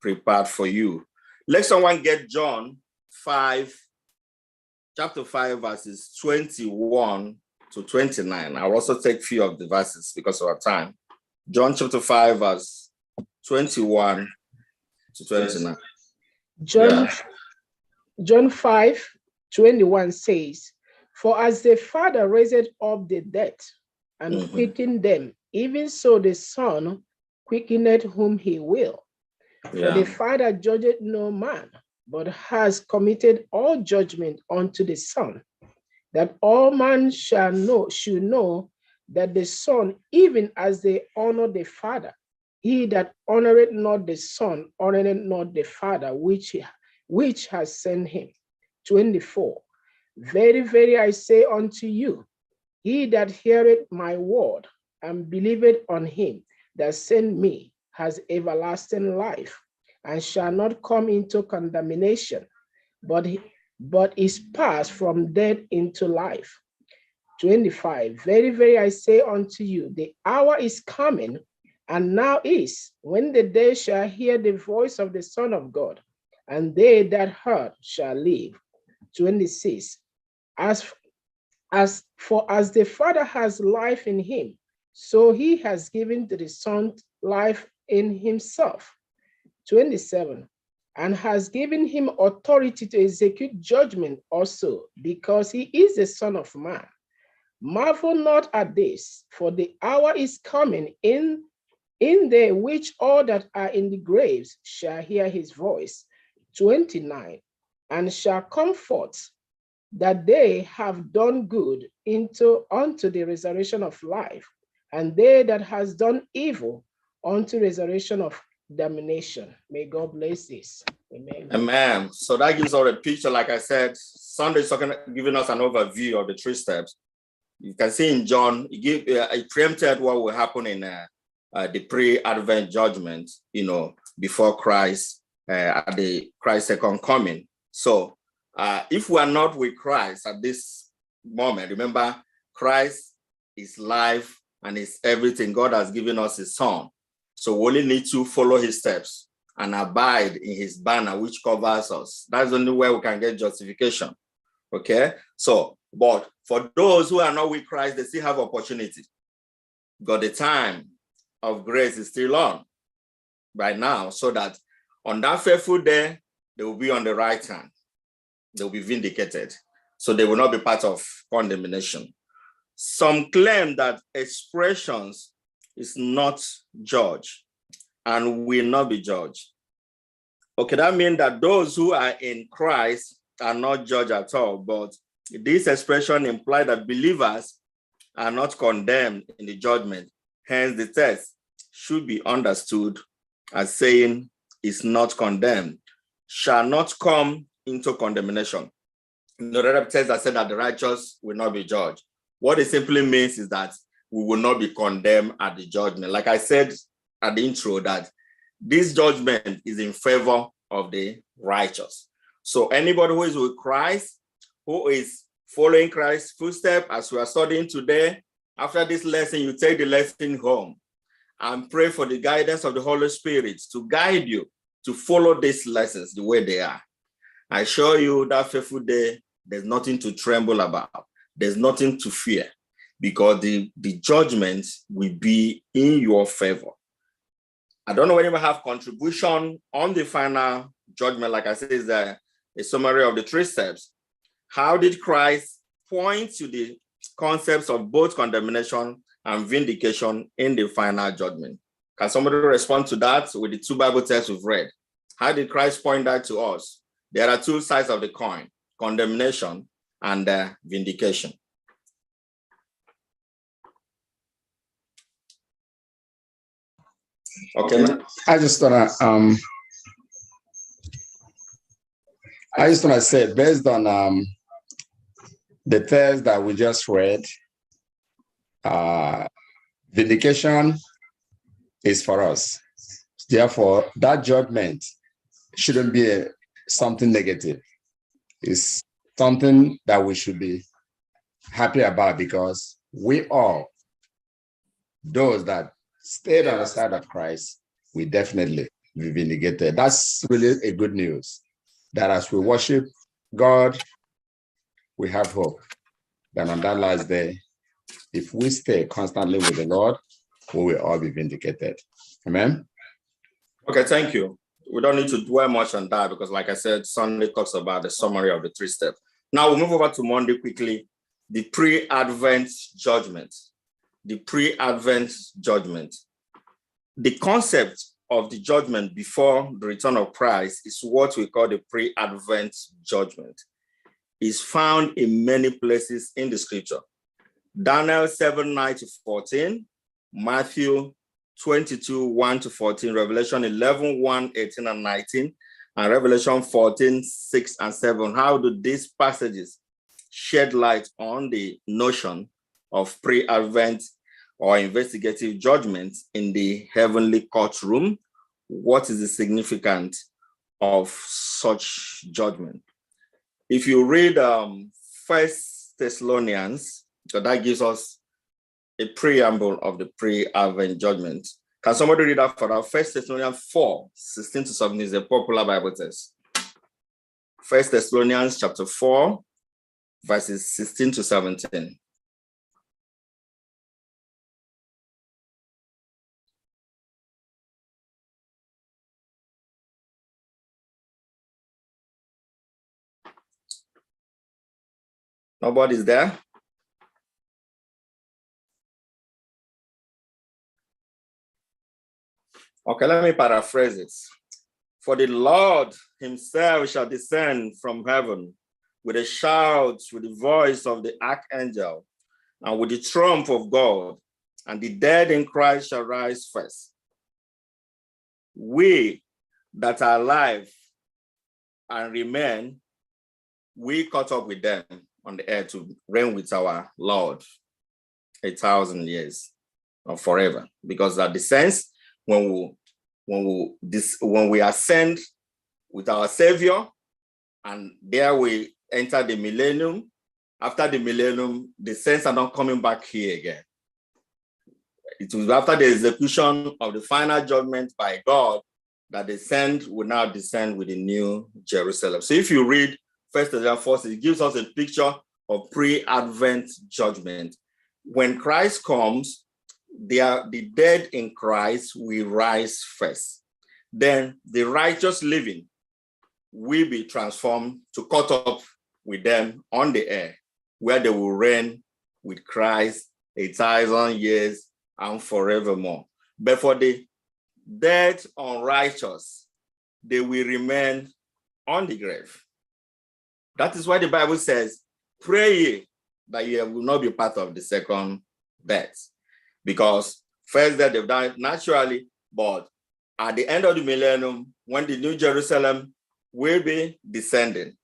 prepared for you. Let someone get John 5, chapter 5, verses 21 to 29. I'll also take a few of the verses because of our time. John chapter 5, verse 21 to 29. John 5, 21 says, "For as the Father raised up the dead and quickened them, even so the Son quickeneth whom he will. For the Father judgeth no man, but has committed all judgment unto the Son, that all men should know that the Son, even as they honor the Father, he that honoreth not the Son honoreth not the Father which has sent him." 24. "Very, very, I say unto you, he that heareth my word and believeth on him that sent me has everlasting life, and shall not come into condemnation, but is passed from death into life." 25. "Very, very, I say unto you, the hour is coming, and now is, when the dead shall hear the voice of the Son of God, and they that heard shall live." 26. As the Father has life in him, so he has given to the Son life in himself. 27. "And has given him authority to execute judgment also, because he is the Son of Man. Marvel not at this, for the hour is coming in the which all that are in the graves shall hear his voice." 29. "And shall come forth, that they have done good unto the resurrection of life, and they that has done evil unto resurrection of damnation." May God bless this. Amen. Amen. So that gives us a picture. Like I said, Sunday's giving us an overview of the 3 steps. You can see in John, it preempted what will happen in the pre-Advent judgment, before Christ, at the Christ's second coming. So if we are not with Christ at this moment, remember, Christ is life and is everything. God has given us his Son. So we only need to follow his steps and abide in his banner, which covers us. That's the only way we can get justification. Okay? So, but for those who are not with Christ, they still have opportunity. Because the time of grace is still on right now, so that on that faithful day, they will be on the right hand. They will be vindicated. So they will not be part of condemnation. Some claim that expressions is not judged and will not be judged. Okay, that means that those who are in Christ are not judged at all, but this expression implies that believers are not condemned in the judgment. Hence, the text should be understood as saying is not condemned, shall not come into condemnation. In the other text that said that the righteous will not be judged. What it simply means is that we will not be condemned at the judgment. Like I said at the intro, that this judgment is in favor of the righteous. So anybody who is with Christ, who is following Christ's footsteps, as we are studying today, after this lesson, you take the lesson home and pray for the guidance of the Holy Spirit to guide you to follow these lessons the way they are. I assure you that faithful day, there's nothing to tremble about. There's nothing to fear, because the judgment will be in your favor. I don't know whether you have contribution on the final judgment. Like I said, is a summary of the 3 steps. How did Christ point to the concepts of both condemnation and vindication in the final judgment? Can somebody respond to that with the 2 Bible texts we've read? How did Christ point that to us? There are 2 sides of the coin, condemnation and vindication. Okay. I just wanna say, based on the text that we just read, vindication is for us. Therefore, that judgment shouldn't be something negative. It's something that we should be happy about, because we all, those that stayed on the side of Christ, we definitely be vindicated. That's really a good news, that as we worship God, we have hope that on that last day, if we stay constantly with the Lord, we will all be vindicated. Amen. Okay, thank you. We don't need to dwell much on that because, like I said, Sunday talks about the summary of the 3 steps. Now we'll move over to Monday quickly. The pre-Advent judgment. The pre-Advent judgment. The concept of the judgment before the return of Christ is what we call the pre-Advent judgment. It's found in many places in the scripture. Daniel 7:9-14, Matthew 22:1-14, Revelation 11:1-18-19, and Revelation 14:6-7. How do these passages shed light on the notion of pre-Advent or investigative judgment in the heavenly courtroom? What is the significance of such judgment? If you read 1 Thessalonians, so that gives us a preamble of the pre-Advent judgment. Can somebody read that for us? 1 Thessalonians 4:16-17 is a popular Bible text. 1 Thessalonians chapter 4, verses 16-17. Nobody's there? Okay, let me paraphrase it. For the Lord himself shall descend from heaven with a shout, with the voice of the archangel, and with the trump of God, and the dead in Christ shall rise first. We that are alive and remain, we caught up with them on the earth to reign with our Lord 1,000 years or forever. Because that the sense when we ascend with our Savior, and there we enter the millennium. After the millennium, the saints are not coming back here again. It was after the execution of the final judgment by God that the saints will now descend with the new Jerusalem. So if you read 1 Thessalonians 4, it gives us a picture of pre-Advent judgment. When Christ comes, the dead in Christ will rise first. Then the righteous living will be transformed to caught up with them on the air, where they will reign with Christ 1,000 years and forevermore. But for the dead unrighteous, they will remain on the grave. That is why the Bible says, pray ye that you will not be part of the second death. Because first that they've died naturally, but at the end of the millennium, when the new Jerusalem will be descending,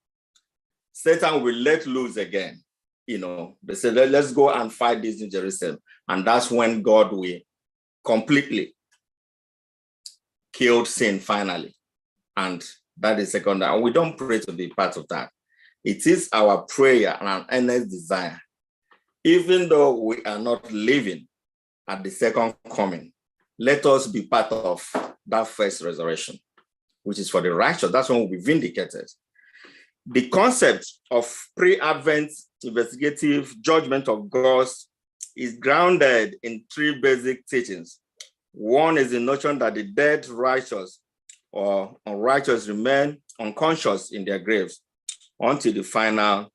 Satan will let loose again. They say, let's go and fight this new Jerusalem. And that's when God will completely kill sin finally. And that is second. And we don't pray to be part of that. It is our prayer and an earnest desire, even though we are not living at the second coming, let us be part of that first resurrection, which is for the righteous. That's when we'll be vindicated. The concept of pre-Advent investigative judgment of God is grounded in 3 basic teachings. One is the notion that the dead righteous or unrighteous remain unconscious in their graves until the final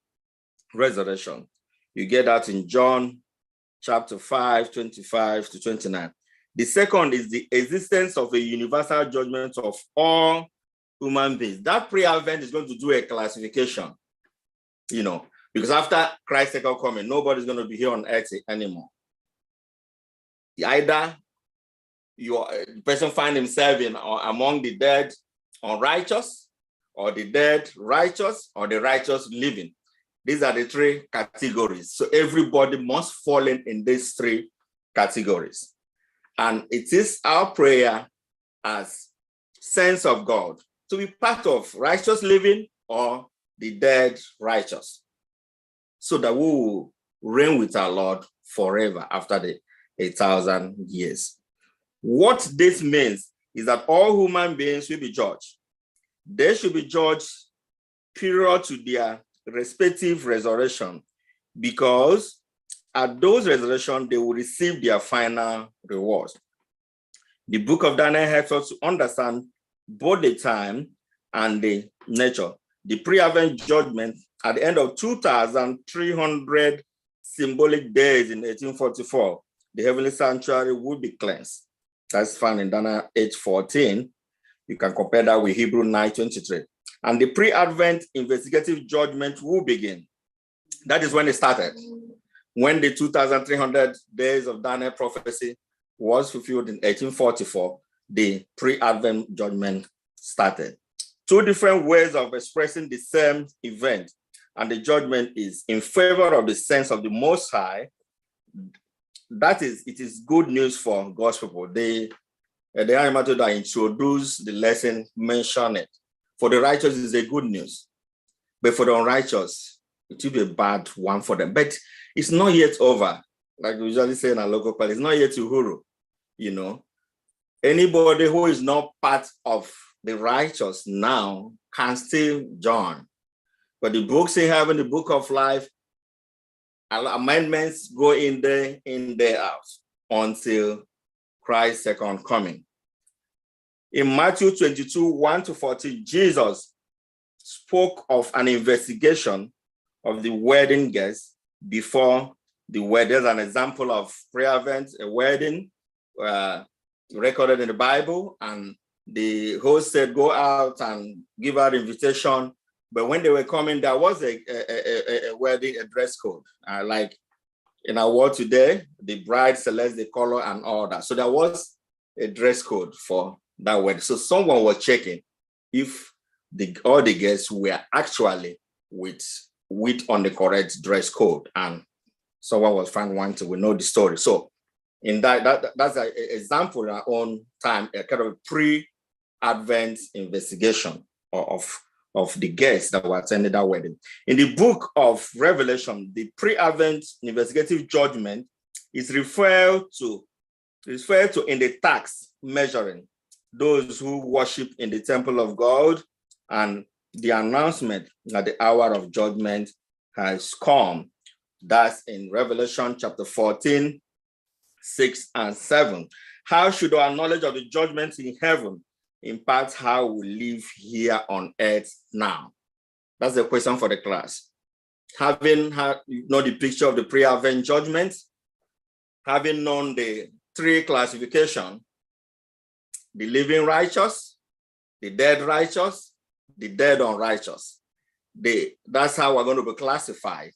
resurrection. You get that in John chapter 5, 25-29. The second is the existence of a universal judgment of all human beings. That pre-Advent is going to do a classification, because after Christ's second coming, nobody's going to be here on earth anymore. Either the person find himself among the dead unrighteous, or the dead righteous, or the righteous living. These are the 3 categories. So everybody must fall in these 3 categories. And it is our prayer as saints of God to be part of righteous living or the dead righteous, so that we will reign with our Lord forever after the 1,000 years. What this means is that all human beings will be judged. They should be judged prior to their respective resurrection, because at those resurrections, they will receive their final rewards. The book of Daniel helps us to understand both the time and the nature. The pre-Advent judgment at the end of 2,300 symbolic days in 1844, the heavenly sanctuary will be cleansed. That's found in Daniel 8:14. You can compare that with Hebrew 9:23. And the pre-Advent investigative judgment will begin. That is when it started. When the 2,300 days of Daniel prophecy was fulfilled in 1844, the pre-Advent judgment started. Two different ways of expressing the same event, and the judgment is in favor of the sense of the Most High. That is, it is good news for God's people. The animator that introduced the lesson mentioned it. For the righteous, is a good news, but for the unrighteous, it will be a bad one for them. But it's not yet over. Like we usually say in our local place, it's not yet uhuru. You know, anybody who is not part of the righteous now can still join. But the books in heaven, the book of life, amendments go in there out until Christ's second coming. In Matthew 22, 1-14, Jesus spoke of an investigation of the wedding guests before the wedding. There's an example of pre-event, a wedding recorded in the Bible, and the host said, go out and give out invitation. But when they were coming, there was a wedding, a dress code. Like in our world today, the bride selects the color and all that. So there was a dress code for that wedding. So someone was checking if all the guests were actually with on the correct dress code. And someone was found wanting, we know the story. So in that's an example in our own time, a kind of pre-Advent investigation of the guests that were attending that wedding. In the book of Revelation, the pre-Advent investigative judgment is referred to in the tax measuring those who worship in the temple of God, and the announcement that the hour of judgment has come. That's in Revelation chapter 14, 6 and 7. How should our knowledge of the judgment in heaven impact how we live here on earth now? That's the question for the class. Having the picture of the pre-Advent judgment, having known the three classifications, the living righteous, the dead righteous, the dead unrighteous. That's how we're going to be classified,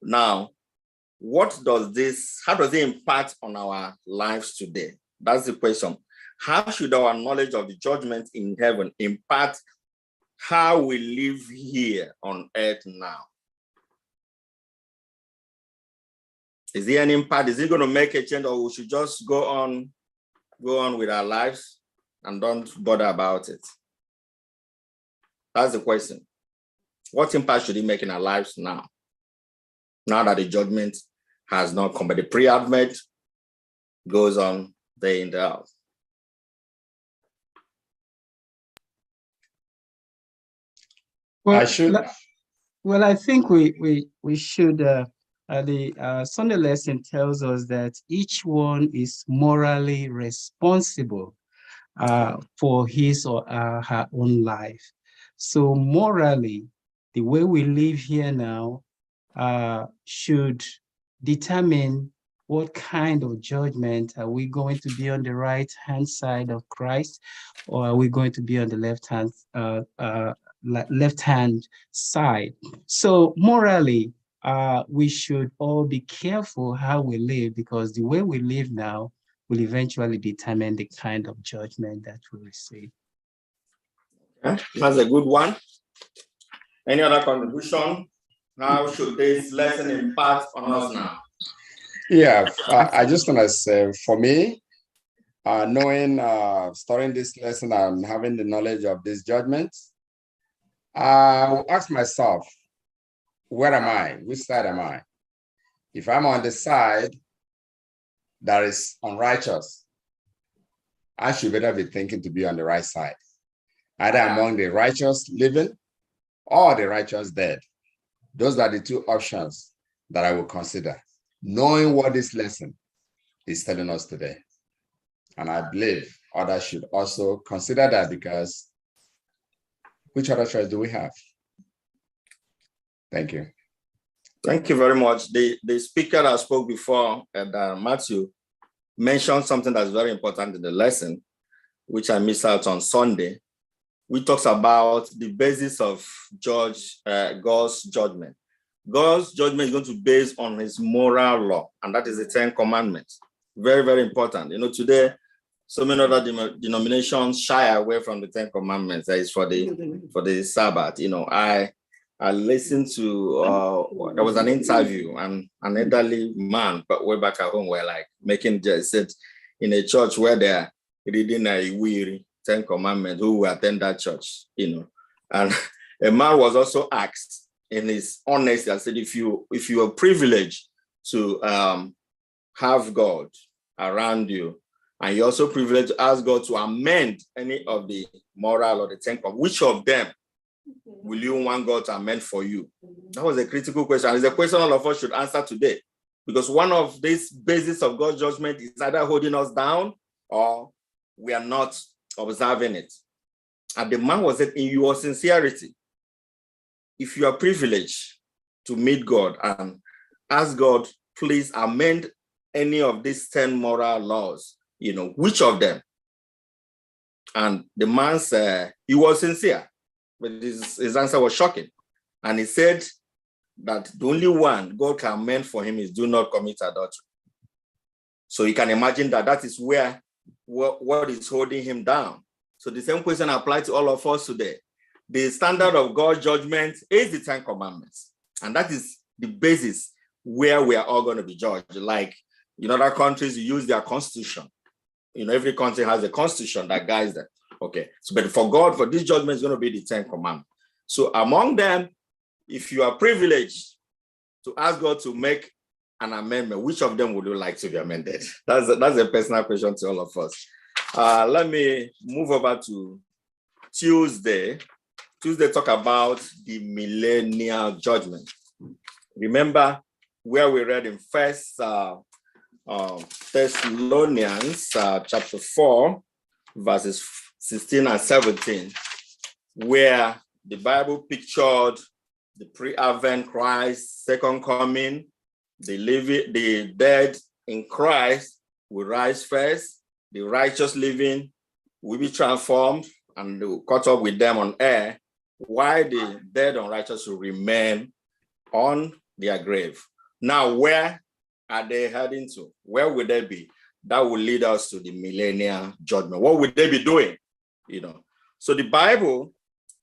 Now, how does it impact on our lives today? That's the question. How should our knowledge of the judgment in heaven impact how we live here on earth now? Is there an impact? Is it going to make a change, or we should just go on with our lives and don't bother about it? That's the question. What impact should it make in our lives now? Now that the judgment has not come, but the pre-Advent goes on day in, day out. Well, I think we should. The Sunday lesson tells us that each one is morally responsible for his or her own life. So morally, the way we live here now should determine what kind of judgment are we going to be on the right-hand side of Christ, or are we going to be on the left-hand side. So morally, we should all be careful how we live, because the way we live now will eventually determine the kind of judgment that we receive. That's a good one. Any other contribution? How should this lesson impact on us now? Yeah, I just want to say, for me, knowing, studying this lesson and having the knowledge of this judgment, I will ask myself, where am I? Which side am I? If I'm on the side that is unrighteous, I should better be thinking to be on the right side, either among the righteous living or the righteous dead. Those are the two options that I will consider, knowing what this lesson is telling us today. And I believe others should also consider that, because which other choice do we have? Thank you. Thank you very much. The speaker that spoke before, Matthew, mentioned something that's very important in the lesson, which I missed out on Sunday. We talks about the basis of God's judgment. God's judgment is going to be based on his moral law, and that is the 10 Commandments. Very, very important. You know, today, so many other denominations shy away from the 10 Commandments. That is for the Sabbath. You know, I listened to, there was an interview, and an elderly man, but way back at home, were like making just said in a church where they're reading a weary 10 Commandments, who will attend that church, you know. And a man was also asked in his honesty, I said, if you are privileged to have God around you, and you're also privileged to ask God to amend any of the moral or the 10 Commandments, which of them will you want God to amend for you? That was a critical question. And it's a question all of us should answer today, because one of these bases of God's judgment is either holding us down or we are not observing it. And the man was said, in your sincerity, if you are privileged to meet God and ask God, please amend any of these 10 moral laws, you know, which of them? And the man said, he was sincere, but his answer was shocking. And he said that the only one God can amend for him is do not commit adultery. So you can imagine that is where what is holding him down. So the same question applies to all of us today. The standard of God's judgment is the 10 Commandments. And that is the basis where we are all going to be judged. Like in other countries, you use their constitution. You know, every country has a constitution that guides them. Okay. So, but for God, for this judgment is going to be the 10 Commandments. So among them, if you are privileged to ask God to make an amendment, which of them would you like to be amended? That's a personal question to all of us. Let me move over to Tuesday. Tuesday talk about the millennial judgment. Remember where we read in First Thessalonians chapter 4, verses 16 and 17, where the Bible pictured the pre-Advent Christ, second coming, the dead in Christ will rise first, the righteous living will be transformed and caught up with them on air, while the dead unrighteous will remain on their grave. Now, where are they heading to? Where will they be? That will lead us to the millennial judgment. What will they be doing? You know, so the Bible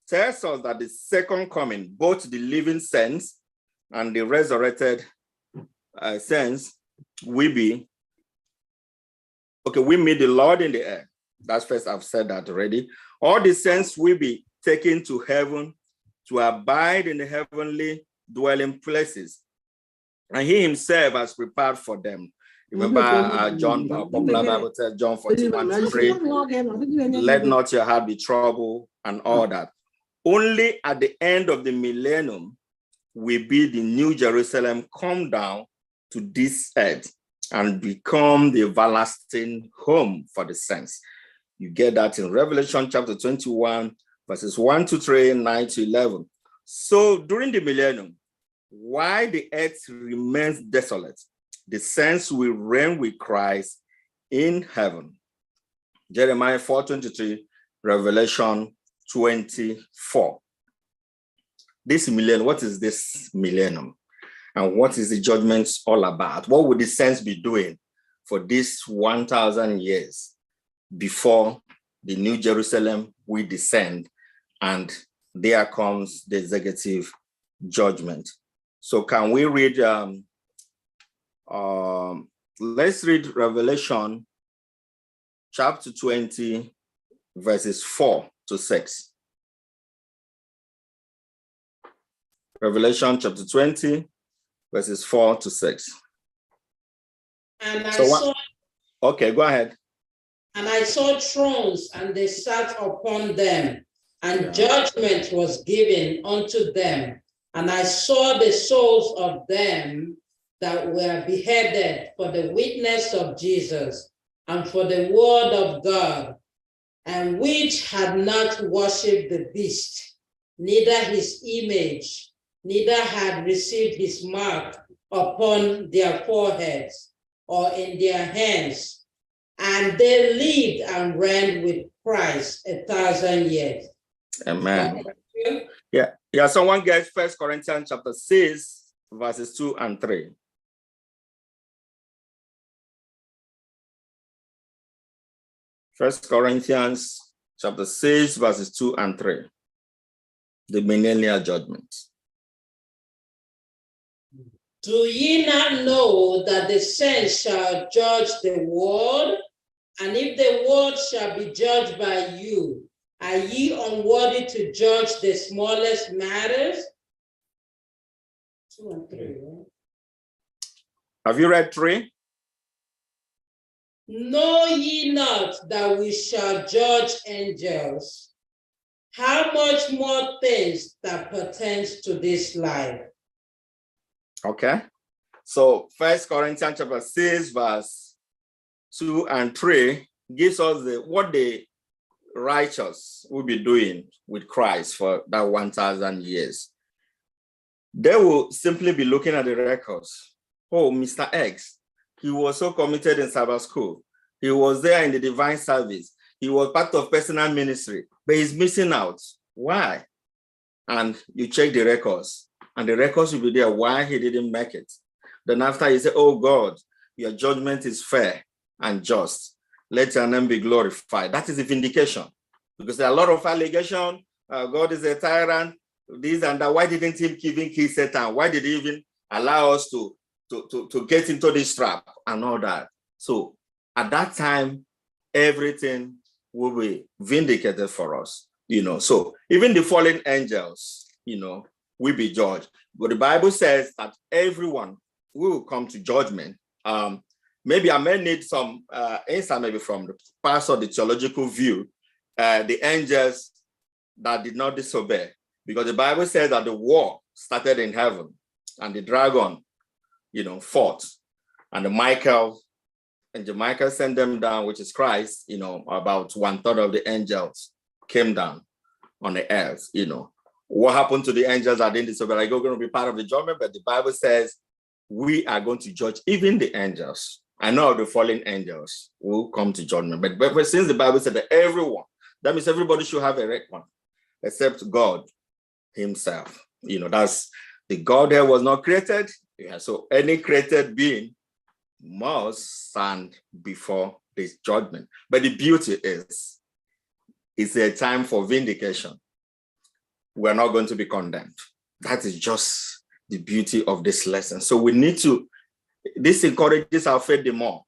tells us that the second coming, both the living saints and the resurrected saints will be, okay, we meet the Lord in the air. That's first, I've said that already. All the saints will be taken to heaven to abide in the heavenly dwelling places. And he himself has prepared for them. Remember John, popular Bible tells John 41:3, let not your heart be troubled and all that. Only at the end of the millennium will be the new Jerusalem come down to this earth and become the everlasting home for the saints. You get that in Revelation chapter 21, verses 1-3, 9-11. So during the millennium, while the earth remains desolate, the saints will reign with Christ in heaven. Jeremiah 4:23, Revelation 24. This millennium, what is this millennium? And what is the judgment all about? What would the saints be doing for this 1,000 years before the New Jerusalem will descend and there comes the executive judgment? So can we read, let's read Revelation chapter 20, verses 4-6. Revelation chapter 20, verses 4-6. And Okay, go ahead. And I saw thrones, and they sat upon them, and judgment was given unto them. And I saw the souls of them that were beheaded for the witness of Jesus and for the word of God, and which had not worshipped the beast, neither his image, neither had received his mark upon their foreheads or in their hands. And they lived and reigned with Christ 1,000 years. Amen. Yeah. Someone gets 1 Corinthians chapter 6, verses 2 and 3. First Corinthians chapter 6, verses 2 and 3. The millennial judgment. Do ye not know that the saints shall judge the world? And if the world shall be judged by you, are ye unworthy to judge the smallest matters? 2 and 3. Right? Have you read 3? Know ye not that we shall judge angels? How much more things that pertains to this life? Okay. So 1 Corinthians chapter 6, verse 2 and 3 gives us what the righteous will be doing with Christ for that 1,000 years. They will simply be looking at the records. Oh, Mr. X, he was so committed in Sabbath school. He was there in the divine service. He was part of personal ministry, but he's missing out. Why? And you check the records, and the records will be there why he didn't make it. Then after you say, oh God, your judgment is fair and just. Let your name be glorified. That is a vindication, because there are a lot of allegations. God is a tyrant, this and that. Why didn't he even kill Satan? Why did he even allow us to get into this trap and all that? So at that time, everything will be vindicated for us, So even the fallen angels, will be judged. But the Bible says that everyone will come to judgment. Maybe I may need some insight, maybe from the pastor, the theological view, the angels that did not disobey, because the Bible says that the war started in heaven, and the dragon, fought, and the Michael sent them down, which is Christ. About 1/3 of the angels came down on the earth. What happened to the angels that didn't disobey? Like, you're going to be part of the judgment, but the Bible says we are going to judge even the angels. I know the fallen angels will come to judgment, but since the Bible said that everyone, that means everybody should have a record, except God himself. That's the God that was not created. Yeah, so any created being must stand before this judgment. But the beauty is, it's a time for vindication. We're not going to be condemned. That is just the beauty of this lesson. So we need to, this encourages our faith the more.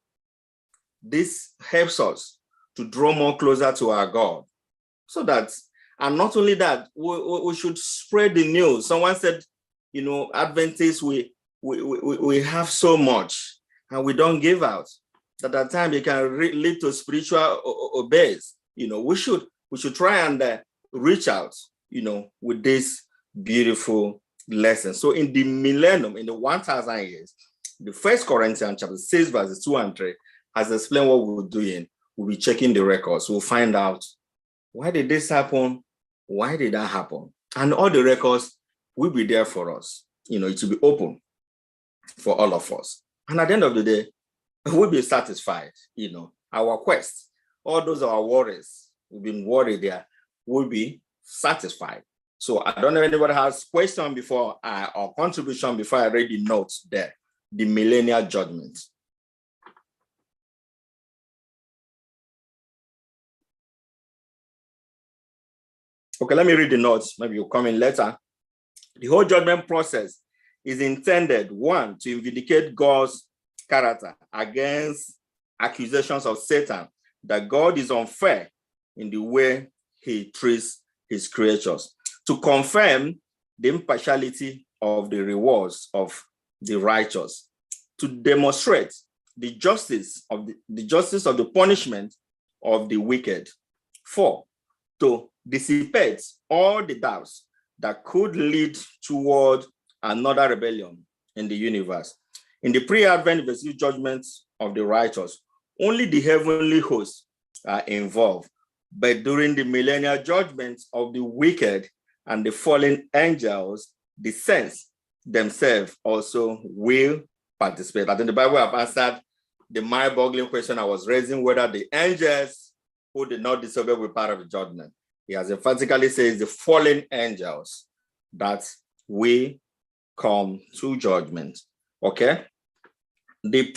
This helps us to draw more closer to our God. So that, and not only that, we should spread the news. Someone said, Adventists, we have so much and we don't give out. At that time, it can lead to spiritual obese. We should try and reach out, with this beautiful lesson. So in the millennium, in the 1,000 years, the 1 Corinthians chapter 6, verses 2 and 3 has explained what we're doing. We'll be checking the records. We'll find out, why did this happen? Why did that happen? And all the records will be there for us. It will be open for all of us. And at the end of the day, we'll be satisfied. Our quest, all those are our worries. We've been worried there, will be satisfied. So I don't know if anybody has question before or contribution before I read the notes there, the millennial judgment. Okay, let me read the notes. Maybe you'll come in later. The whole judgment process is intended, one, to vindicate God's character against accusations of Satan, that God is unfair in the way he treats his creatures, to confirm the impartiality of the rewards of the righteous, to demonstrate the justice of the punishment of the wicked. 4, to dissipate all the doubts that could lead toward another rebellion in the universe. In the pre-Advent investigative judgment of the righteous, only the heavenly hosts are involved. But during the millennial judgment of the wicked and the fallen angels, the saints themselves also will participate. I think the Bible have answered the mind-boggling question I was raising, whether the angels who did not disobey were part of the judgment. He has emphatically says the fallen angels that will come to judgment. Okay? The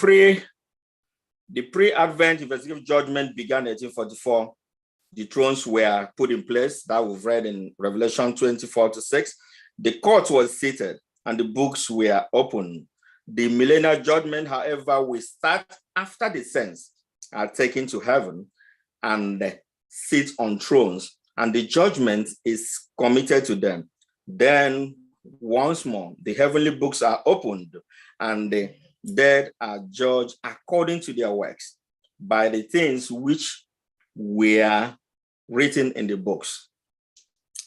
pre-Advent investigative judgment began in 1844. The thrones were put in place, that we've read in Revelation 24-6. The court was seated and the books were opened. The millennial judgment, however, will start after the saints are taken to heaven and sit on thrones, and the judgment is committed to them. Then once more, the heavenly books are opened and the dead are judged according to their works by the things which were written in the books.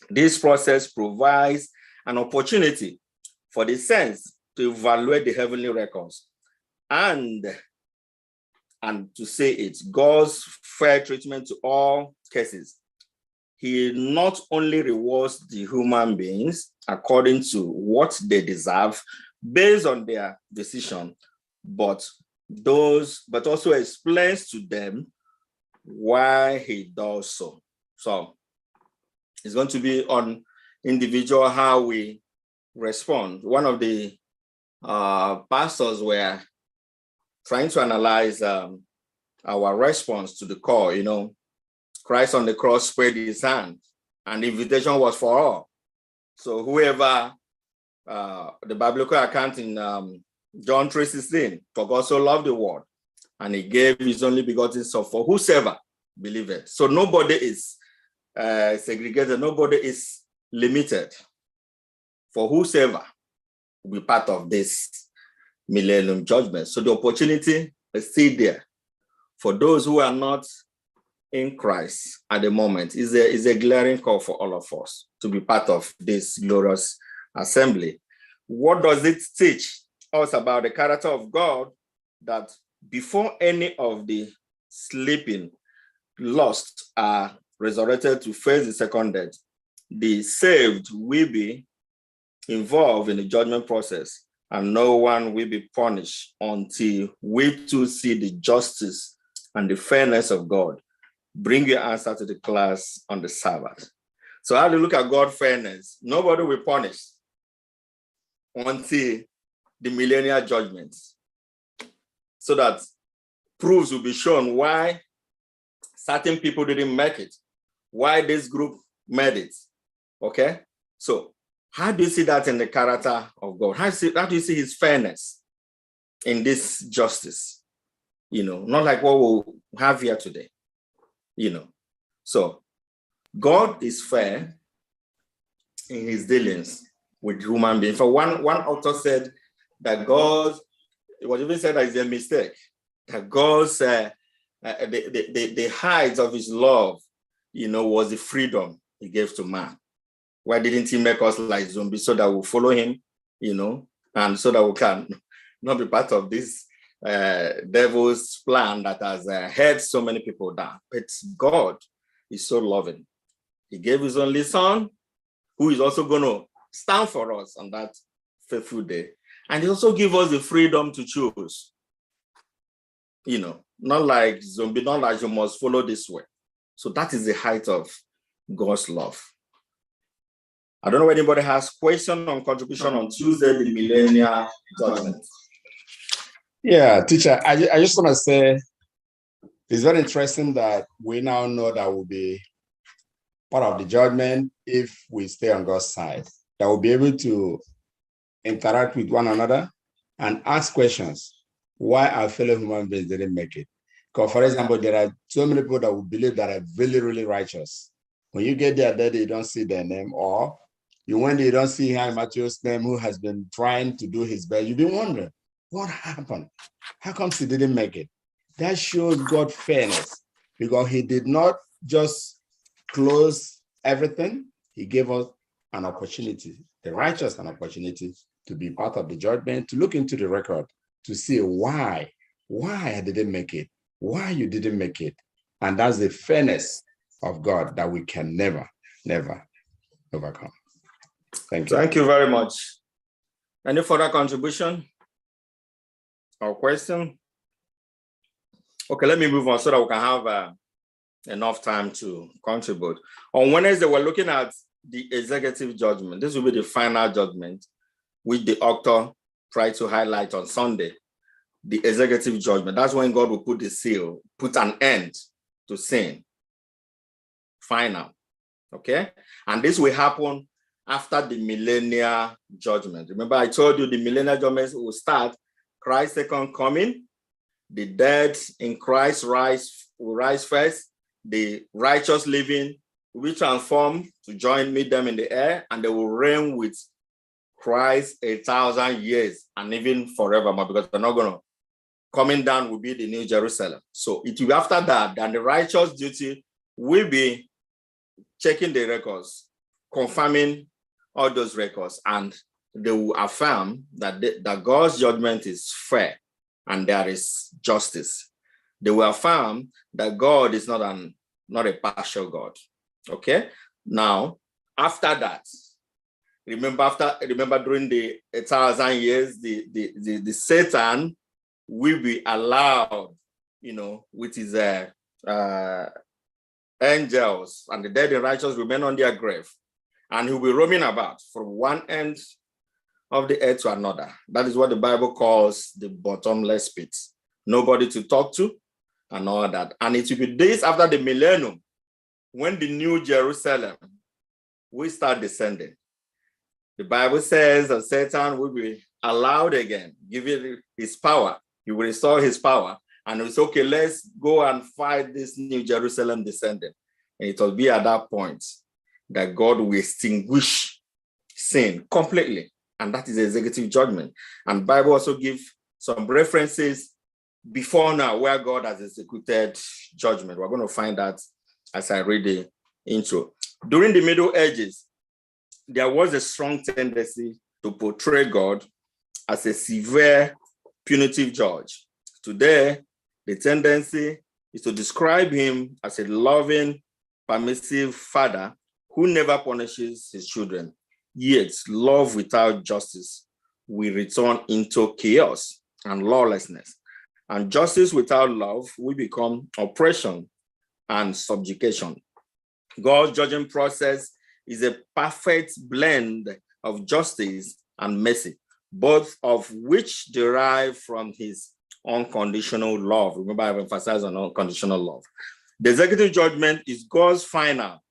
This process provides an opportunity for the saints to evaluate the heavenly records and to say it's God's fair treatment to all cases. He not only rewards the human beings according to what they deserve based on their decision, but also explains to them why he does so. So it's going to be on individual how we respond. One of the pastors were trying to analyze our response to the call. You know, Christ on the cross spread his hand and the invitation was for all. So whoever, the biblical account in John 3:16, for God so loved the world and he gave his only begotten son for whosoever believeth. So nobody is segregated, nobody is limited. For whosoever will be part of this millennium judgment. So the opportunity is still there for those who are not in Christ at the moment. Is a glaring call for all of us to be part of this glorious assembly. What does it teach us about the character of God? That before any of the sleeping lost are resurrected to face the second death, the saved will be involved in the judgment process, and no one will be punished until we too see the justice and the fairness of God. Bring your answer to the class on the Sabbath. So how do you look at God's fairness? Nobody will punish until the millennial judgment, so that proofs will be shown why certain people didn't make it, why this group made it. Okay? So how do you see that in the character of God? How do you see his fairness in this justice? You know, not like what we'll have here today. You know, so God is fair in his dealings with human beings. For one author said that God, it was even said that it's a mistake, that God's the height of his love, you know, was the freedom he gave to man. Why didn't he make us like zombies so that we'll follow him, you know, and so that we can not be part of this devil's plan that has held so many people down? But God is so loving. He gave his only son, who is also going to stand for us on that faithful day. And he also gives us the freedom to choose. You know, not like zombie, not like you must follow this way. So that is the height of God's love. I don't know if anybody has question on contribution on Tuesday, the millennial judgment. Yeah, teacher, I just want to say it's very interesting that we now know that we'll be part of the judgment if we stay on God's side, that we'll be able to interact with one another and ask questions why our fellow human beings didn't make it. Because, for example, there are so many people that will believe that are really, really righteous. When you get there, that you don't see their name, or you went there, you don't see High Matthew's name, who has been trying to do his best. You've been wondering, what happened? How come he didn't make it? That shows God's fairness. because he did not just close everything. He gave us an opportunity, the righteous an opportunity to be part of the judgment, to look into the record, to see why I didn't make it, why you didn't make it. And that's the fairness of God that we can never overcome. Thank you. Thank you very much. Any further contribution or question? Okay, let me move on so that we can have enough time to contribute. On Wednesday, we're looking at the executive judgment. This will be the final judgment, which the author tried to highlight on Sunday. The executive judgment. That's when God will put the seal, put an end to sin. Final. Okay? And this will happen after the millennial judgment. Remember, I told you the millennial judgment will start Christ's second coming. The dead in Christ will rise first. The righteous living will be transformed to meet them in the air, and they will reign with Christ 1,000 years and even forevermore, because they're not going to. Coming down will be the New Jerusalem. So it will be after that, and the righteous duty will be checking the records, confirming all those records, and they will affirm that that God's judgment is fair and there is justice. They will affirm that God is not a partial God. Okay. Now, after that, remember during the 1,000 years, the Satan will be allowed, with his angels, and the dead and righteous remain on their grave, and he'll be roaming about from one end of the earth to another. That is what the Bible calls the bottomless pit. Nobody to talk to and all that. And it will be days after the millennium when the New Jerusalem will start descending. The Bible says that Satan will be allowed again, given his power. He will restore his power. And it's okay, let's go and fight this New Jerusalem descending. And it will be at that point that God will extinguish sin completely. And that is the executive judgment. And the Bible also gives some references before now where God has executed judgment. We're going to find that as I read the intro. During the Middle Ages, there was a strong tendency to portray God as a severe, punitive judge. Today, the tendency is to describe him as a loving, permissive father who never punishes his children. Yet, love without justice will return into chaos and lawlessness. And justice without love will become oppression and subjugation. God's judging process is a perfect blend of justice and mercy, both of which derive from his unconditional love. Remember, I've emphasized on unconditional love. The executive judgment is God's final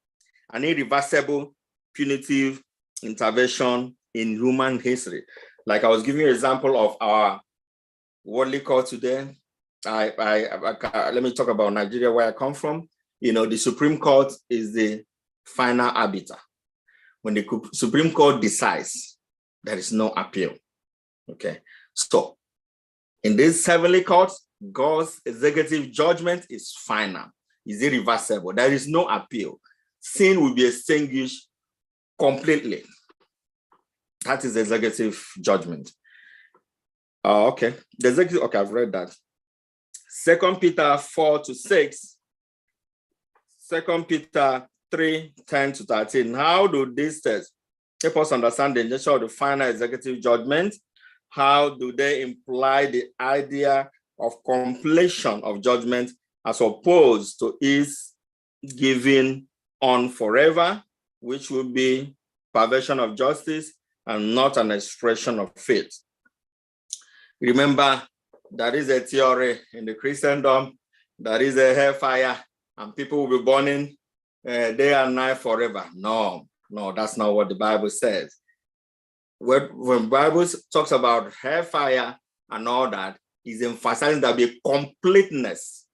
and irreversible punitive intervention in human history. Like I was giving you an example of our worldly court today. Let me talk about Nigeria, where I come from. The Supreme Court is the final arbiter. When the Supreme Court decides, there is no appeal. Okay, so in this heavenly court, God's executive judgment is final, is irreversible. There is no appeal. Sin will be extinguished completely. That is the executive judgment. Okay, the executive. Okay, I've read that. 2 Peter 4-6. 2 Peter 3:10-13. How do these texts help us understand the nature of the final executive judgment? How do they imply the idea of completion of judgment as opposed to its giving on forever, which will be perversion of justice and not an expression of faith? Remember, there is a theory in the Christendom, there is a hellfire, and people will be burning day and night forever. No, that's not what the Bible says. When the Bible talks about hellfire and all that, is emphasizing that there will be completeness,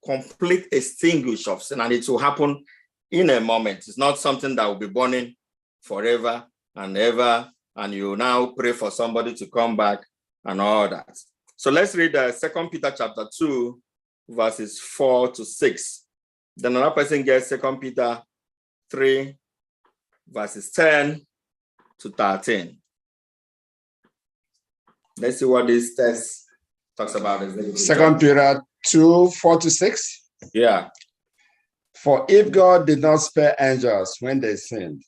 complete extinguish of sin, and it will happen in a moment. It's not something that will be burning forever and ever, and you now pray for somebody to come back and all that. So let's read 2 Peter chapter 2, verses 4-6. Then another person gets 2 Peter 3, verses 10 to 13. Let's see what this text talks about. 2 Peter 2, 4 to 6. Yeah. For if God did not spare angels when they sinned,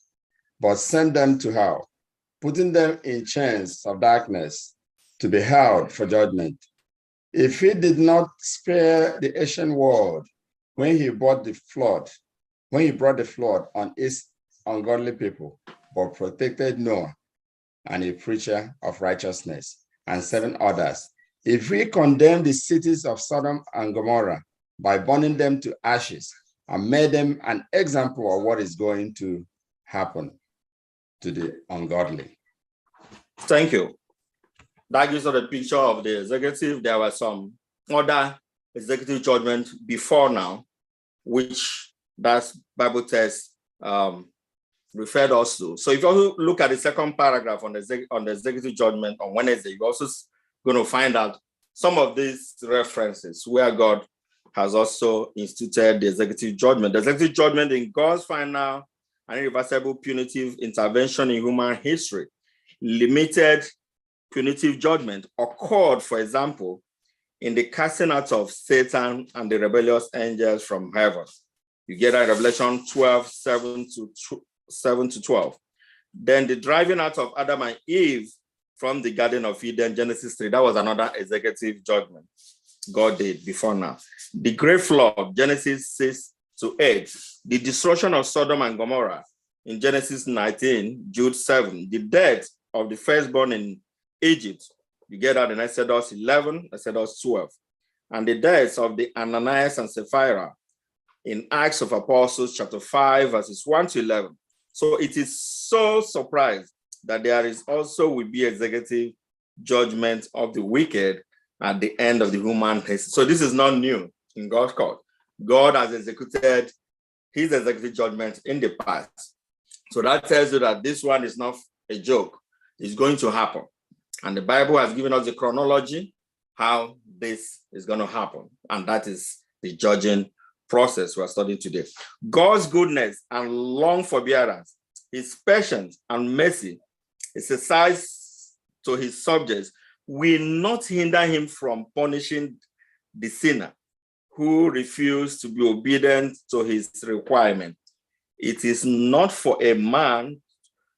but sent them to hell, putting them in chains of darkness to be held for judgment. If he did not spare the ancient world when he brought the flood on its ungodly people, but protected Noah and a preacher of righteousness and 7 others, if we condemn the cities of Sodom and Gomorrah by burning them to ashes and made them an example of what is going to happen to the ungodly. Thank you. That gives us a picture of the executive. There were some other executive judgment before now, which that Bible text referred us to. So if you look at the second paragraph on the executive judgment on Wednesday, you're also going to find out some of these references where God has also instituted the executive judgment. The executive judgment in God's final and irreversible punitive intervention in human history. Limited punitive judgment occurred, for example, in the casting out of Satan and the rebellious angels from heaven. You get that in Revelation 12, 7 to 12. Then the driving out of Adam and Eve from the Garden of Eden, Genesis 3, that was another executive judgment God did before now. The great flood, Genesis 6 to 8. The destruction of Sodom and Gomorrah in Genesis 19, Jude 7. The death of the firstborn in Egypt. You get that in Exodus 11, Exodus 12. And the deaths of the Ananias and Sapphira in Acts of Apostles, chapter 5, verses 1 to 11. So it is so surprised that there is also will be executive judgment of the wicked at the end of the human history. So this is not new in God's court. God has executed his executive judgment in the past. So that tells you that this one is not a joke. It's going to happen. And the Bible has given us the chronology how this is going to happen. And that is the judging process we are studying today. God's goodness and long forbearance, his patience and mercy, exercised to his subjects, will not hinder him from punishing the sinner who refused to be obedient to his requirement. It is not for a man,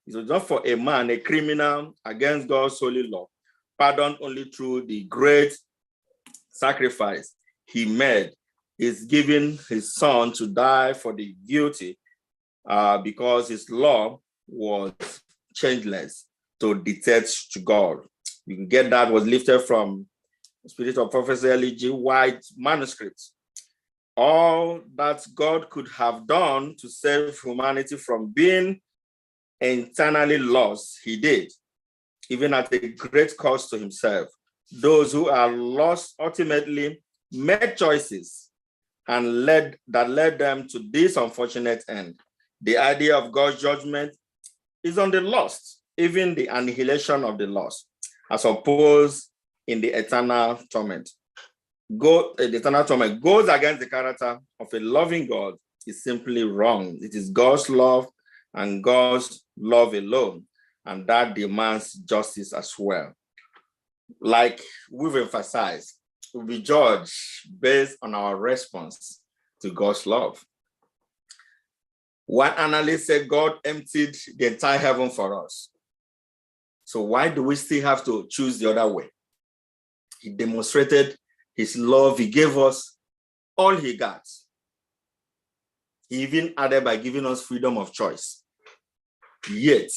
a criminal against God's holy law, pardoned only through the great sacrifice he made, is giving his son to die for the guilty because his law was changeless to detach to God. You can get that was lifted from Spirit of Prophecy L.E.G. White manuscripts. All that God could have done to save humanity from being eternally lost, he did, even at a great cost to himself. Those who are lost ultimately made choices and led them to this unfortunate end. The idea of God's judgment is on the lost, even the annihilation of the lost, as opposed in the eternal torment. The eternal torment goes against the character of a loving God. Is simply wrong. It is God's love and God's love alone, and that demands justice as well. Like we've emphasized, we'll be judged based on our response to God's love. One analyst said God emptied the entire heaven for us. So why do we still have to choose the other way? He demonstrated his love. He gave us all he got. He even added by giving us freedom of choice. Yet,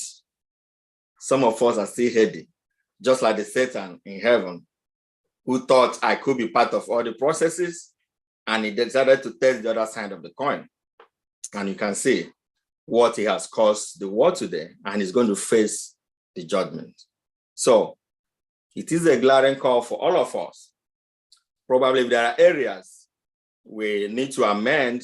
some of us are still heady, just like the Satan in heaven, who thought I could be part of all the processes, and he decided to test the other side of the coin. And you can see what he has caused the world today, and he's going to face the judgment. So it is a glaring call for all of us. Probably if there are areas we need to amend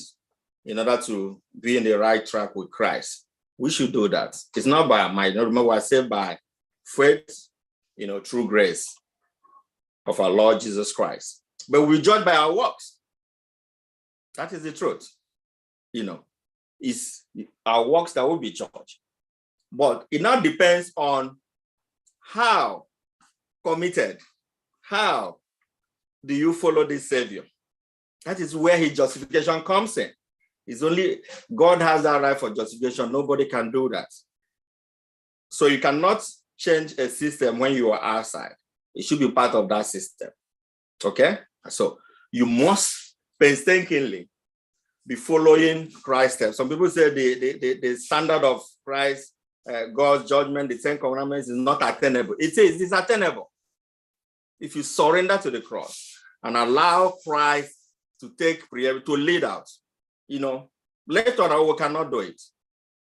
in order to be in the right track with Christ, we should do that. It's not by might. Remember, I said by faith, through grace of our Lord Jesus Christ. But we judge by our works. That is the truth. is our works that will be judged. But it now depends on how committed, how do you follow this Savior? That is where his justification comes in. It's only God has that right for justification. Nobody can do that. So you cannot change a system when you are outside. It should be part of that system. Okay? So you must painstakingly be following Christ's steps. Some people say the standard of Christ, God's judgment, the 10 commandments is not attainable. It is, it's attainable. If you surrender to the cross and allow Christ to lead out, later on we cannot do it.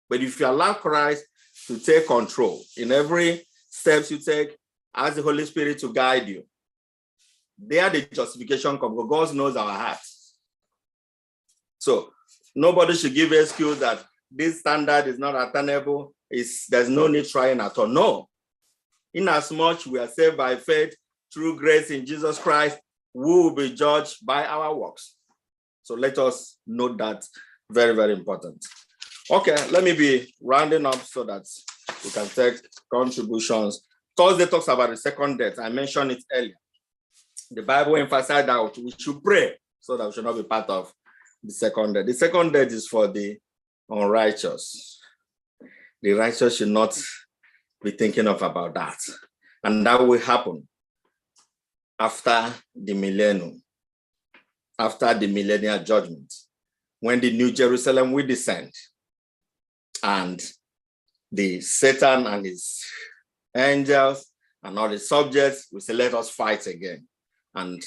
But if you allow Christ to take control in every steps you take, ask the Holy Spirit to guide you, there the justification comes, because God knows our hearts. So nobody should give excuse that this standard is not attainable, there's no need trying at all. No. Inasmuch we are saved by faith through grace in Jesus Christ, we will be judged by our works. So let us note that. Very, very important. Okay, let me be rounding up so that we can take contributions. Thursday talks about the second death. I mentioned it earlier. The Bible emphasized that we should pray so that we should not be part of the second death. The second death is for the unrighteous. The righteous should not be thinking about that. And that will happen after the millennium, after the millennial judgment, when the New Jerusalem will descend and the Satan and his angels and all the subjects will say, let us fight again. And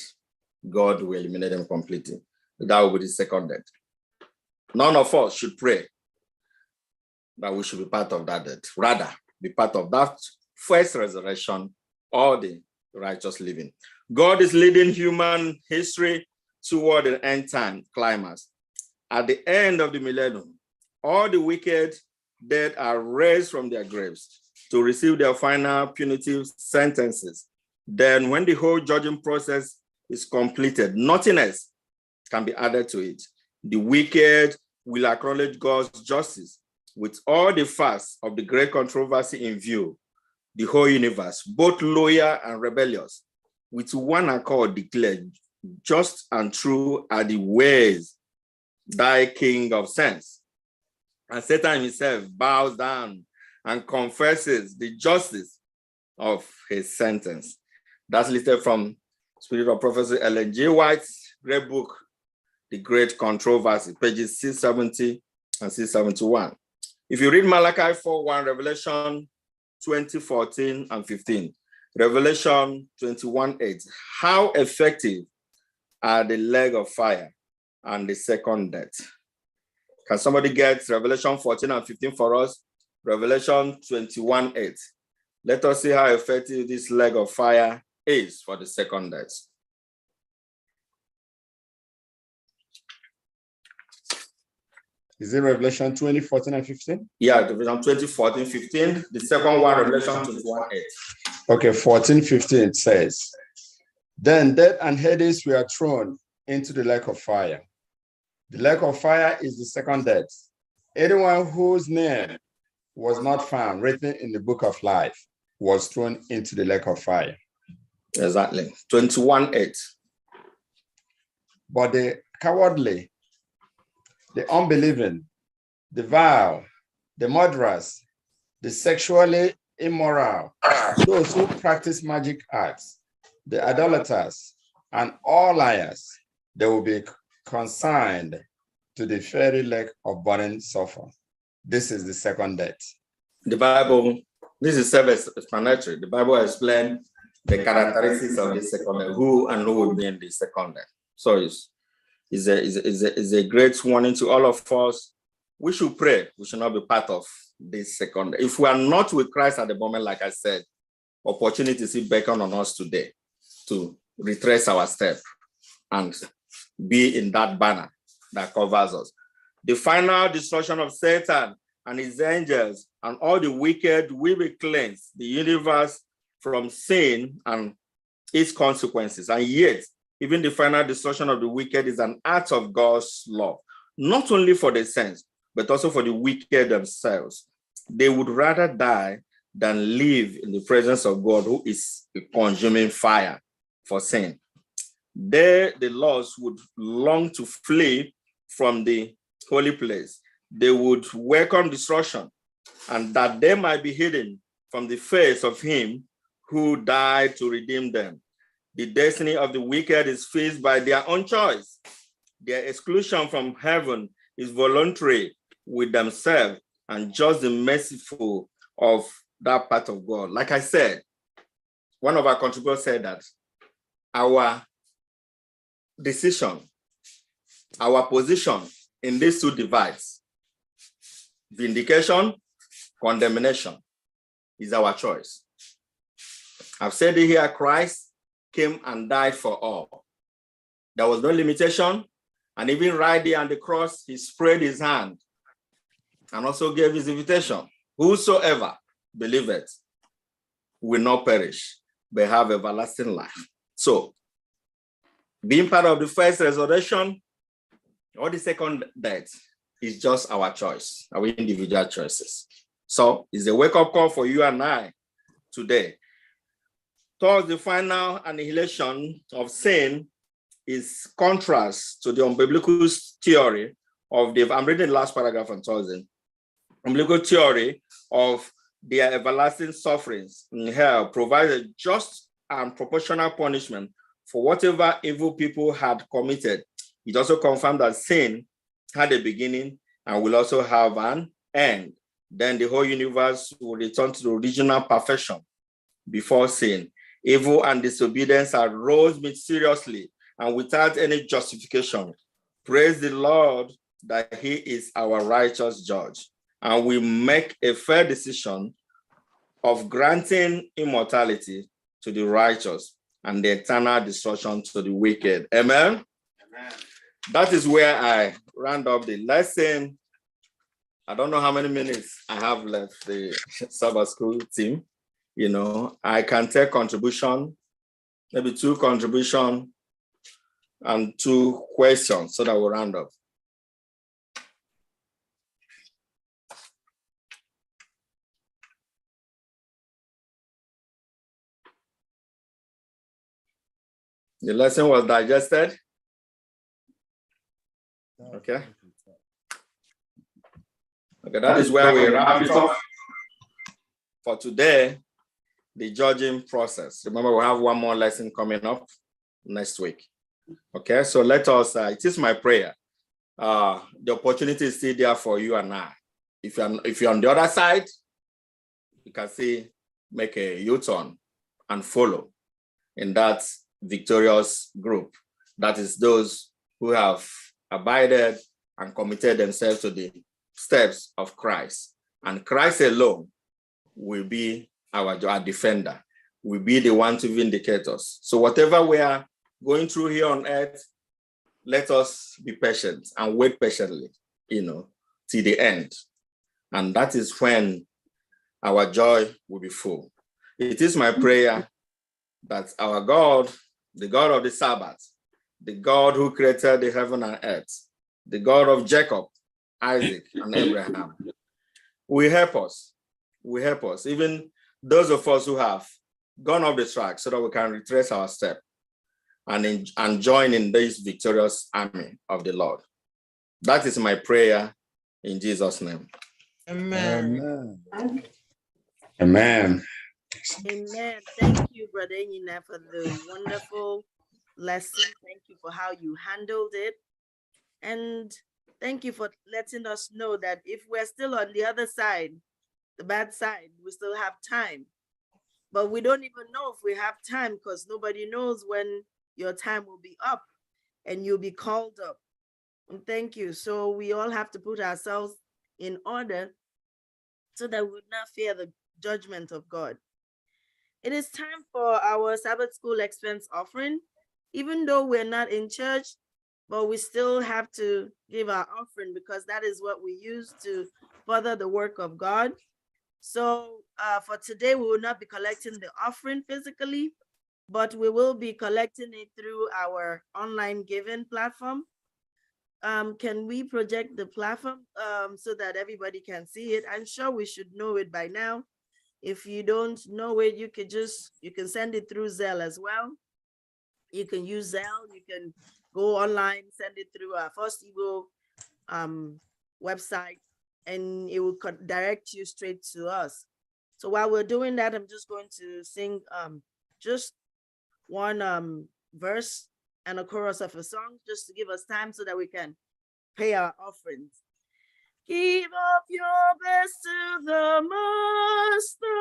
God will eliminate them completely. That will be the second death. None of us should pray that we should be part of that death. Rather, be part of that first resurrection or the righteous living. God is leading human history toward the end time climax. At the end of the millennium, all the wicked dead are raised from their graves to receive their final punitive sentences. Then when the whole judging process is completed, nothing else can be added to it. The wicked will acknowledge God's justice with all the facts of the great controversy in view. The whole universe, both loyal and rebellious, with one accord declared, just and true are the ways thy king of sense. And Satan himself bows down and confesses the justice of his sentence. That's listed from Spirit of Prophecy, Ellen G. White's great book, The Great Controversy, pages 670 and 671. If you read Malachi 4:1, Revelation 20:14 and 15, Revelation 21:8, how effective are the leg of fire and the second death? Can somebody get Revelation 14 and 15 for us? Revelation 21:8. Let us see how effective this leg of fire is for the second death. Is it Revelation 20:14 and 15? Yeah, Revelation 20:14, 15. The second one, Revelation 21:8. Okay, 14:15 says, then death and Hades were thrown into the lake of fire. The lake of fire is the second death. Anyone whose name was not found written in the book of life was thrown into the lake of fire. Exactly. 21:8. But the cowardly, the unbelieving, the vile, the murderers, the sexually immoral, those who practice magic arts, the idolaters, and all liars, they will be consigned to the fiery lake of burning sulfur. This is the second death. The Bible, this is self-explanatory. The Bible explains the characteristics of the second death, who and who will be in the second death. So it's a great warning to all of us. We should pray. We should not be part of this second death. If we are not with Christ at the moment, like I said, opportunities beckon on us today to retrace our step and be in that banner that covers us. The final destruction of Satan and his angels and all the wicked will be cleansed, the universe from sin and its consequences. And yet, even the final destruction of the wicked is an act of God's love. not only for the saints, but also for the wicked themselves. They would rather die than live in the presence of God, who is a consuming fire for sin. There, the lost would long to flee from the holy place. They would welcome destruction, and that they might be hidden from the face of him who died to redeem them. The destiny of the wicked is fixed by their own choice. Their exclusion from heaven is voluntary with themselves and just the merciful of that part of God. Like I said, one of our contributors said that our decision, our position in these two divides, vindication, condemnation, is our choice. I've said it here, Christ came and died for all. There was no limitation, and even right there on the cross, he spread his hand and also gave his invitation. Whosoever believeth will not perish, but have everlasting life. So, being part of the first resurrection or the second death is just our choice, our individual choices. So, it's a wake-up call for you and I today. Towards the final annihilation of sin is contrast to the unbiblical theory of the, I'm reading the last paragraph on Thursday, unbiblical theory of their everlasting sufferings in hell provides a just and proportional punishment for whatever evil people had committed. It also confirmed that sin had a beginning and will also have an end. Then the whole universe will return to the original perfection before sin. Evil and disobedience arose mysteriously and without any justification. Praise the Lord that he is our righteous judge, and we make a fair decision of granting immortality to the righteous and the eternal destruction to the wicked. Amen? Amen. That is where I round up the lesson. I don't know how many minutes I have left the Sabbath school team. You know, I can take contribution, maybe 2 contributions and 2 questions so that we'll round up. The lesson was digested? Okay. Okay, that is where we wrap it up for today. The judging process. Remember, we have one more lesson coming up next week. Okay, so let us, it is my prayer. The opportunity is still there for you and I. If you're on the other side, you can see, make a U-turn and follow in that victorious group. That is those who have abided and committed themselves to the steps of Christ. And Christ alone will be our defender, will be the one to vindicate us. So whatever we are going through here on earth, let us be patient and wait patiently, you know, till the end. And that is when our joy will be full. It is my prayer that our God, the God of the Sabbath, the God who created the heaven and earth, the God of Jacob, Isaac, and Abraham, will help us. Will help us, even those of us who have gone off the track, so that we can retrace our step and join in this victorious army of the Lord. That is my prayer in Jesus' name. Amen. Amen. Amen. Thank you, Brother Enyina, for the wonderful lesson. Thank you for how you handled it. And thank you for letting us know that if we're still on the other side, the bad side, we still have time. But we don't even know if we have time, because nobody knows when your time will be up and you'll be called up. And thank you. So we all have to put ourselves in order so that we would not fear the judgment of God. It is time for our Sabbath school expense offering. Even though we're not in church, but we still have to give our offering, because that is what we use to further the work of God. So for today, we will not be collecting the offering physically, but we will be collecting it through our online giving platform. can we project the platform so that everybody can see it? I'm sure we should know it by now. If you don't know it, you can send it through Zelle as well. You can use Zelle. You can go online, send it through our FirstIgbo website, and it will direct you straight to us. So while we're doing that, I'm just going to sing just one verse and a chorus of a song, just to give us time so that we can pay our offerings. Give up your best to the Master.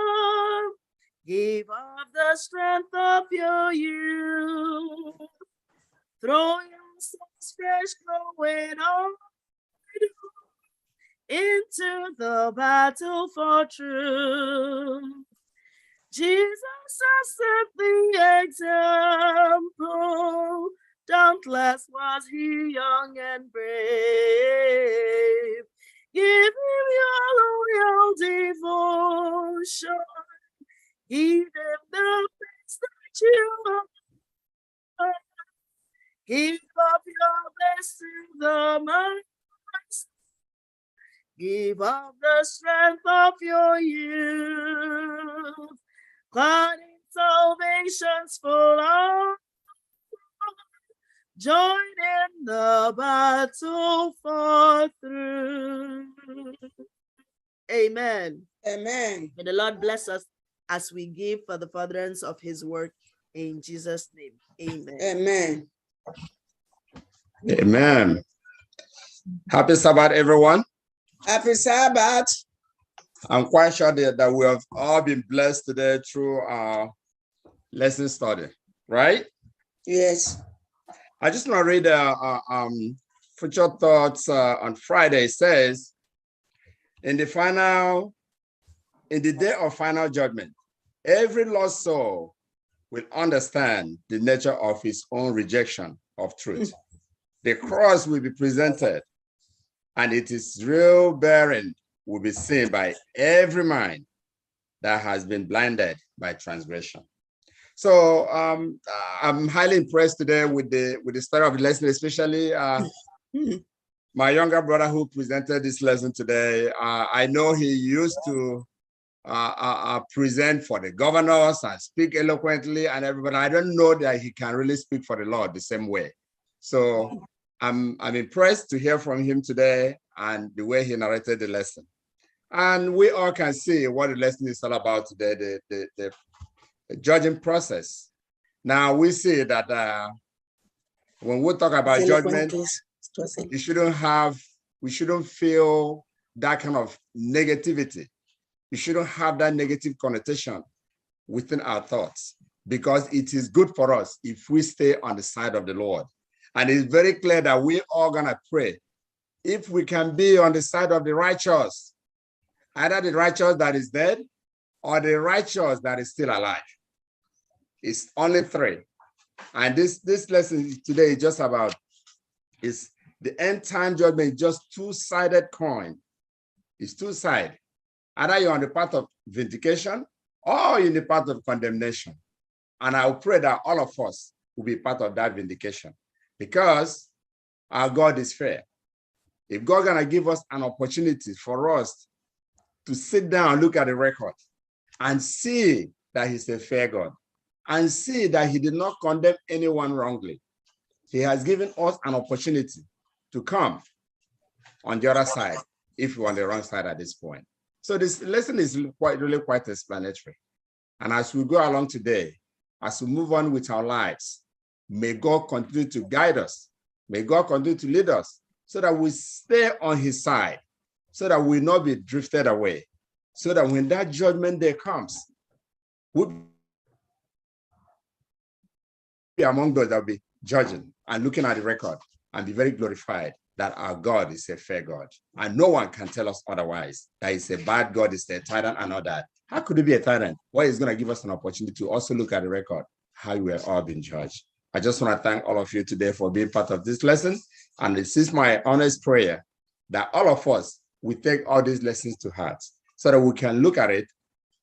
Give up the strength of your youth. Throw yourselves fresh going on into the battle for truth. Jesus has set the example. Dauntless was he, young and brave. Give him your loyal devotion. Give him the best that you have. Give up your best to the Master. Give up the strength of your youth. God in salvation's full on. Join in the battle for truth. Amen. Amen. May the Lord bless us as we give for the furtherance of his work in Jesus' name. Amen. Amen. Amen. Happy Sabbath, everyone. Happy Sabbath. I'm quite sure that we have all been blessed today through our lesson study, right? Yes. I just want to read future thoughts on Friday. It says, in the day of final judgment, every lost soul will understand the nature of his own rejection of truth. The cross will be presented, and its real bearing will be seen by every mind that has been blinded by transgression. So I'm highly impressed today with the start of the lesson, especially my younger brother who presented this lesson today. I know he used to present for the governors and speak eloquently and everybody. I don't know that he can really speak for the Lord the same way. So I'm impressed to hear from him today and the way he narrated the lesson. And we all can see what the lesson is all about today, the judging process. Now we see that when we talk about judgment, we shouldn't feel that kind of negativity. We shouldn't have that negative connotation within our thoughts, because it is good for us if we stay on the side of the Lord. And it's very clear that we're all gonna pray. If we can be on the side of the righteous, either the righteous that is dead or the righteous that is still alive. It's only three. And this lesson today is just about, is the end time judgment, just two-sided coin. It's two-sided. Either you're on the path of vindication or in the path of condemnation. And I will pray that all of us will be part of that vindication, because our God is fair. If God gonna give us an opportunity for us to sit down and look at the record and see that he's a fair God, and see that he did not condemn anyone wrongly, he has given us an opportunity to come on the other side if we're on the wrong side at this point. So this lesson is really quite explanatory. And as we go along today, as we move on with our lives, may God continue to guide us. May God continue to lead us so that we stay on his side, so that we not be drifted away, so that when that judgment day comes, we'll be among those that will be judging and looking at the record and be very glorified that our God is a fair God. And no one can tell us otherwise, that he's a bad God, is a tyrant and all that. How could he be a tyrant? Well, he's going to give us an opportunity to also look at the record, how we are all being judged. I just want to thank all of you today for being part of this lesson. And this is my honest prayer that all of us will take all these lessons to heart so that we can look at it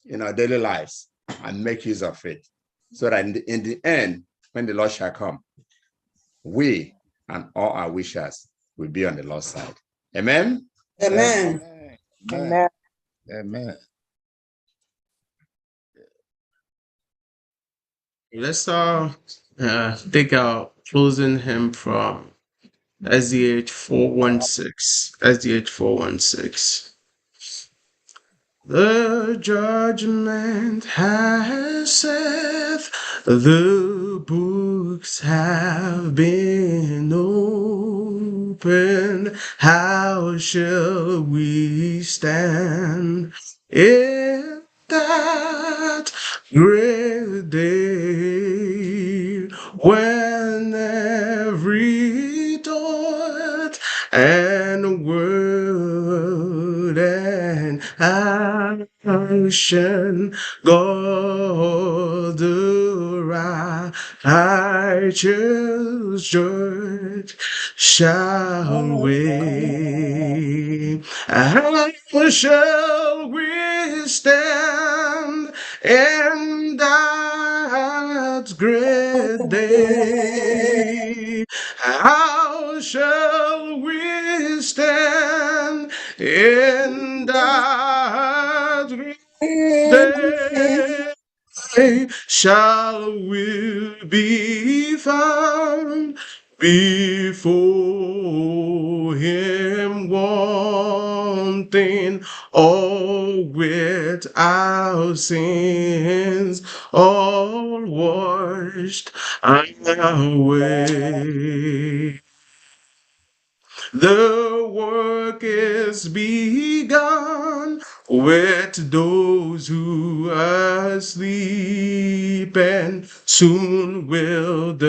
in our daily lives and make use of it. So that in the end, when the Lord shall come, we and all our wishes will be on the Lord's side. Amen? Amen. Amen. Amen. Let's take our closing hymn from SDH 416. SDH 416. The judgment has said, the books have been opened. How shall we stand in that great day when every thought and word and action God the righteous judge shall weigh. How shall we stand in that great day? How shall we stand in that great day? Shall we be found before him wanting, all with our sins all washed away? The work is begun with those who are asleep, and soon will the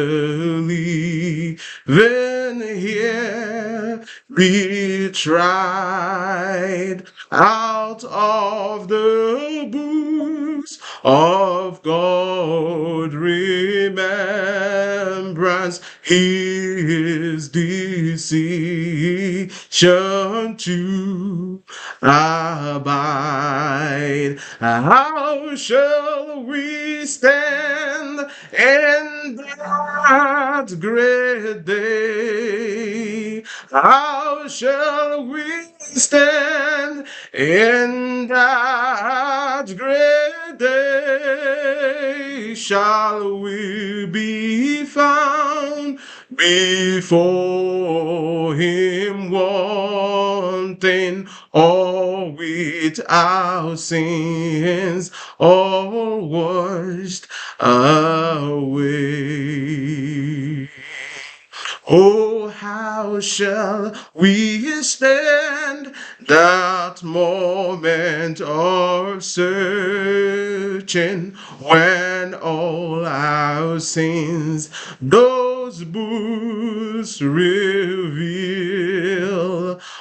living here be tried. Out of the books of God remembrance, his decision to abide. How shall we stand in that great day? How shall we stand in that great day? Shall we be found before him wanting, all with our sins all washed away? Oh, how shall we stand that moment of searching, when all our sins those books reveal,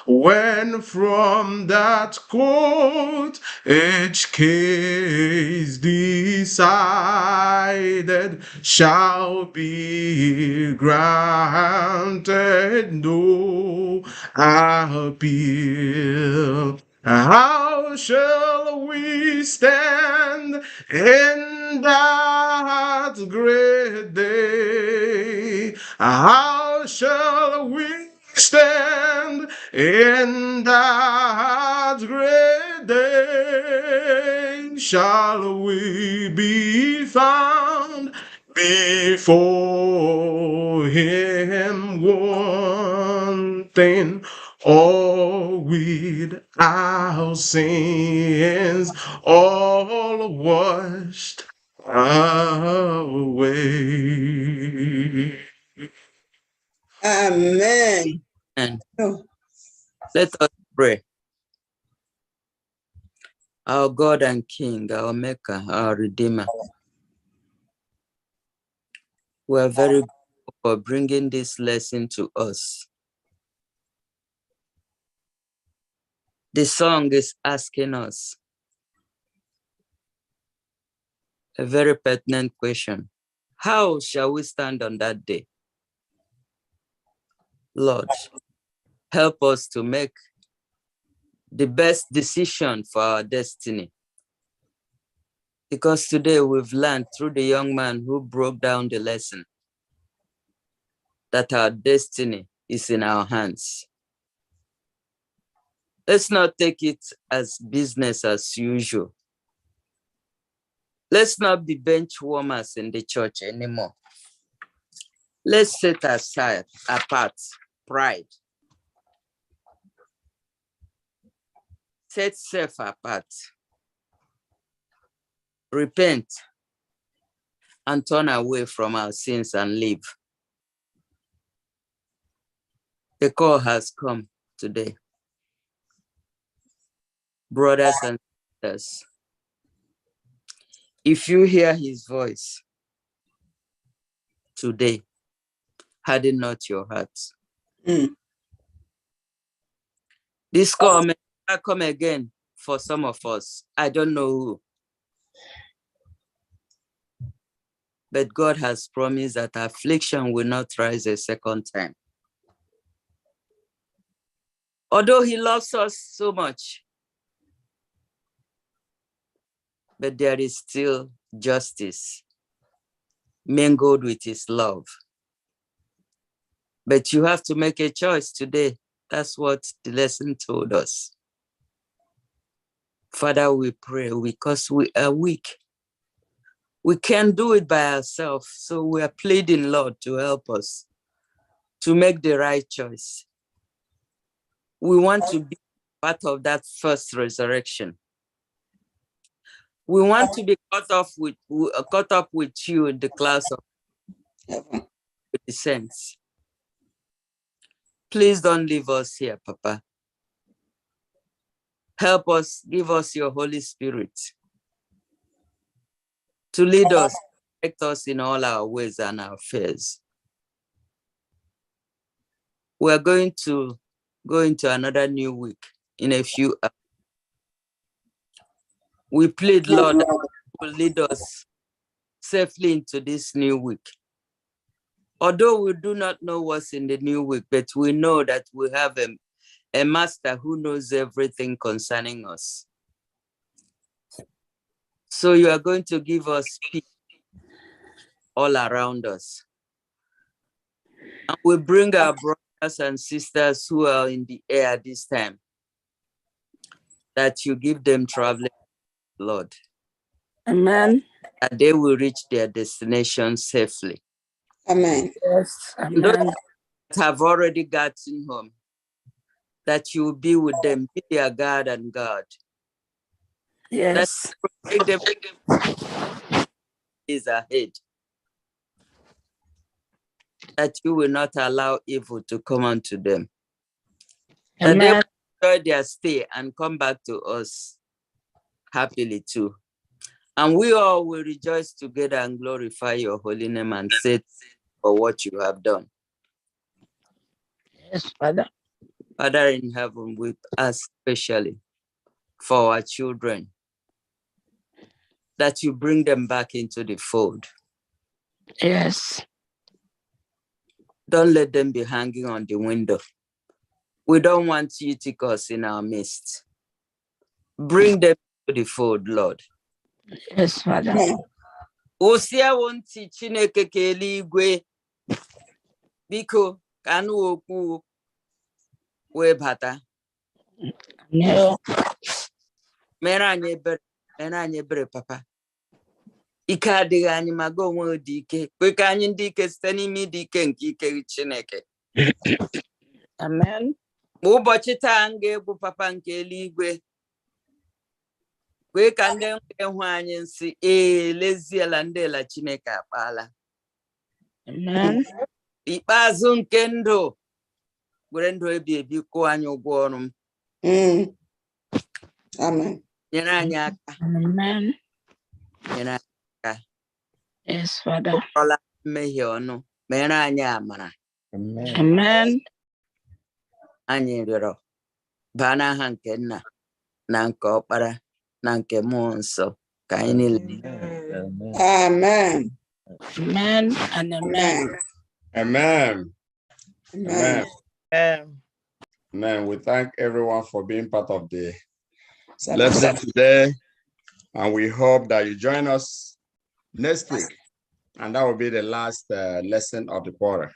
when from that court each case decided shall be granted no appeal? How shall we stand in that great day? How shall we stand in that great day? Shall we be found before him wanting, all with our sins all washed away? Amen. And Oh, let us pray. Our God and King, our Maker, our Redeemer, we are very grateful for bringing this lesson to us. The song is asking us a very pertinent question. How shall we stand on that day? Lord, help us to make the best decision for our destiny. Because today we've learned through the young man who broke down the lesson that our destiny is in our hands. Let's not take it as business as usual. Let's not be bench warmers in the church anymore. Let's set aside apart pride. Set self apart. Repent and turn away from our sins and live. The call has come today. Brothers and sisters, if you hear his voice today, harden not your hearts. This call may not come again for some of us. I don't know who. But God has promised that affliction will not rise a second time. Although he loves us so much, but there is still justice mingled with his love. But you have to make a choice today. That's what the lesson told us. Father, we pray because we are weak. We can't do it by ourselves. So we are pleading, Lord, to help us to make the right choice. We want to be part of that first resurrection. We want to be caught up with you in the clouds of the saints. Please don't leave us here, Papa. Help us, give us your Holy Spirit to lead us, protect us in all our ways and our affairs. We're going to go into another new week in a few hours. We plead, Lord, that you will lead us safely into this new week. Although we do not know what's in the new week, but we know that we have a master who knows everything concerning us. So you are going to give us peace all around us. And we bring our brothers and sisters who are in the air this time, that you give them traveling, Lord. Amen. That they will reach their destination safely. Amen. Yes. Amen. Those that have already gotten home, that you will be with them, be their God and God. Yes. That take them is ahead. That you will not allow evil to come unto them. Amen. That they will enjoy their stay and come back to us happily too. And we all will rejoice together and glorify your holy name and say for what you have done. Yes, Father. Father in heaven, we ask especially for our children, that you bring them back into the fold. Yes. Don't let them be hanging on the window. We don't want Eutychus in our midst. Bring them to the fold, Lord. Yes, Father. Osia wonti Chineke keligwe biko kanu okwu we bata. No. Mere anyị ebere papa. Ike adịghị anyị ma gị onwe dị ike. Kwe ka anyị ndị ike site n'ime ịdị ike nke ike Chineke. Amen. Ma ụbọchị taa m ga-egbu papa nke eluigwe. Kwe ka ndị hụ anyị nsị leziela ndị la Chineke akpaala. Amen. Ikpeazụ nke ndụ were ndụ ebi ebi kwụọ anyị ụgwọ ọrụ m. Amen. Nyere anyị aka. Amen. Nyere anyị aka. Yes, Father. Ọla mmehie ọnụ. Mere anyị amara. Amen. Anyị rịọrọ baa n'aha nke Nna na nke Ọkpara na nke Mmụọ Nsọ ka anyị niile. Amen. Amen and amen. Amen. Amen. Amen. Amen. We thank everyone for being part of the lesson today. And we hope that you join us next week. And that will be the last lesson of the quarter.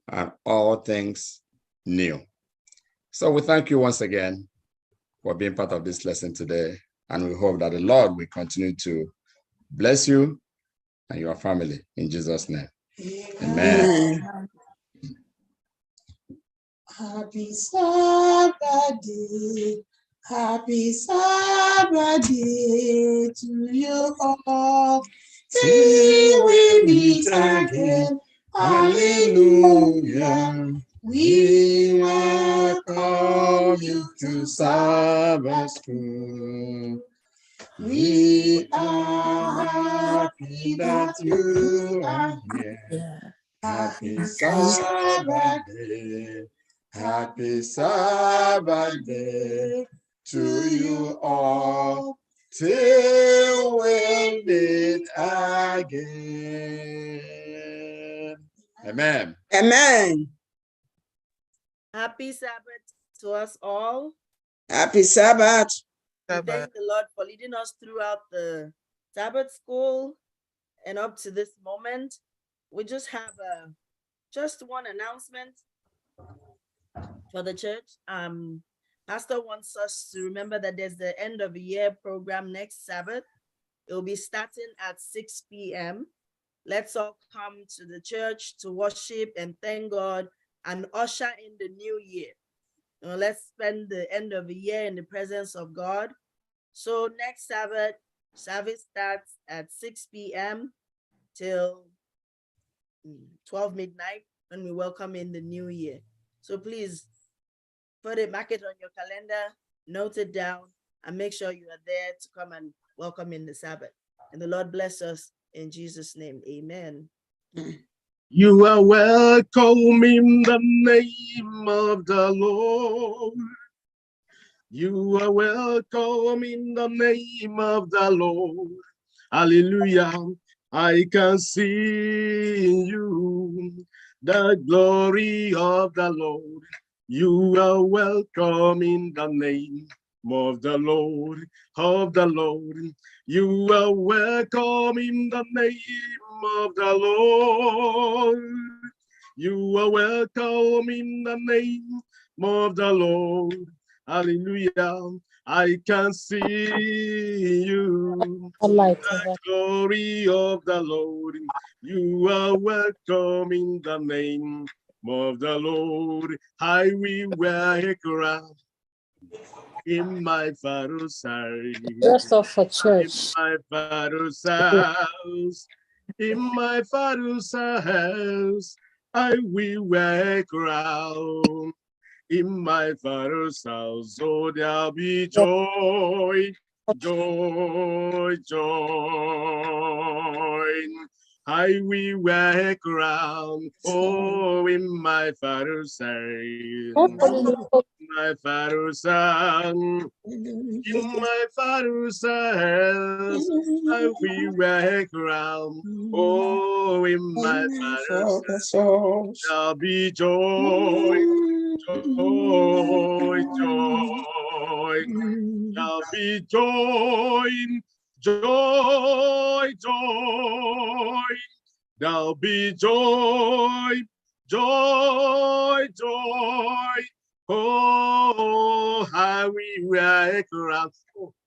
and all things new. So we thank you once again for being part of this lesson today. And we hope that the Lord will continue to bless you and your family in Jesus' name. Amen. Amen. Happy Sabbath day. Happy Sabbath day to you all. Till we meet again. Hallelujah. We welcome you to Sabbath school. We are happy that you are here. Happy Sabbath day. Happy Sabbath day to you all. Till we meet again. Amen. Amen. Happy Sabbath to us all. Happy Sabbath. We thank the Lord for leading us throughout the Sabbath school and up to this moment. We just have just one announcement for the church. Pastor wants us to remember that there's the end of the year program next Sabbath. It will be starting at 6 p.m. Let's all come to the church to worship and thank God and usher in the new year. Let's spend the end of the year in the presence of God. So next Sabbath, service starts at 6 p.m. till 12 midnight when we welcome in the new year. So please put it, mark it on your calendar, note it down, and make sure you are there to come and welcome in the Sabbath. And the Lord bless us in Jesus' name. Amen. You are welcome in the name of the Lord. You are welcome in the name of the Lord. Hallelujah. I can see in you the glory of the Lord. You are welcome in the name of the Lord, of the Lord. You are welcome in the name of the Lord. You are welcome in the name of the Lord. Hallelujah. I can see you, the glory of the Lord. You are welcome in the name of the Lord. I will wear a crown in my father's house. Just off a church. In my father's house. In my father's house. I will wear a crown. In my father's house, so there'll be joy, joy, joy. I will wear a crown, oh, in my father's house, my father's house, in my father's house, I will wear a crown, oh, in my father's house, there'll be joy. Joy, joy, there'll be joy, joy, joy, there'll be joy, joy, joy. Oh, how we wear a crown,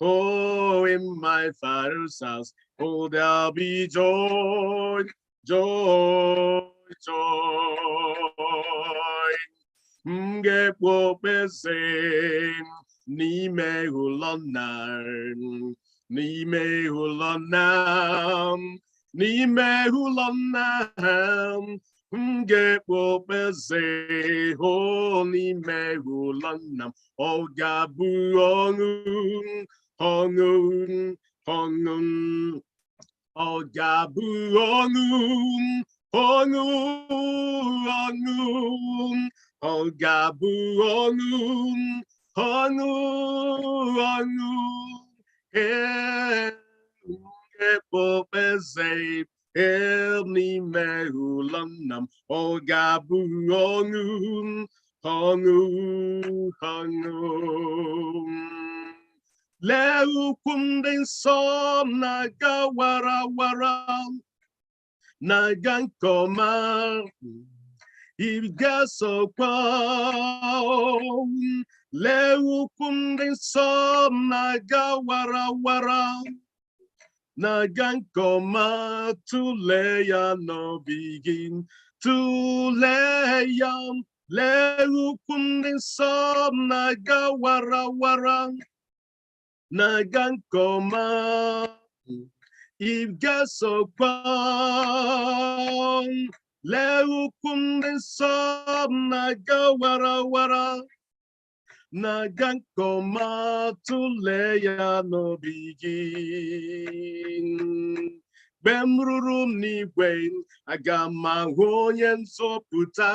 oh, in my father's house. Oh, there'll be joy, joy, joy. Ngekpokpese n'ime ụlọ nna, n'ime ụlọ nna, n'ime ụlọ nna, ngekpokpese ho n'ime ụlọ nna, ọ ga-abụ ọṅụ, ọṅụ, ọṅụ, ọ ga-abụ ọṅụ, ọṅụ, ọṅụ. Oh, gabu onu, onu, onu, epopese, elni mehulanam. Oh, gabu onu, onu, onu. Leu kunden som naga wara wara, nagan komar. Igasokwa leukunde som naga wara wara nagankoma tuleya no begin tuleya leukunde som naga wara wara nagankoma Igasokwa leukunde som naga wara wara nagankoma tuleya no begin. Bemruru n'igwe aga m ahụ onye nzọpụta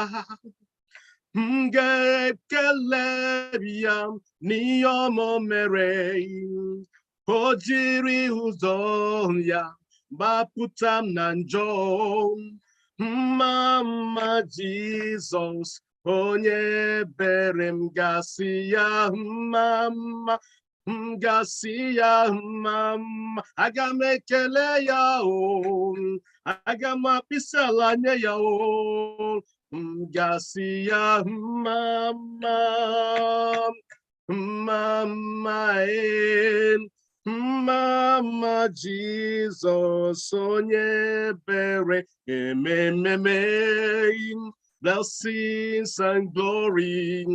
m ga-ekele ya n'ihe ọma o mere o jiri ụzọ ya gbapụta m na njọ mma Jizọs onye bere m gasị ya mma gasị ya mma aga m ekele ya o aga m akpịsị ala nye ya o gasị ya mma Jizọs onye bere emememe blessings and glory,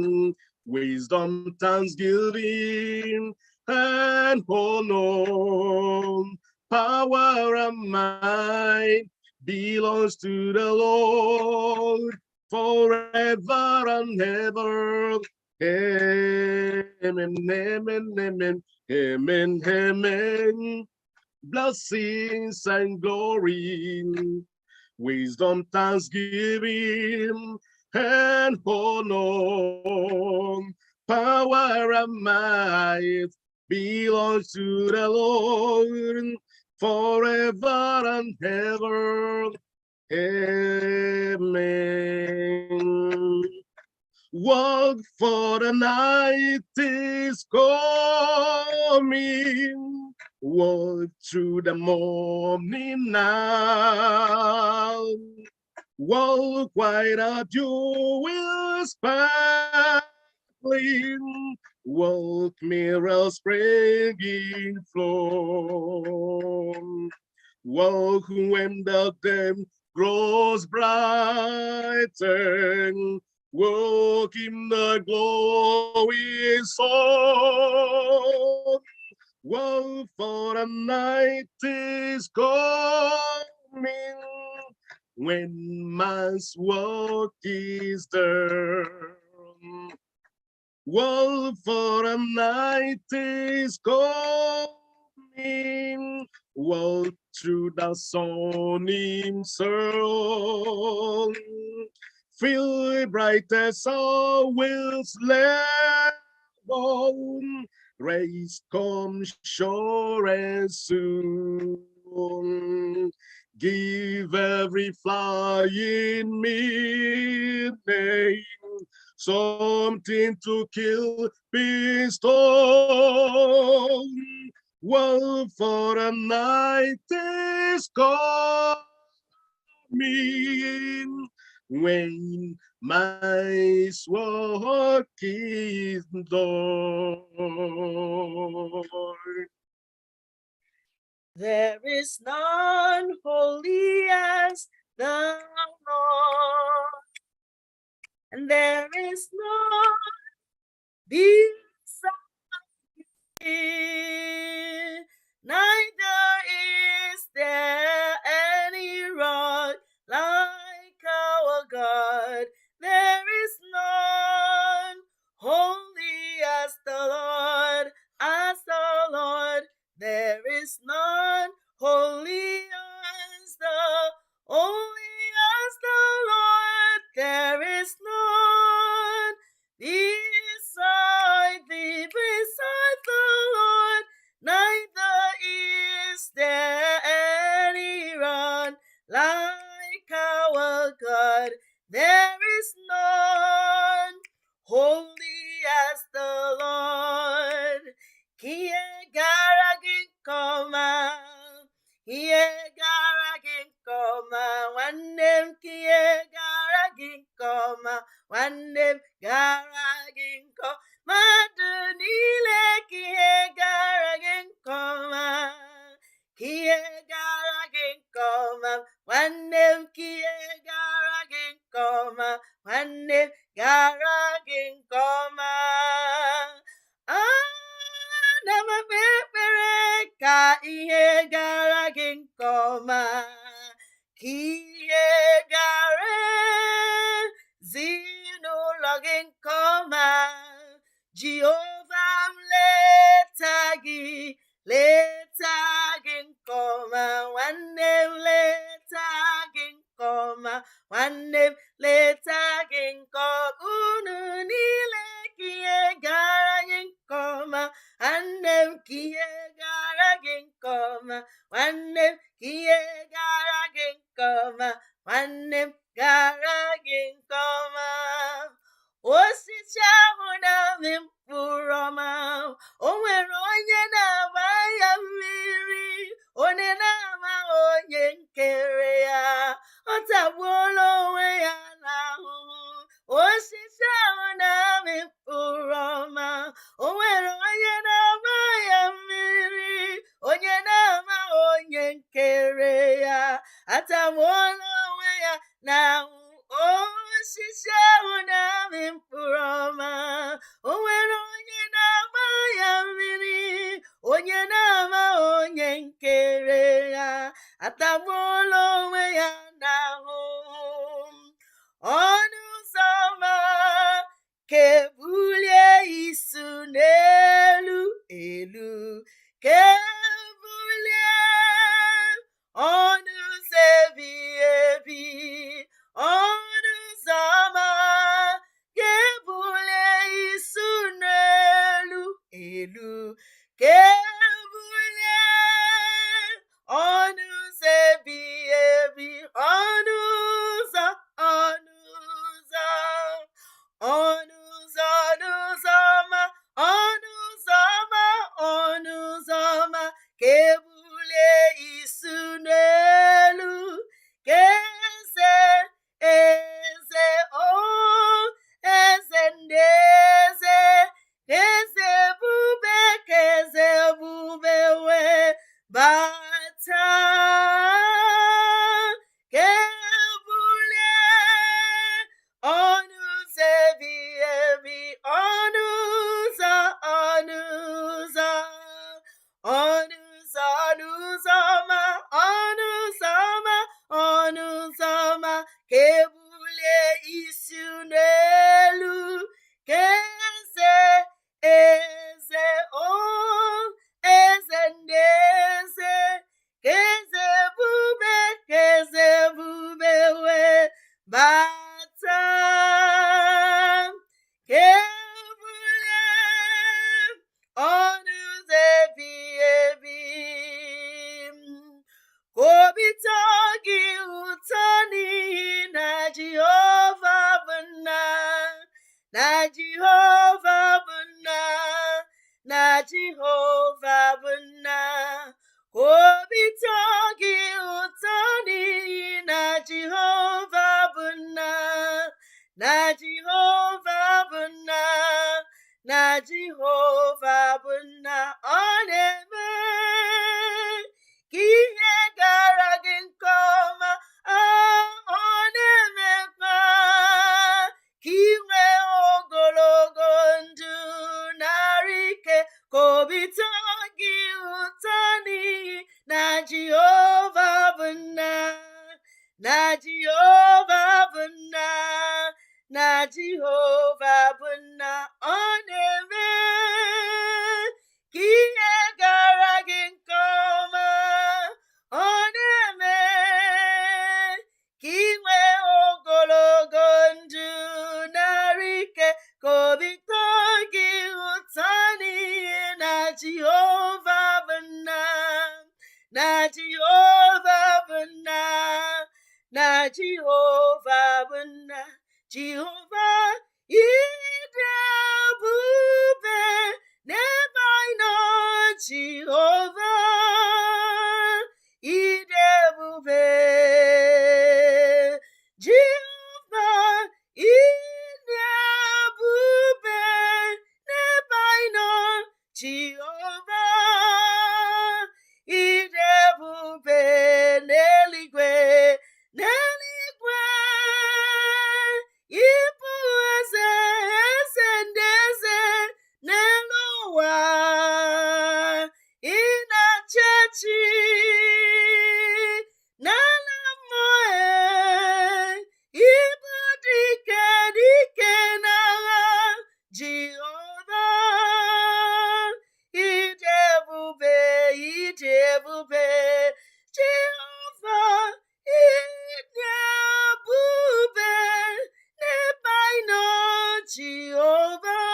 wisdom, thanksgiving, and honor, power and might belongs to the Lord forever and ever. Amen, amen, amen, amen, amen. Blessings and glory, wisdom, thanksgiving, and honor, power and might belongs to the Lord forever and ever. Amen. Work for the night is coming. Walk through the morning now. Walk white out you will sparkling. Walk mirrors springing flow. Walk when the day grows brighter. Walk in the glory sun. Woe for the night is coming when man's work is done. Woe for the night is coming. Woe through the sun himself. Feel bright as always level. Race comes sure and soon. Give every flying midnight something to kill, bestow. Well, for the night is coming when my work is done. There is none holy as the Lord, and there is none beside him. Neither is there any rock like our God. There is none holy as the Lord, There is none holy as the Lord. There is none beside the Lord. Neither is there any one like our God. There is none holy as the Lord. Kie gara ginkoma, wanem kie gara ginkoma. ka ihe gara gị nke ọma, ka ihe gara ezinụlọ gị nke ọma. Jehova m leta gị nke ọma, nwanne m leta gị nke ọma, nwanne m leta gị nke ọma. Unu niile ka ihe gara gị nke ọma, nwanne m ka ihe gara gị nke ọma, nwanne m ka ihe gara gị nke ọma, nwanne m gara gị nke ọma. Osisi ahụ na-amị mkpụrụ ọma, o nwere onye na-agba ya mmiri, onye na-ama onye nkere ya, ọ tagbuola onwe ya n'ahụhụ. Osisi ahụ na-amị mkpụrụ ọma, o nwere onye na-agba ya mmiri, onye na-ama onye nkere ya, atagbuola onwe ya n'ahụhụ. Osisi ahụ na-amị mkpụrụ ọma, o nwere onye na-agba ya mmiri, onye na-ama onye nkere ya, atagbuola onwe ya n'ahụhụ. Ọnụ ụzọ ọma ka ebulie isi n'elu elu, ka ebulie ọnụ ụzọ ebighị ebi. Ọnụ ụzọ ọma ka ebulie isi n'elu elu, ka ebulie ọnụ ụzọ ebighị ebi. Ọnụ ụzọ, ọnụ ụzọ, ọnụ ụzọ, ọnụ ụzọ ọma, ọnụ ụzọ ọma, ọnụ ụzọ ọma ka ebulie isi n'elu, ka eze, eze ndị eze, eze ebube, ka eze ebube wee bata, ka ebulie ọnụ ụzọ ebighị ebi. Ọnụ ụzọ, ọnụ ụzọ, ọnụ ụzọ, ọnụ ụzọ ọma, ọnụ ụzọ ọma, ọnụ ụzọ ọma ka ebulie isi n'elu, ka eze, eze ndị eze, ka eze ebube, ka eze ebube wee bata, ka ebulie ọnụ ụzọ ebighị ebi. Ka obi tọọ gị ụtọ n'ihi na Jehova bụ nna, na Jehova bụ nna, na Jehova bụ nna. Ka obi tọọ gị ụtọ n'ihi na Jehova bụ nna, na Jehova bụ nna, na Jehova bụ nna. Ọ na-eme ka ihe gara gị nke ọma, ọ na-emekwa ka ị nwee ogologo ndụ narị ike. Ka obi tọọ gị ụtọ n'ihi na Jehova bụ nna, na Jehova bụ nna, na Jehova bụ nna. Ọ na-eme ka ihe gara gị nke ọma, ọ na-eme ka ị nwee ogologo ndụ narị ike. Ka obi tọọ gị ụtọ n'ihi na Jehova bụ nna, na Jehova bụ nna, na Jehova bụ nna. Jehova ịdị ebube n'ebe anyị nọ, Jehova ịdị ebube, Jehova ịdị ebube n'ebe anyị nọ, Jehova ịdị ebube n'eluigwe, n'eluigwe. Ịbụ eze, eze ndị eze n'elu ụwa, ị na idebube, Jehovah, idebube, nebaino Jehovah,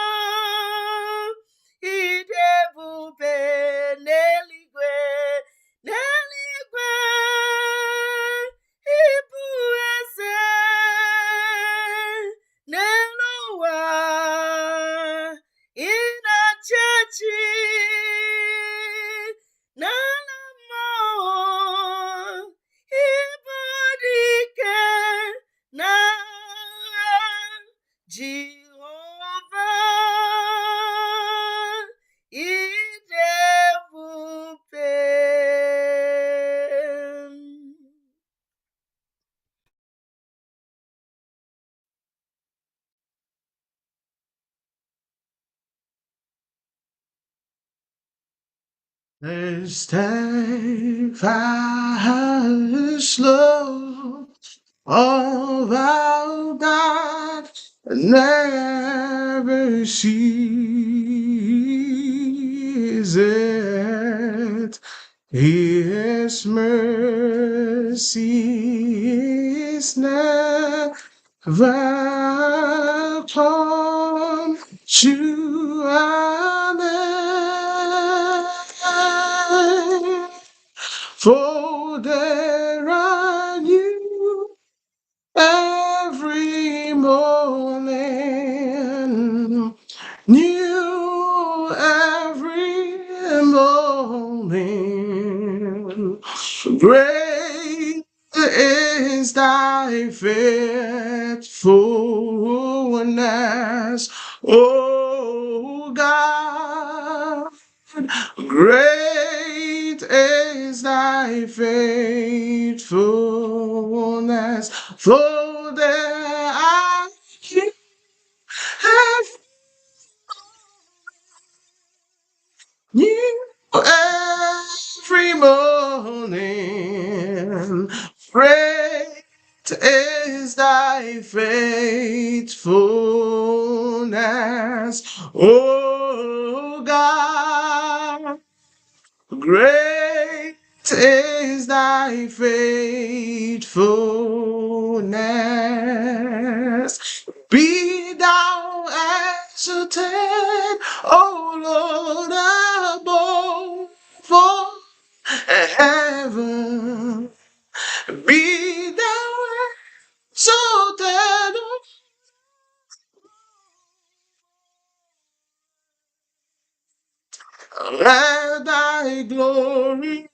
idebube, neligwe, neligwe, ibu eze, nelowa, inachechi, nalamo, ibadike, na Jehovah, idebube. The steadfast love of our God never ceases. His mercy is never come to an end. For there are new every morning, new every morning. Great is thy faithfulness, O God. Great is thy faithfulness, for there I have new every morning. Great is thy faithfulness, O God. Great is thy faithfulness. Be thou exalted, O Lord, above all heaven. Be thou exalted, let thy glory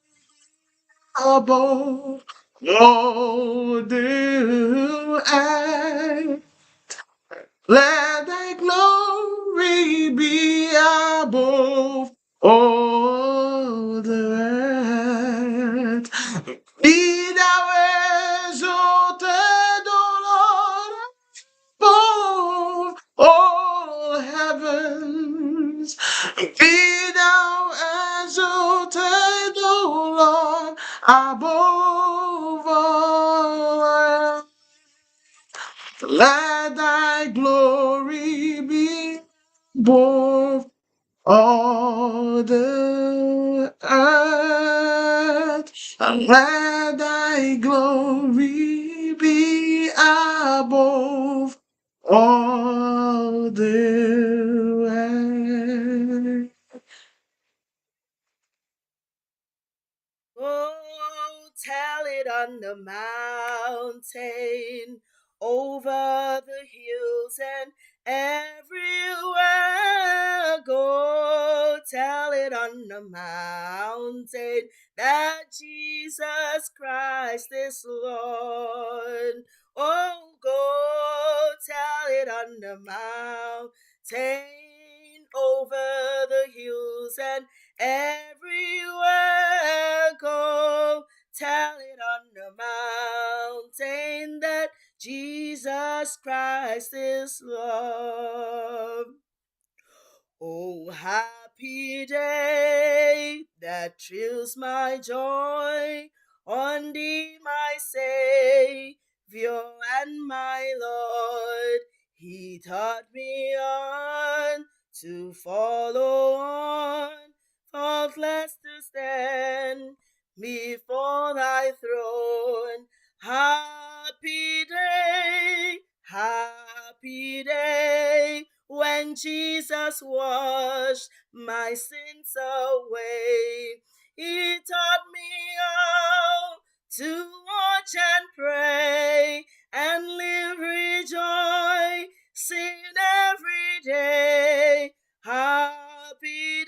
above all the earth. Let thy glory be above all the earth. Be thou exalted, O Lord, above all heavens. Be thou exalted, O Lord, above all earth. Let thy glory be above all the earth. Let thy glory be above all the earth. Oh, tell it on the mountain, over the hills and everywhere. Go tell it on the mountain that Jesus Christ is Lord. Oh, go tell it on the mountain, over the hills and everywhere. Go tell it on the mountain that Jesus Christ is Lord. Oh, happy day that thrills my joy on thee, my Savior and my Lord. He taught me on to follow on faultless to stand before thy throne. Happy day, when Jesus washed my sins away. He taught me how to watch and pray and live rejoicing every day. Happy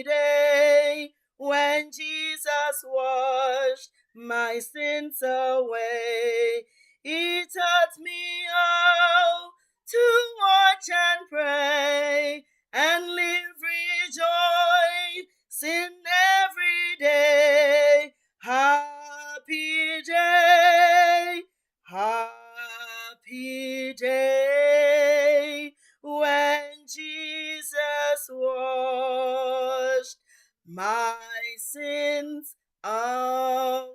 day, when Jesus washed my sins away. He taught me how to watch and pray and live rejoicing every day. Happy day, when Jesus washed my sins away.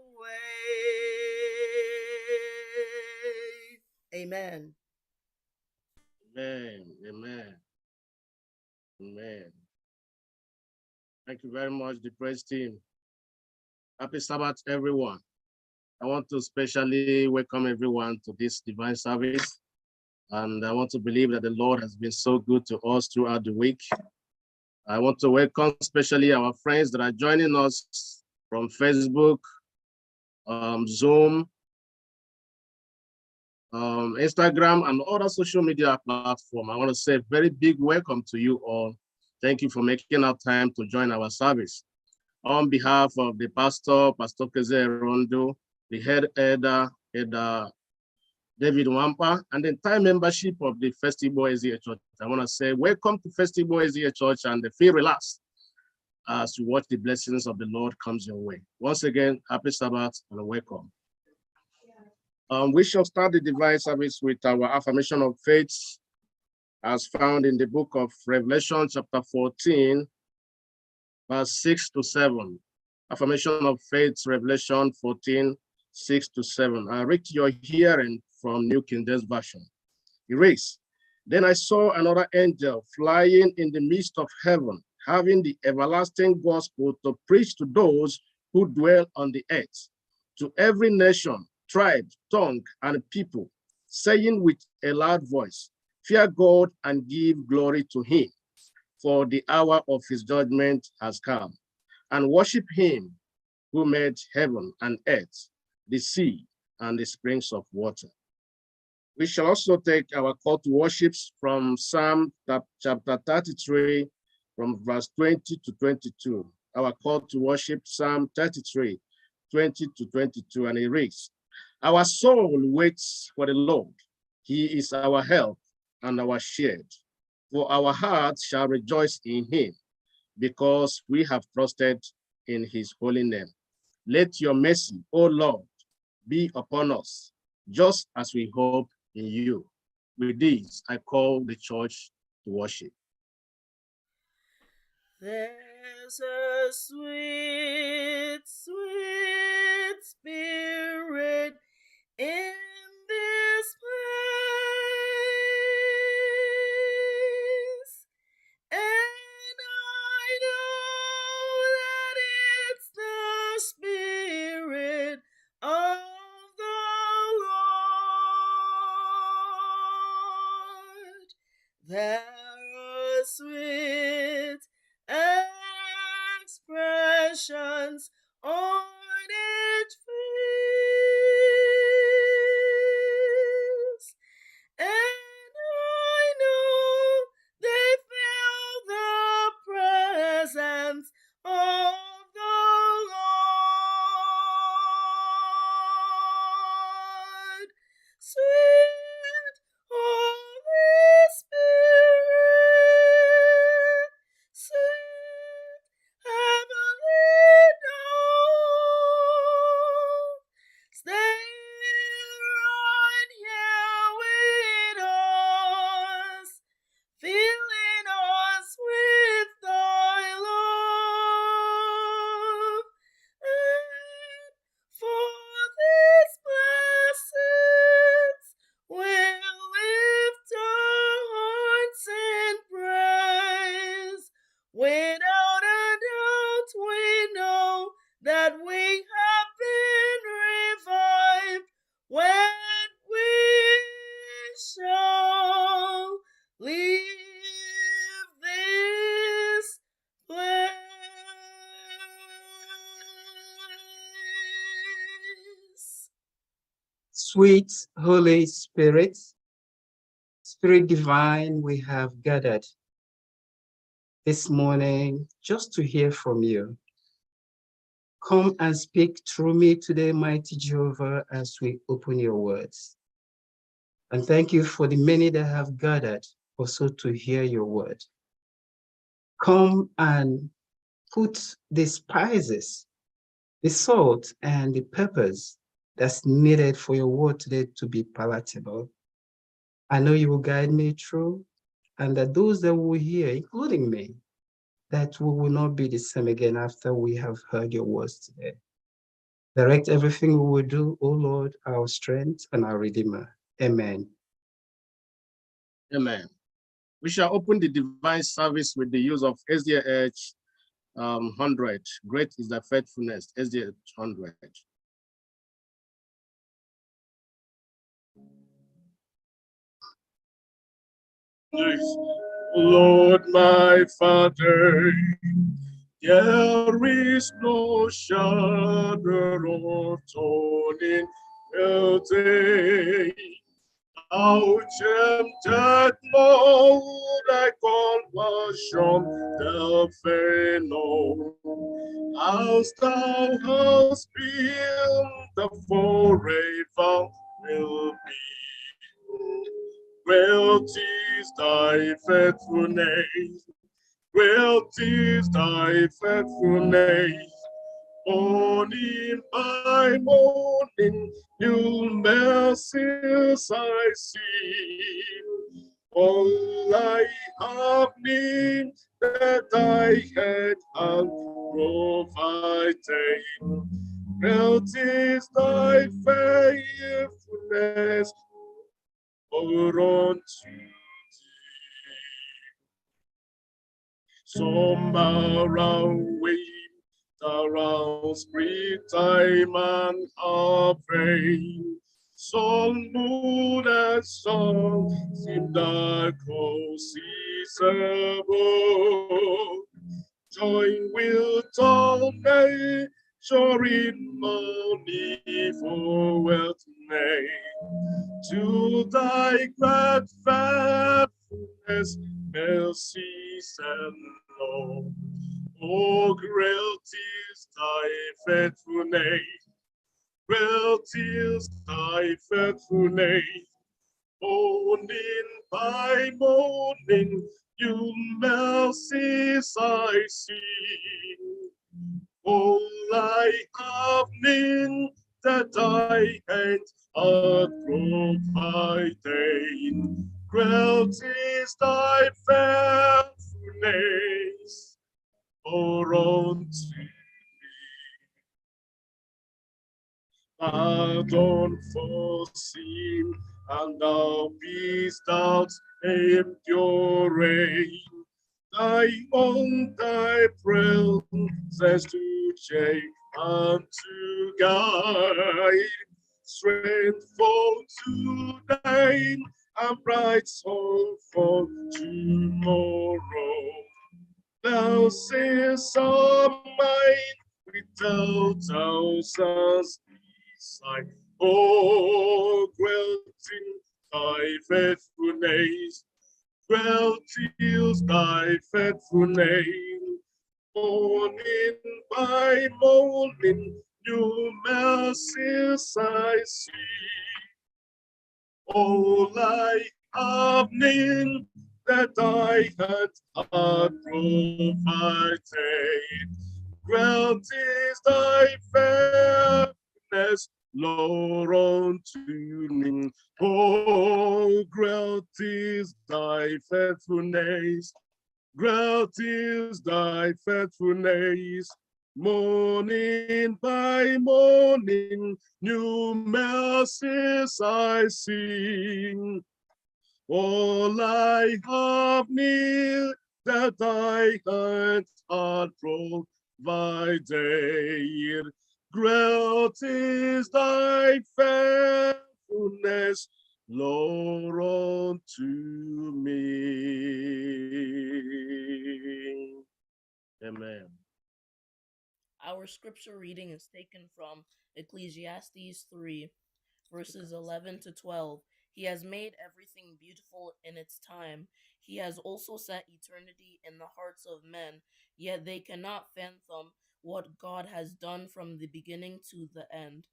Amen. Amen. Amen. Amen. Thank you very much, the praise team. Happy Sabbath, everyone. I want to especially welcome everyone to this divine service. And I want to believe that the Lord has been so good to us throughout the week. I want to welcome especially our friends that are joining us from Facebook, Zoom, Instagram, and other social media platforms. I want to say a very big welcome to you all. Thank you for making our time to join our service. On behalf of the pastor, Pastor Keze Rondo, the head elder, David Wampa, and the entire membership of the FirstIgbo SDA Church, I want to say welcome to FirstIgbo SDA Church, and feel relaxed as you watch the blessings of the Lord comes your way. Once again, happy Sabbath and welcome. We shall start the divine service with our affirmation of faith as found in the book of Revelation chapter 14, verse 6 to 7. Affirmation of faith, Revelation 14, 6 to 7. I read to your hearing from New King James Version. It reads, "Then I saw another angel flying in the midst of heaven, having the everlasting gospel to preach to those who dwell on the earth, to every nation, tribe, tongue, and people, saying with a loud voice, fear God and give glory to him, for the hour of his judgment has come, and worship him who made heaven and earth, the sea, and the springs of water." We shall also take our call to worship from Psalm chapter 33, from verse 20 to 22. Our call to worship, Psalm 33, 20 to 22, and it reads, "Our soul waits for the Lord. He is our help and our shield. For our hearts shall rejoice in him, because we have trusted in his holy name. Let your mercy, O Lord, be upon us, just as we hope in you." With this, I call the church to worship. There's a sweet, sweet spirit in this place, and I know that it's the Spirit of the Lord. There are sweet expressions on each face, and I know they feel the presence of the Lord. Sweet Holy Spirit, sweet heavenly dove, Sweet Holy Spirit, Spirit Divine, we have gathered this morning just to hear from you. Come and speak through me today, mighty Jehovah, as we open your words. And thank you for the many that have gathered also to hear your word. Come and put the spices, the salt, and the peppers that's needed for your word today to be palatable. I know you will guide me through, and that those that will hear, including me, that we will not be the same again after we have heard your words today. Direct everything we will do, O Lord, our strength and our Redeemer. Amen. Amen. We shall open the divine service with the use of SDA 100. Great is thy faithfulness, SDA 100. Lord, my Father, there is no shadow of turning day. Thou tempted more thy compassion, the fellow. As thou hast been, the forever will be. Great is thy faithfulness, great is thy faithfulness. Morning by morning, new mercies I see. All I have need that thy hand hath provided. Great is thy faithfulness, unto thee. Some are away around springtime and harvest. Some moon and sun seem dark, unseasonable. Joy will torment, sure in money for wealth made. To thy great faithfulness, mercies and love. Oh, great is thy faithfulness, great is thy faithfulness. Morning by morning, new mercies I see. All I have need that thy hand hath provided. Great is thy faithfulness, unto thee. Pardon for sin, and thou beest out enduring. Thy own thy presence to change and to guide. Strength for today and bright soul for tomorrow. Thou sayest of mine without thousands beside. Oh, great is thy faithfulness, great is thy faithfulness. Morning by morning, new mercies I see. All I have need that thy hand hath provided. Great is thy faithfulness, Lord, unto me. Oh, great is thy faithfulness, great is thy faithfulness. Morning by morning, new mercies I see. All I have need that thy hand hath provided. Great is thy faithfulness, Lord, unto me. Amen. Our scripture reading is taken from Ecclesiastes 3, verses 11 to 12. He has made everything beautiful in its time. He has also set eternity in the hearts of men, yet they cannot fathom what God has done from the beginning to the end.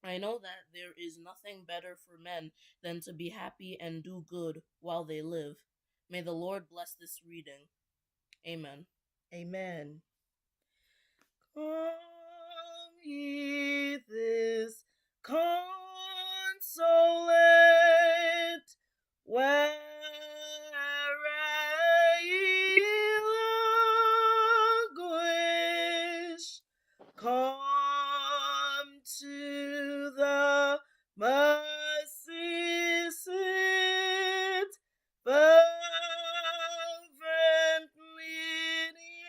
I know that there is nothing better for men than to be happy and do good while they live. May the Lord bless this reading. Amen. Amen. Come ye this consolate, where ye languish, come to the mercy seat, fervently kneel.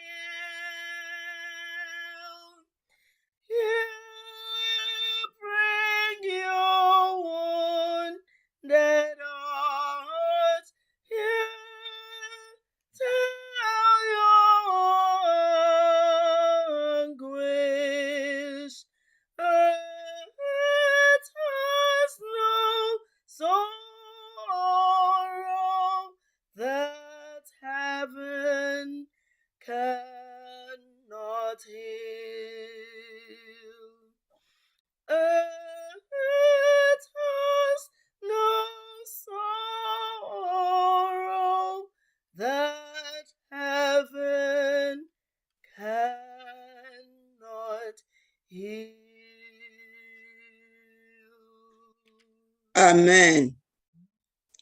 Here bring your wounded hearts, here tell your anguish. It has no sorrow that heaven cannot heal. It has no sorrow that heaven cannot heal. Amen.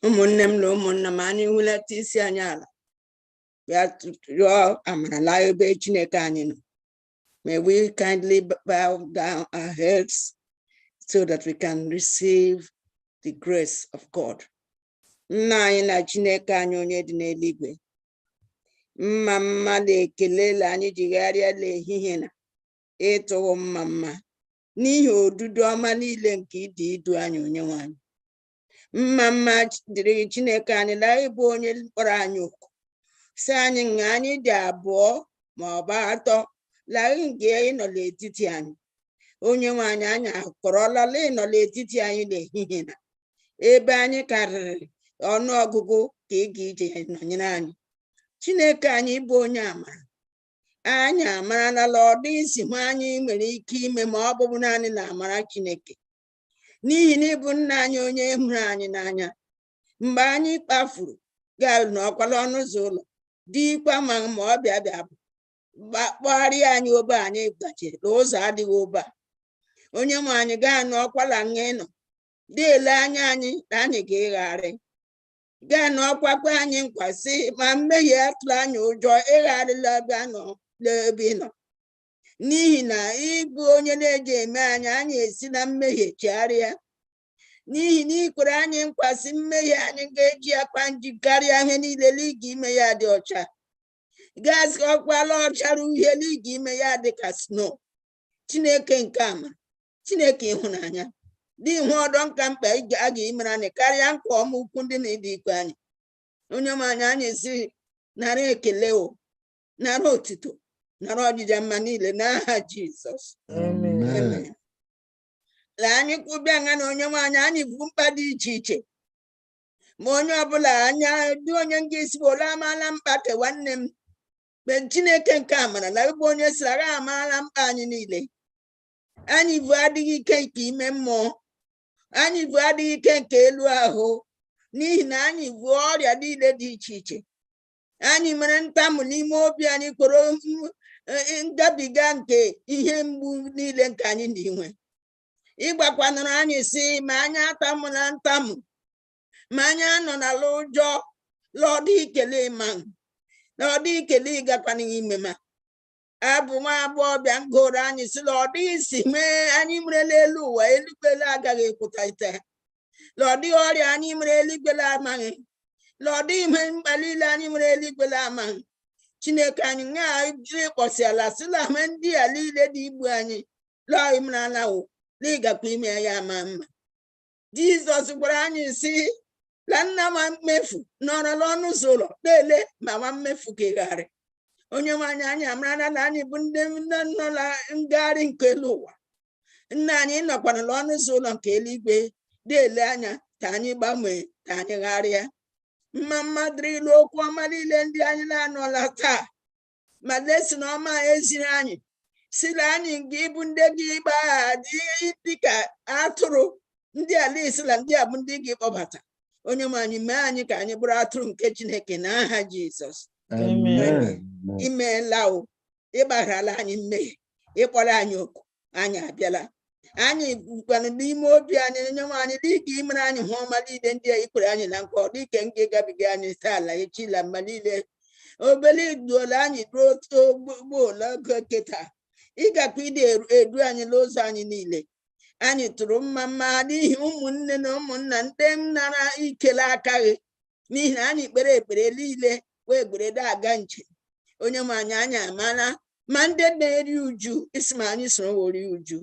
Ụmụnne m na ụmụnna m, anyị hulata isi anyị ala bịa rịọ amara ebe Chineke anyị nọ. May we kindly bow down our heads so that we can receive the grace of God. Nna anyị na Chineke anyị onye dị n'eluigwe, mma mmadụ ekelela anyị jigharịala ehihie na ịtụwo mma mma n'ihi odudu ọma niile nke ịdị idu anyị onyenwe anyị. Mma mma dịrị Chineke anyị na ịbụ onye kpọrọ anyị oku si anyị nga anyị dị abụọ ma ọ bụ atọ laa nke ịnọ n'etiti anyị. Onyenwe anyị, anyị akọrọlala ịnọ n'etiti anyị n'ehihie na ebe anyị karịrị ọnụ ọgụgụ ka ị ga ije nọnyere anyị. Chineke anyị bụ onye amara, anyị amarala ọ dị isi hụ anyị nwere ike ime ma ọ bụrụ naanị na amara Chineke, n'ihi na ịbụ nna anyị onye hụrụ anyị n'anya. Mgbe anyị kpafuru gaa n'ọkwala ọnụ ụzọ ụlọ dịkwa ma ọ bịa kpọgharịa anyị obe anyị gbachiri n'ụzọ adịghị obe a. Onye nwe anyị gaa n'ọkwala nga ịnọ deele anya anyị na anyị ga-egharị, gaa n'ọkwakwa anyị nkwasị ma mmehie atụrụ anyị ụjọ ịgharịla ebe anọ n'ebe ị nọ, n'ihi na ịbụ onye na-eji eme anyị esi na mmehie chegharịa. N'ihi na ikwere anyị nkwasị mmehie anyị ga-eji akpa njikarịa ihe niile n'ịga ime ya dị ọcha, gaasị ọkwala ọchara uhie n'ịga ime ya dị ka snow. Chineke nke ama, Chineke ịhụnanya, dị ihu ọdọ nka mkpa a ga-emere anyị karịa nkwa ọma ukwu ndị na-ịdị ikpe anyị. Onye nwe anyị si nara ekele o, nara otito, nara ọjịja mma niile n'aha Jizọs. Amen. La anyị kwụbịa nga na onye nwe anyị bụ mkpa dị iche iche, ma onye ọbụla anya dị onye nga isi ole amaala mkpa ke nwanne m. Mgbe Chineke nke amara na ịbụ onye siri agha amaala mkpa anyị niile. Anyị bụ adịghị ike nke ime mmụọ, anyị bụ adịghị ike nke elu ahụ, n'ihi na anyị bụ ọrịa niile dị iche iche. Anyị mere ntamu n'ime obi anyị, kpọrọ ngabiga nke ihe mgbu niile nke anyị na-enwe. Ịgbakwanụrụ anyị si ma anyị atamu na ntamu, ma anyị anọ n'ala ụjọ, lọdị ikele ịma lọdị ikele ịgakwana ime ma abụ nwa agbọghọbịa ngoro anyị si lọdị isi mee anyị merela elu ụwa elugbele agaghị ekwuta ite, lọdị ọrịa anyị mere elugbele amaghị, lọdị ihe mkpalile anyị mere elugbele amaghị. Chineke anyị nga ịkpọsiala sila me ndị a niile dị igbu anyị lọọ imerala wụ n'ịgakwa ime ya ama mma. Jizọs gwara anyị si la nna ma mmefu nọrọla ọnụ ụzọ ụlọ na-ele ma nwa mmefu kegharị. Onye nwe anyị amarala na anyị bụ ndị nọ na ngagharị nke elu ụwa, Nna anyị nọkwana n'ọnụ ụzọ ụlọ nke eluigwe na-ele anya ka anyị gbanwee, ka anyị gharịa. Mma dịrịla okwu ọma niile ndị anyị na-anọla taa, ma lesi na ọma eziri anyị siri anyị nke ịbụ ndị gị gbaa dịka atụrụ ndị ala isila ndị a bụ ndị gị kpọbata. Onye nwe anyị, mee anyị ka anyị bụrụ atụrụ nke Chineke n'aha Jizọs. Imeela o, ịgbagharala anyị mmehie, ịkpọrọ anyị oku, anyị abịala. Anyị kwanụ n'ime obi anyị, onye nwe anyị, dịka imere anyị hụ ọma niile ndị a ikwere anyị na nkwa, dịka nke gabiga anyị taa ala echila mma niile obele iduola anyị ruo oge kịta. Ịgakwa ide edu anyị n'ụzọ anyị niile. Anyị tụrụ mma n'ihi ụmụnne na ụmụnna ndị nara ikele aka gị, n'ihi na anyị kpere ekpere niile wee gberede aga nche. Onye nwe anyị, anyị amara ma ndị na-eri uju isi ma anyị soro wori uju,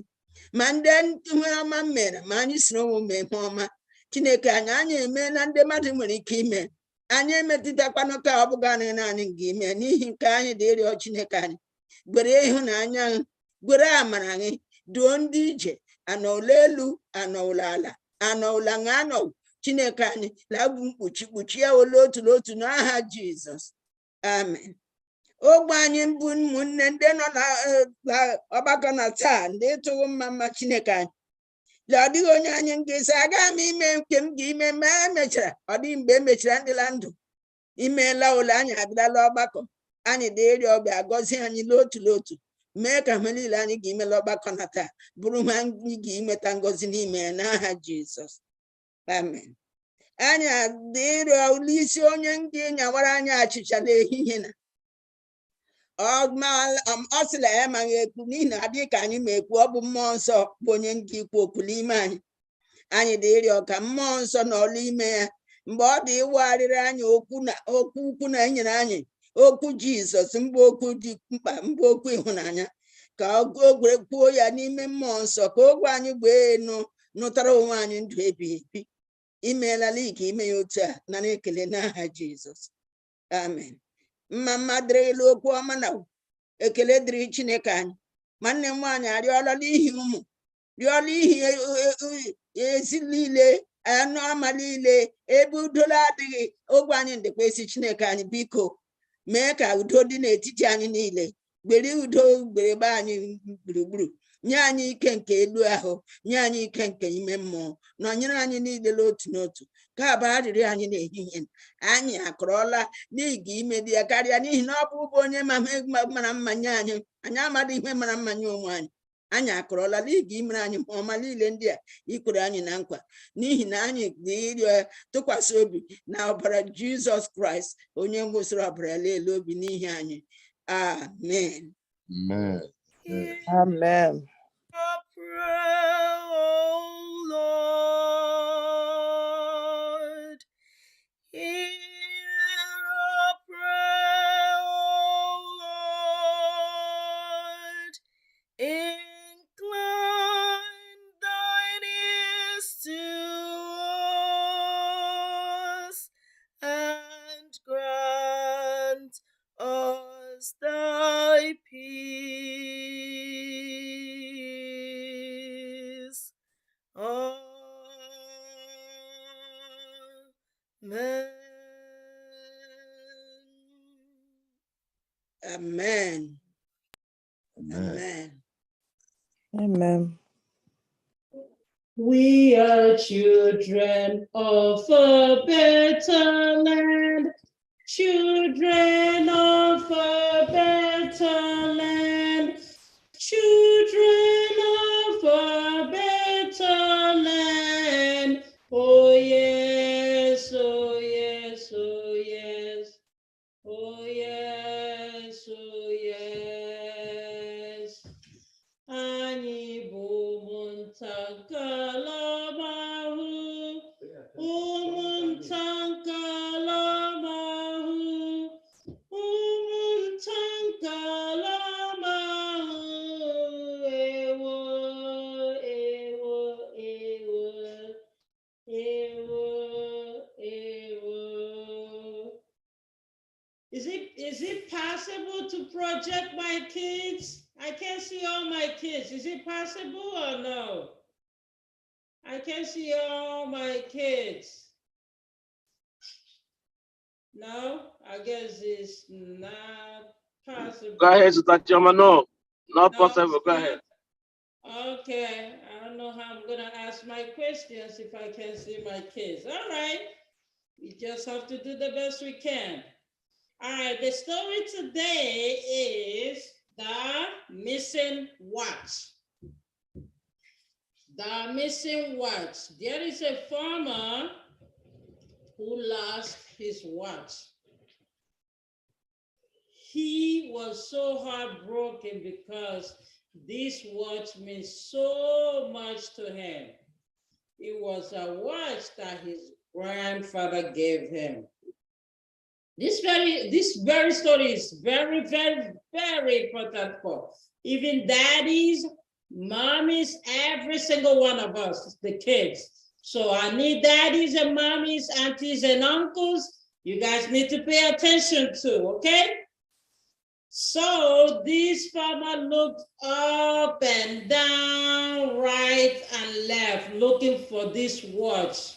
ma ndị ihe ọma mere ma anyị soro mee ihe ọma. Chineke anyị eme na ndị mmadụ nwere ike ime. Anyị emetụtakwana ka ọ bụghị anyị naanị nke ime, n'ihi nke anyị dị ịrịọ Chineke anyị, gwere ịhụnanya gị, gwere amara gị, duo ndị ije anọụla elu, anọụla ala, anọụla ṅa anọ. Chineke anyị lagbu mkpuchi ya ole otu n'otu n'aha Jizọs, amen. Ogbe anyị mbụ ụmụnne ndị nọ na ọgbakọ na taa, ndị ịtụrụ mma Chineke anyị, ọ dịghị onye anyị ga-esi agaghị m ime nke m ga-ime ma emechara. Ọ dịghị mgbe emechara ndịla ndụ. Imeela ole anyị abịala ọgbakọ, anyị dị ịrịọ ọbịa gọzie anyị n'otu mee ka mgbe niile anyị ga-imela ọgbakọ na taa bụrụ ma anyị ga-inweta ngọzi n'ime ya n'aha Jizọs, amen. Anyị dị ịrịọ ụlọ isi onye nga nyawara anyị achịcha n'ehihie na ọ sịla ya amaghị ekwu, n'ihi na adịghị ka anyị ma ekwu, ọ bụ mmụọ nsọ bụ onye nga ikwu okwu n'ime anyị. Anyị dị ịrịọ ka mmụọ nsọ nọ n'ime ya mgbe ọ dị ịwagharịrị anyị okwu ukwu na enyere anyị okwu Jizọs, mgbe okwu dị mkpa, mgbe okwu ịhụnanya, ka o gwere kwuo ya n'ime mmụọ nsọ, ka ogwe anyị gbee nụtara onwe anyị ndụ ebighị ebi. Imeelala ike ime ya otu a, nara ekele n'aha Jizọs, amen. Mma dịrịla okwu ọma na ekele dịrị Chineke anyị. Nwanne m nwaanyị arịọla n'ihi ụmụ, rịọla ihi ezi niile, anụ ọma niile, ebe udola adịghị. Ogwe anyị ndịkwa esi Chineke anyị, biko mee ka udo dị n'etiti anyị niile. Gbere udo gberebe anyị gburugburu, nye anyị ike nke elu ahụ, nye anyị ike nke ime mmụọ, nọnyere anyị niile n'otu n'otu. Ka bụ arịrịọ anyị n'ehihie. Anyị akọrọla n'ịga ime dị ya karịa, n'ihi na ọ bụ onye mara mma nye anyị. Anyị amadị ihe mara mma nye onwe anyị. Anyị akọrọla n'ịga imere anyị ọma niile ndị a ikwere anyị na nkwa, n'ihi na anyị dị ịrịọ tụkwasị obi na ọbara Jizọs Kraịst, onye ngwụsịrị ọbara leele obi n'ihi anyị. Amen. Amen. Amen. Lord, hear our prayer, O Lord. Incline thine ears to us, and grant us thy peace. Amen. Amen. Amen. Amen. We are children of a better land, children of a better land, children of a better land. Oh yes, oh yes, oh yes, oh yes, oh yes. Anyị bụ ụmụnta nke ala mahụ, ụmụnta nke ala mahụ, ụmụnta nke ala mahụ. Ewo, ewo, ewo, ewo, ewo. Is it possible to project my kids? I can't see all my my kids. Is it possible or no? I can see all my kids. No, I guess it's not possible. Go ahead, Sister Choma. No, not possible. Go ahead. Okay, I don't know how I'm gonna ask my questions if I can see my kids. All right, we just have to do the best we can. All right, the story today is the missing watch. The missing watch. There is a farmer who lost his watch. He was so heartbroken because this watch means so much to him. It was a watch that his grandfather gave him. This very story is very, very, very important for even daddies, mommies, every single one of us, the kids. So I need daddies and mommies, aunties and uncles. You guys need to pay attention to, okay? So this farmer looked up and down, right and left, looking for this watch.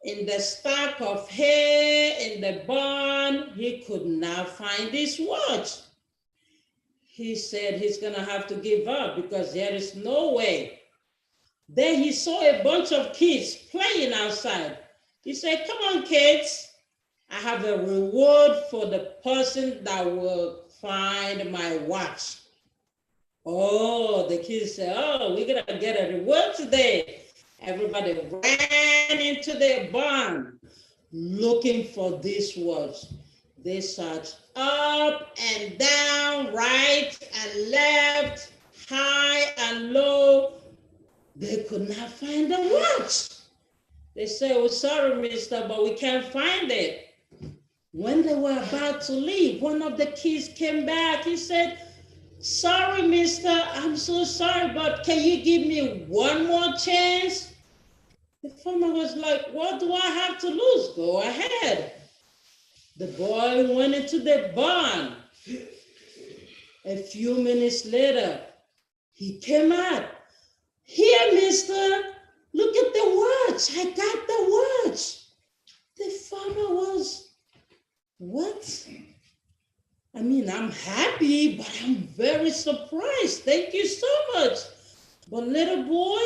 In the stack of hay in the barn, he could not find this watch. He said he's gonna have to give up because there is no way. Then he saw a bunch of kids playing outside. He said, come on, kids. I have a reward for the person that will find my watch. Oh, the kids said, oh, we're gonna get a reward today. Everybody ran into the barn looking for this watch. They searched up and down, right and left, high and low. They could not find the watch. They said, oh, sorry, mister, but we can't find it. When they were about to leave, one of the kids came back. He said, sorry, mister, I'm so sorry, but can you give me one more chance? The farmer was like, what do I have to lose? Go ahead. The boy went into the barn. A few minutes later, he came out. Here, mister, look at the watch. I got the watch. The farmer was, what? I mean, I'm happy, but I'm very surprised. Thank you so much. But little boy,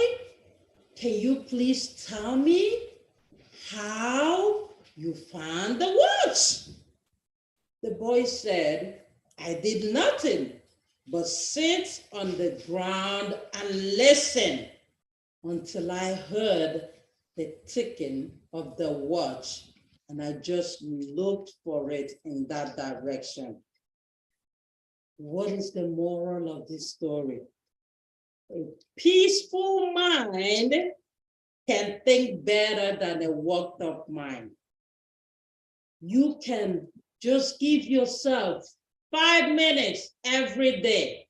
can you please tell me how you found the watch? The boy said, I did nothing but sit on the ground and listen until I heard the ticking of the watch, and I just looked for it in that direction. What is the moral of this story? A peaceful mind can think better than a worked up mind. You can just give yourself 5 minutes every day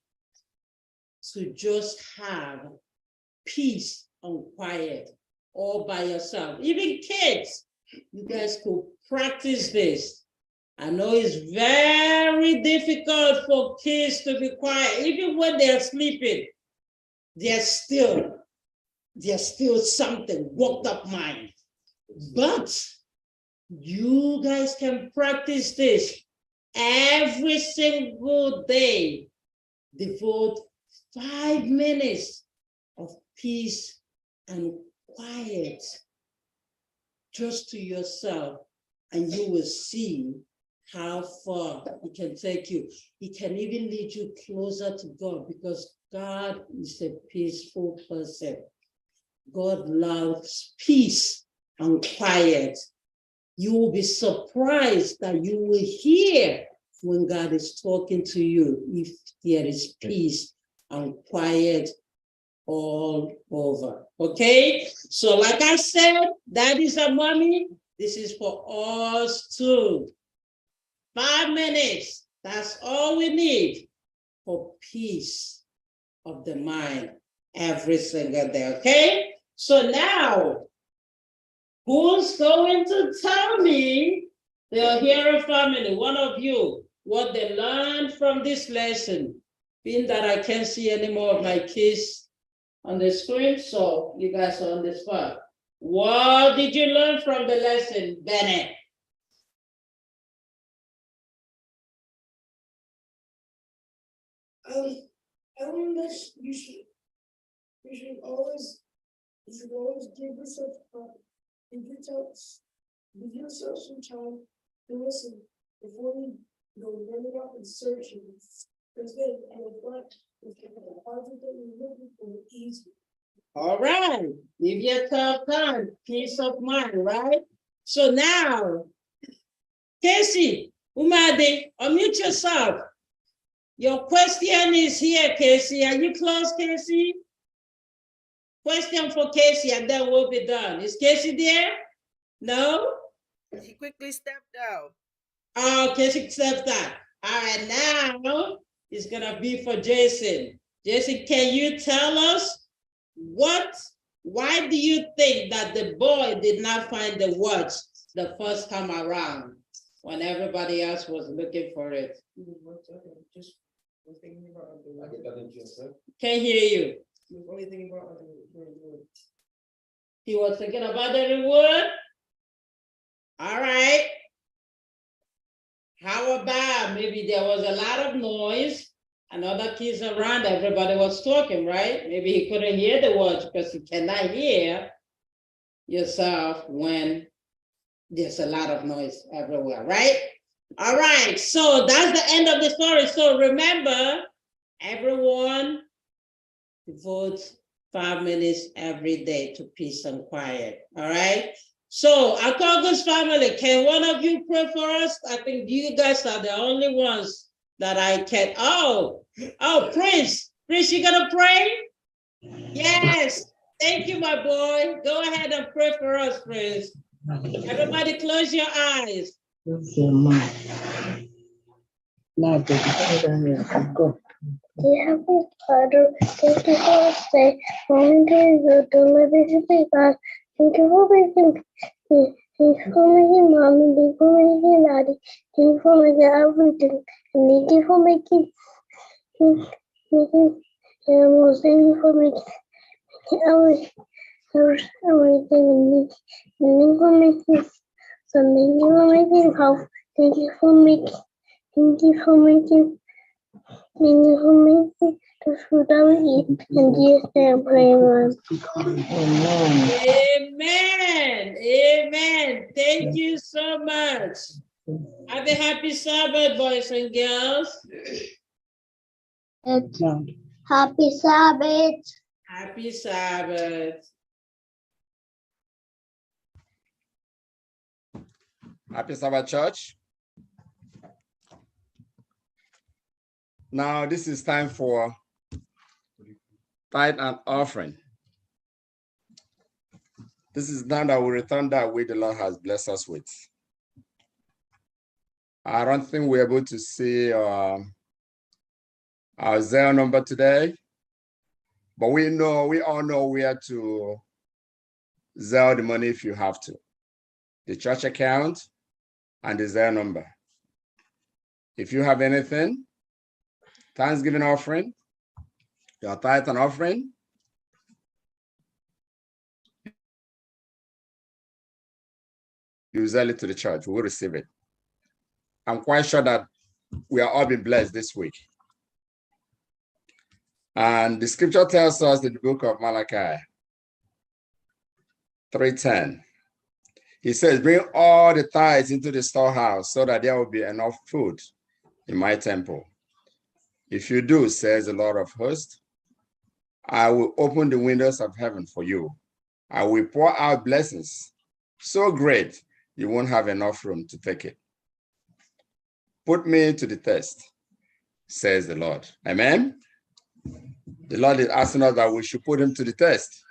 to just have peace and quiet all by yourself. Even kids, you guys could practice this. I know it's very difficult for kids to be quiet. Even when they're sleeping, there's still something worked up mind. But you guys can practice this every single day. Devote 5 minutes of peace and quiet just to yourself, and you will see how far it can take you. It can even lead you closer to God, because God is a peaceful person. God loves peace and quiet. You will be surprised that you will hear when God is talking to you if there is peace and quiet all over. Okay? So like I said, daddies and mommy, this is for us too. 5 minutes, that's all we need for peace of the mind every single day, okay? So now, who's going to tell me, the Hero family, one of you, what they learned from this lesson? Being that I can't see any more of my kids on the screen, so you guys are on the spot. What did you learn from the lesson, Bennett? I learned that you should always give yourself some time to listen before you go running out and searching. Because then reflect if the project that you're looking for easy. All right, give yourself time, peace of mind, right? So now, Casey, Umade, unmute yourself. Your question is here, Casey. Are you close, Casey? Question for Casey, and then we'll be done. Is Casey there? No? She quickly stepped out. Oh, Casey stepped out. All right, now it's gonna be for Jason. Jason, can you tell us why do you think that the boy did not find the watch the first time around when everybody else was looking for it? Can't hear you. He was thinking about the reward. All right. How about maybe there was a lot of noise and other kids around, everybody was talking, right? Maybe he couldn't hear the words because you cannot hear yourself when there's a lot of noise everywhere, right? All right, so that's the end of the story. So remember, everyone devotes 5 minutes every day to peace and quiet, all right? So, Akogo's family, can one of you pray for us? I think you guys are the only ones that I can. Oh, Prince, you gonna pray? Yes, thank you, my boy. Go ahead and pray for us, Prince. Everybody close your eyes. Dear Father, thank you for a day. Thank you for making me. Thank you for making mommy. Thank you for making daddy. Thank you for making everything. And thank you for making animals. Thank you for making everything in me. Thank you for making some. Thank you for making health. Thank you for making. Thank you for making the food I will eat, and yes, I am praying. Amen. Amen. Thank you so much. Have a happy Sabbath, boys and girls. Happy Sabbath. Happy Sabbath. Happy Sabbath, church. Now, this is time for tithe and offering. This is now that we return that way the Lord has blessed us with. I don't think we're able to see our Zelle number today, but we all know where to Zelle the money if you have to. The church account and the Zelle number. If you have anything, Thanksgiving offering, your tithe and offering, you sell it to the church, we will receive it. I'm quite sure that we are all being blessed this week. And the scripture tells us in the book of Malachi 3:10, he says, bring all the tithes into the storehouse so that there will be enough food in my temple. If you do, says the Lord of hosts, I will open the windows of heaven for you. I will pour out blessings so great you won't have enough room to take it. Put me to the test, says the Lord. Amen. The Lord is asking us that we should put him to the test,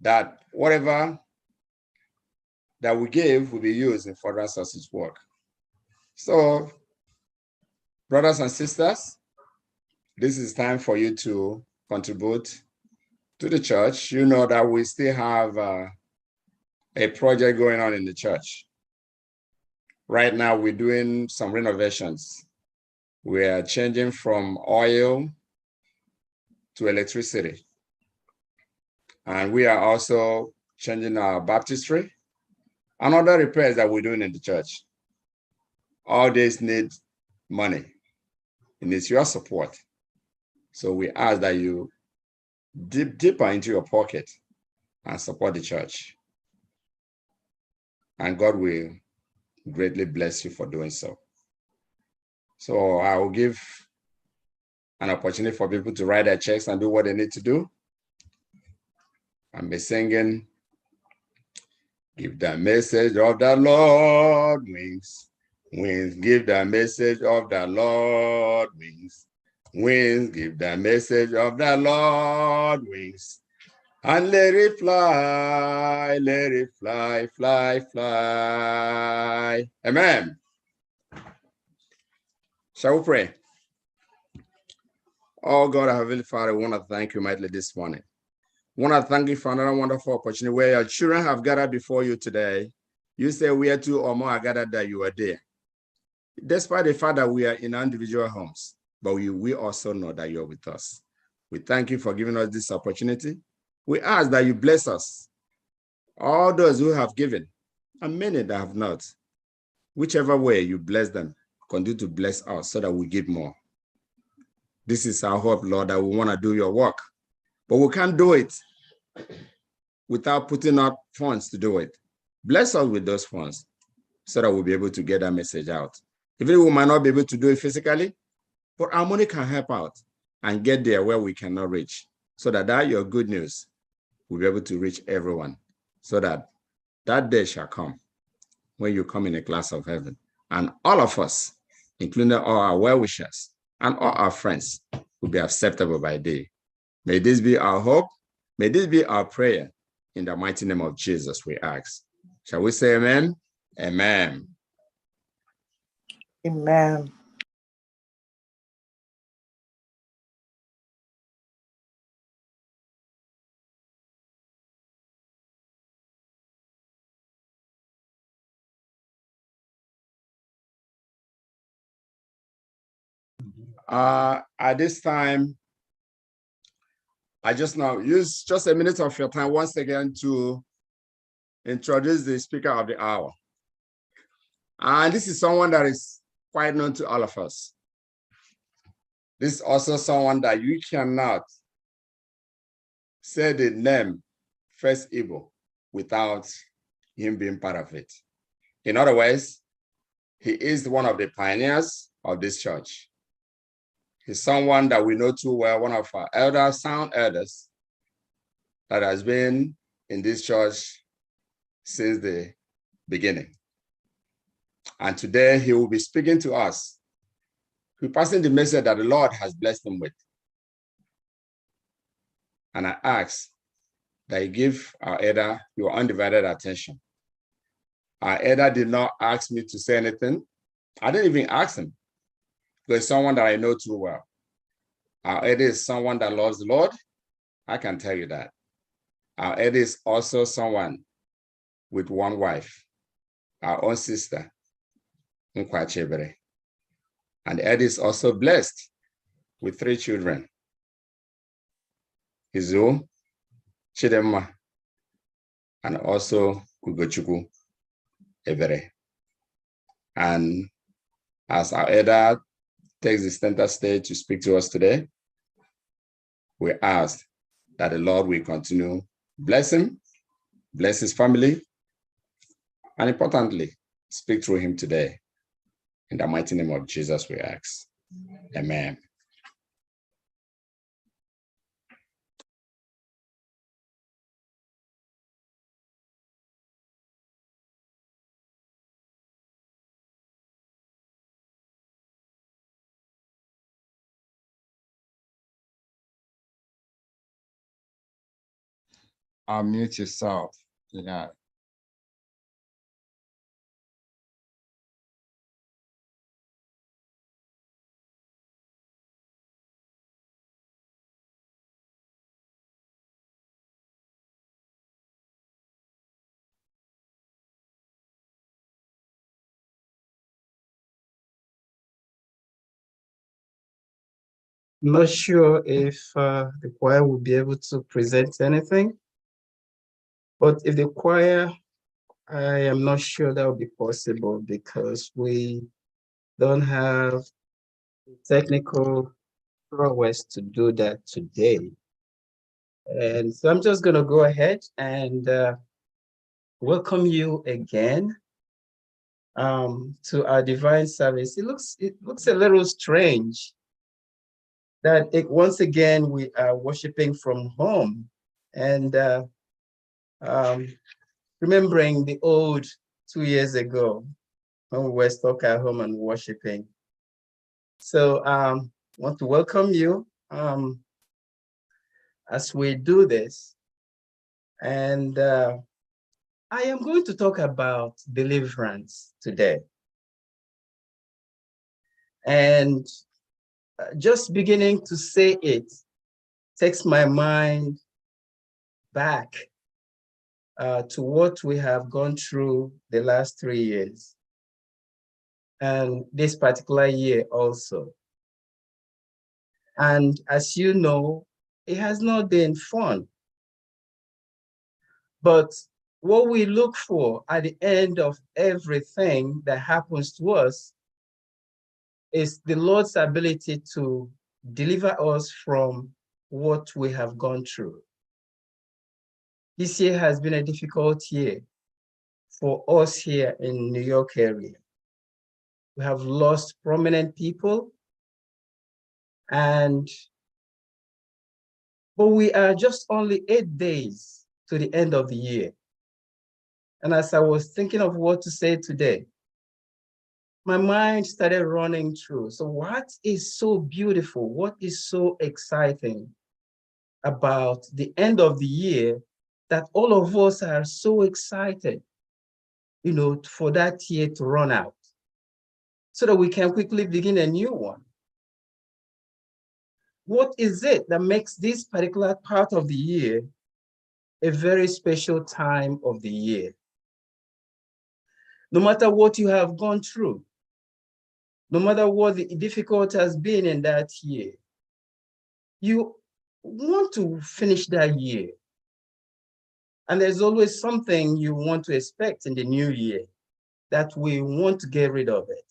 that whatever that we give will be used in furtherance of his work. So, brothers and sisters, this is time for you to contribute to the church. You know that we still have a project going on in the church. Right now, we're doing some renovations. We are changing from oil to electricity. And we are also changing our baptistry and other repairs that we're doing in the church. All this needs money. It needs your support. So we ask that you dip deeper into your pocket and support the church. And God will greatly bless you for doing so. So I will give an opportunity for people to write their checks and do what they need to do. And be singing, give the message of the Lord wings. Wings, give the message of the Lord wings. Wings, give the message of the Lord wings. And let it fly, fly, fly. Amen. Shall we pray? Oh God, our Heavenly Father, I want to thank you mightily this morning. I want to thank you for another wonderful opportunity where your children have gathered before you today. You say where two or more are gathered that you are there. Despite the fact that we are in individual homes, but we also know that you're with us. We thank you for giving us this opportunity. We ask that you bless us, all those who have given, and many that have not. Whichever way you bless them, continue to bless us so that we give more. This is our hope, Lord, that we want to do your work, but we can't do it without putting up funds to do it. Bless us with those funds so that we'll be able to get that message out. Even we might not be able to do it physically, but our money can help out and get there where we cannot reach, so that your good news will be able to reach everyone, so that that day shall come when you come in a class of heaven, and all of us, including all our well-wishers and all our friends, will be acceptable by thee. May this be our hope. May this be our prayer. In the mighty name of Jesus, we ask. Shall we say amen? Amen. Amen. At this time, I just now use just a minute of your time once again to introduce the speaker of the hour. And this is someone that is quite known to all of us. This is also someone that you cannot say the name FirstIgbo without him being part of it. In other words, he is one of the pioneers of this church. He's someone that we know too well, one of our elders, sound elders, that has been in this church since the beginning. And today he will be speaking to us. He's passing the message that the Lord has blessed him with. And I ask that you give our elder your undivided attention. Our elder did not ask me to say anything. I didn't even ask him, because someone that I know too well. Our elder is someone that loves the Lord. I can tell you that. Our elder is also someone with one wife, our own sister, Nkwa Chebere. And the elder is also blessed with 3 children. Izu, Chidemma, and also Ugochukwu Ebere. And as our elder takes the center stage to speak to us today, we ask that the Lord will continue bless him, bless his family, and importantly, speak through him today. In the mighty name of Jesus, we ask. Amen. Unmute yourself. Yeah. I'm not sure if the choir will be able to present anything, but if the choir, I am not sure that will be possible because we don't have technical prowess to do that today. And so I'm just going to go ahead and welcome you again to our divine service. It looks a little strange that once again we are worshiping from home and remembering the old 2 years ago when we were stuck at home and worshiping. So I want to welcome you as we do this. And I am going to talk about deliverance today. And just beginning to say it takes my mind back to what we have gone through the last 3 years. And this particular year also. And as you know, it has not been fun. But what we look for at the end of everything that happens to us is the Lord's ability to deliver us from what we have gone through. This year has been a difficult year for us here in New York area. We have lost prominent people, but we are just only 8 days to the end of the year. And as I was thinking of what to say today, my mind started running through. So what is so beautiful? What is so exciting about the end of the year that all of us are so excited, for that year to run out so that we can quickly begin a new one? What is it that makes this particular part of the year a very special time of the year? No matter what you have gone through, no matter what the difficult has been in that year, you want to finish that year. And there's always something you want to expect in the new year that we want to get rid of it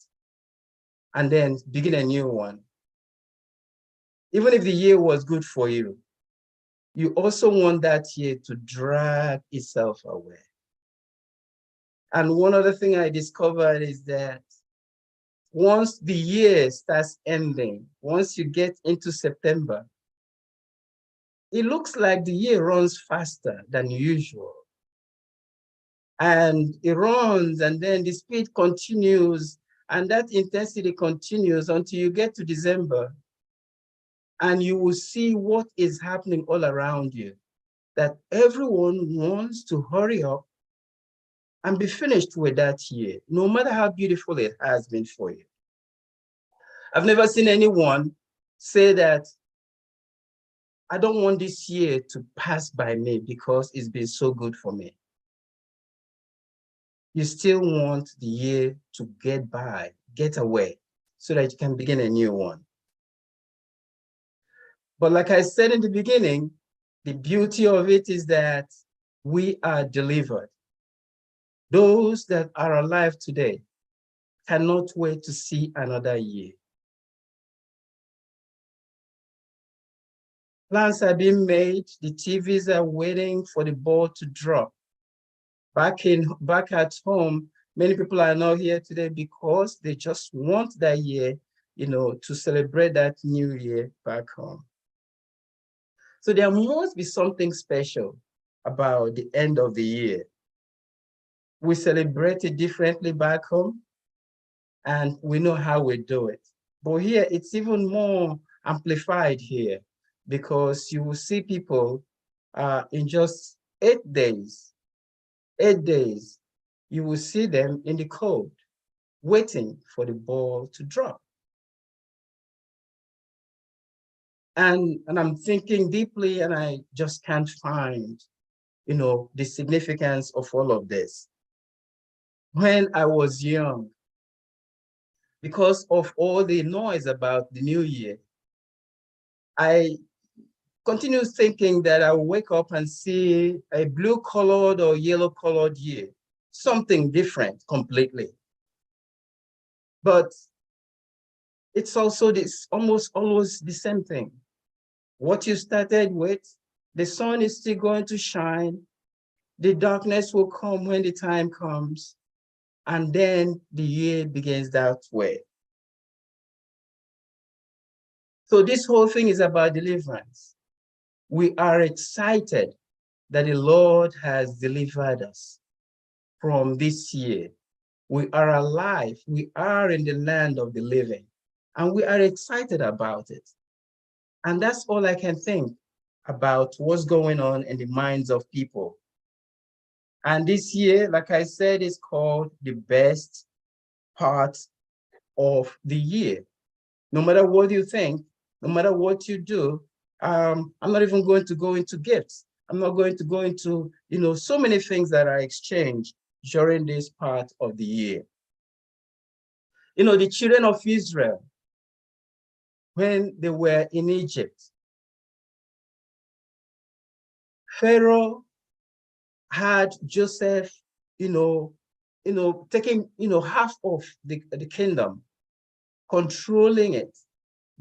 and then begin a new one. Even if the year was good for you, you also want that year to drag itself away. And one other thing I discovered is that once the year starts ending, once you get into September, it looks like the year runs faster than usual. And it runs, and then the speed continues, and that intensity continues until you get to December. And you will see what is happening all around you, that everyone wants to hurry up and be finished with that year, no matter how beautiful it has been for you. I've never seen anyone say that, I don't want this year to pass by me because it's been so good for me. You still want the year to get by, get away, so that you can begin a new one. But like I said in the beginning, the beauty of it is that we are delivered. Those that are alive today cannot wait to see another year. Plans are being made, the TVs are waiting for the ball to drop. Back at home, many people are not here today because they just want that year, to celebrate that new year back home. So there must be something special about the end of the year. We celebrate it differently back home, and we know how we do it. But here, it's even more amplified here because you will see people in just 8 days, you will see them in the cold, waiting for the ball to drop. And I'm thinking deeply, and I just can't find, the significance of all of this. When I was young, because of all the noise about the new year, I continue thinking that I'll wake up and see a blue-colored or yellow-colored year, something different completely. But it's also almost always the same thing. What you started with, the sun is still going to shine, the darkness will come when the time comes, and then the year begins that way. So this whole thing is about deliverance. We are excited that the Lord has delivered us from this year. We are alive. We are in the land of the living, and we are excited about it. And that's all I can think about what's going on in the minds of people. And this year, like I said, is called the best part of the year. No matter what you think, no matter what you do, I'm not even going to go into gifts. I'm not going to go into, so many things that are exchanged during this part of the year. The children of Israel, when they were in Egypt, Pharaoh had Joseph, taking, half of the kingdom, controlling it.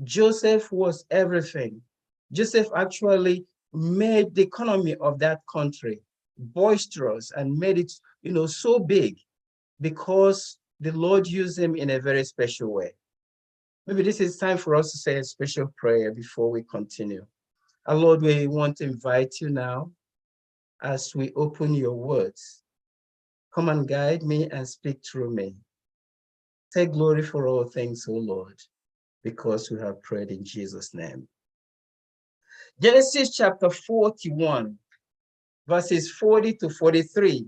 Joseph was everything. Joseph actually made the economy of that country boisterous and made it, so big because the Lord used him in a very special way. Maybe this is time for us to say a special prayer before we continue. Our Lord, we want to invite you now as we open your words. Come and guide me and speak through me. Take glory for all things, O Lord, because we have prayed in Jesus' name. Genesis chapter 41, verses 40 to 43,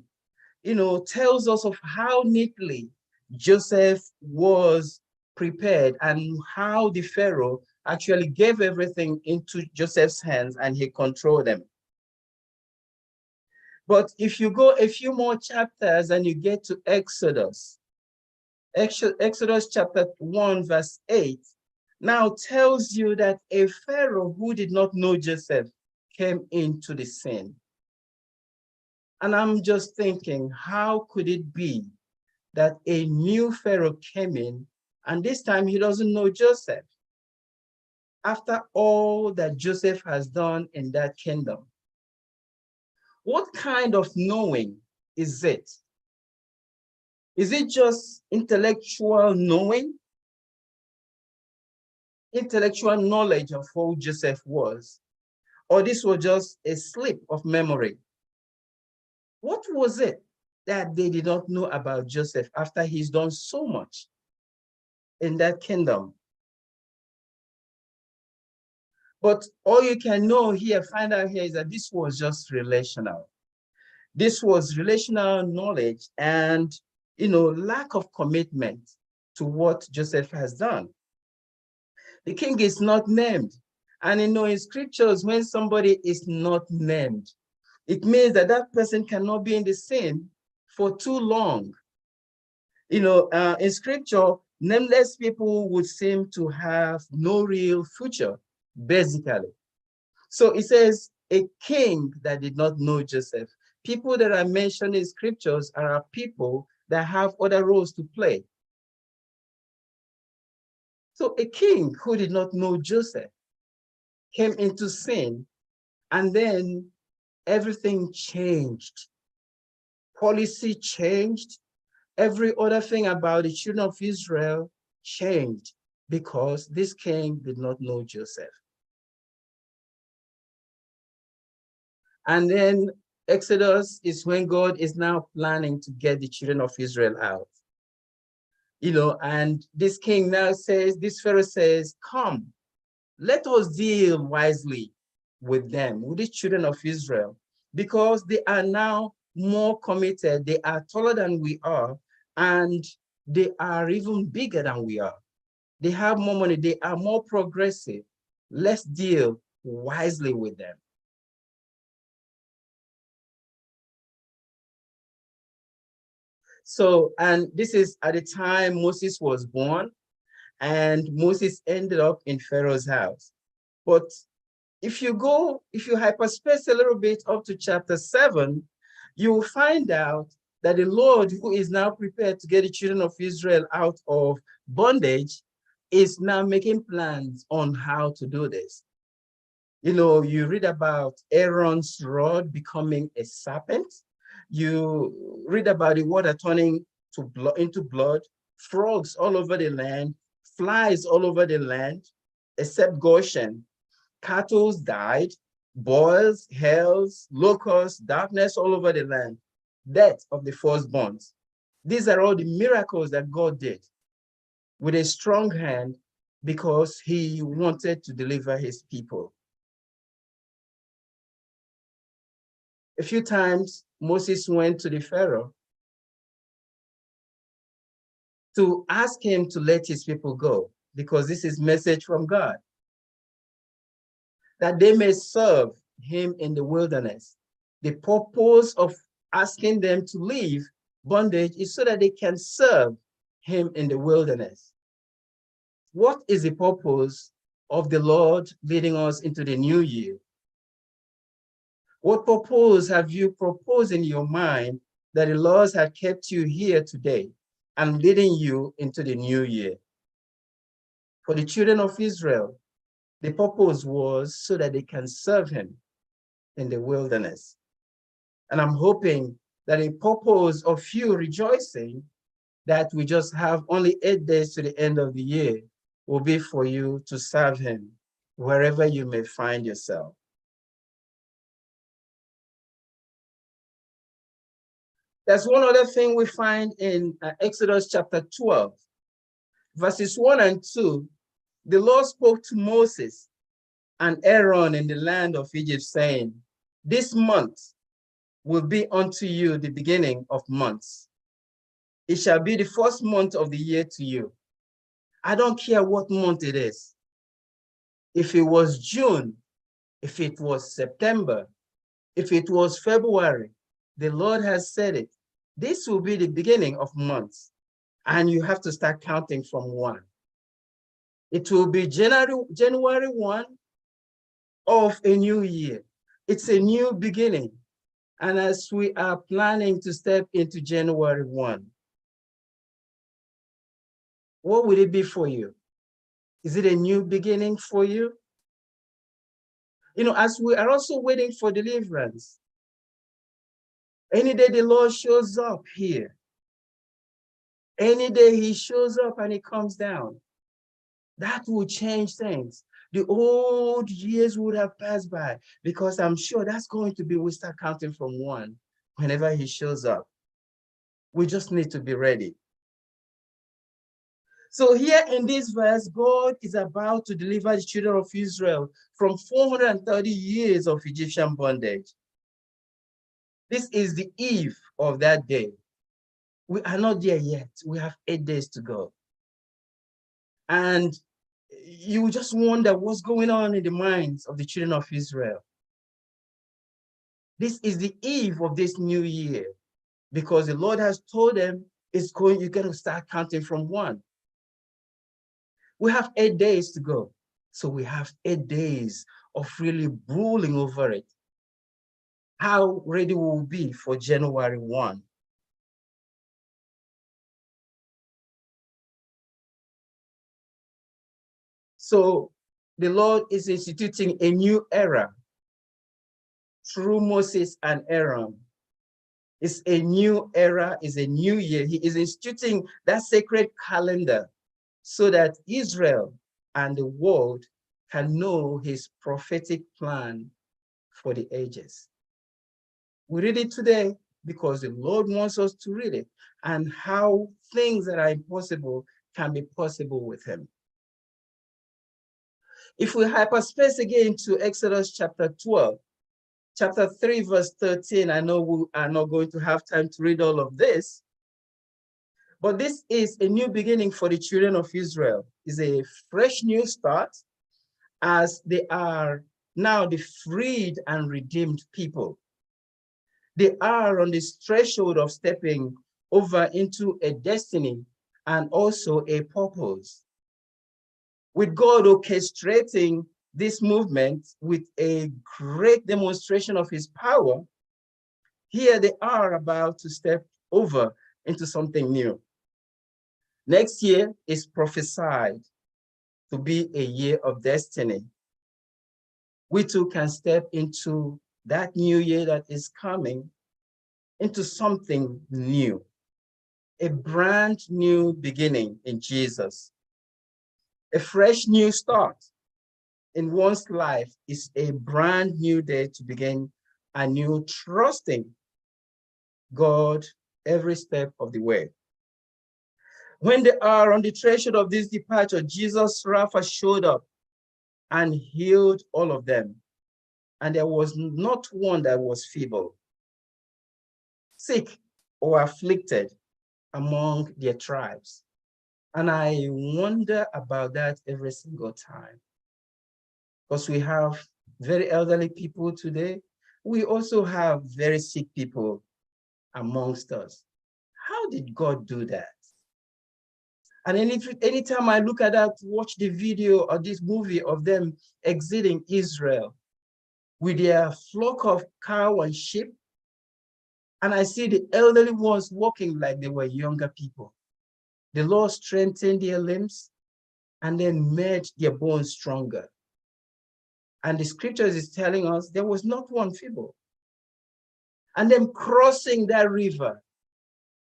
tells us of how neatly Joseph was prepared and how the Pharaoh actually gave everything into Joseph's hands and he controlled them. But if you go a few more chapters and you get to Exodus chapter 1, verse 8, now tells you that a Pharaoh who did not know Joseph came into the scene. And I'm just thinking, how could it be that a new Pharaoh came in and this time he doesn't know Joseph? After all that Joseph has done in that kingdom, what kind of knowing is it? Is it just intellectual knowing? Intellectual knowledge of who Joseph was? Or this was just a slip of memory? What was it that they did not know about Joseph after he's done so much in that kingdom? But all you can know here, find out here, is that this was just relational. This was relational knowledge and, lack of commitment to what Joseph has done. The king is not named. And in scriptures, when somebody is not named, it means that that person cannot be in the scene for too long. In scripture, nameless people would seem to have no real future, basically. So it says a king that did not know Joseph. People that are mentioned in scriptures are people that have other roles to play. So a king who did not know Joseph came into sin, and then everything changed. Policy changed. Every other thing about the children of Israel changed because this king did not know Joseph. And then Exodus is when God is now planning to get the children of Israel out. And this king now says, this Pharaoh says, come, let us deal wisely with them, with the children of Israel, because they are now more committed, they are taller than we are, and they are even bigger than we are. They have more money, they are more progressive. Let's deal wisely with them. So, and this is at the time Moses was born, and Moses ended up in Pharaoh's house. But if you hyperspace a little bit up to chapter 7, you will find out that the Lord, who is now prepared to get the children of Israel out of bondage, is now making plans on how to do this. You know, you read about Aaron's rod becoming a serpent. You read about the water turning into blood, frogs all over the land, flies all over the land, except Goshen. Cattle died, boils, hails, locusts, darkness all over the land, death of the firstborns. These are all the miracles that God did with a strong hand because he wanted to deliver his people. A few times, Moses went to the Pharaoh to ask him to let his people go, because this is a message from God, that they may serve him in the wilderness. The purpose of asking them to leave bondage is so that they can serve him in the wilderness. What is the purpose of the Lord leading us into the new year? What purpose have you proposed in your mind that the Lord has kept you here today and leading you into the new year? For the children of Israel, the purpose was so that they can serve him in the wilderness. And I'm hoping that the purpose of you rejoicing that we just have only 8 days to the end of the year will be for you to serve him wherever you may find yourself. There's one other thing we find in Exodus chapter 12, verses 1 and 2. The Lord spoke to Moses and Aaron in the land of Egypt, saying, "This month will be unto you the beginning of months. It shall be the first month of the year to you." I don't care what month it is. If it was June, if it was September, if it was February, the Lord has said it. This will be the beginning of months, and you have to start counting from 1. It will be January 1 of a new year. It's a new beginning. And as we are planning to step into January 1, what will it be for you? Is it a new beginning for you? You know, as we are also waiting for deliverance, any day the Lord shows up here, any day he shows up and he comes down, that will change things. The old years would have passed by, because I'm sure that's going to be, we start counting from 1 whenever he shows up. We just need to be ready. So here in this verse, God is about to deliver the children of Israel from 430 years of Egyptian bondage. This is the eve of that day. We are not there yet. We have 8 days to go. And you just wonder what's going on in the minds of the children of Israel. This is the eve of this new year, because the Lord has told them you're going to start counting from 1. We have 8 days to go. So we have 8 days of really ruling over it. How ready we will be for January 1. So the Lord is instituting a new era through Moses and Aaron. It's a new era, it's a new year. He is instituting that sacred calendar so that Israel and the world can know his prophetic plan for the ages. We read it today because the Lord wants us to read it, and how things that are impossible can be possible with him. If we hyperspace again to Exodus chapter 12, chapter 3, verse 13, I know we are not going to have time to read all of this, but this is a new beginning for the children of Israel. It's a fresh new start, as they are now the freed and redeemed people. They are on this threshold of stepping over into a destiny and also a purpose, with God orchestrating this movement with a great demonstration of his power, here they are about to step over into something new. Next year is prophesied to be a year of destiny. We too can step into that new year that is coming into something new, a brand new beginning in Jesus. A fresh new start in one's life is a brand new day to begin anew, trusting God every step of the way. When they are on the threshold of this departure, Jesus Rapha showed up and healed all of them. And there was not one that was feeble, sick, or afflicted among their tribes. And I wonder about that every single time. Because we have very elderly people today. We also have very sick people amongst us. How did God do that? And anytime I look at that, watch the video or this movie of them exiting Israel with their flock of cow and sheep, and I see the elderly ones walking like they were younger people. The Lord strengthened their limbs and then made their bones stronger. And the scriptures is telling us there was not one feeble. And then crossing that river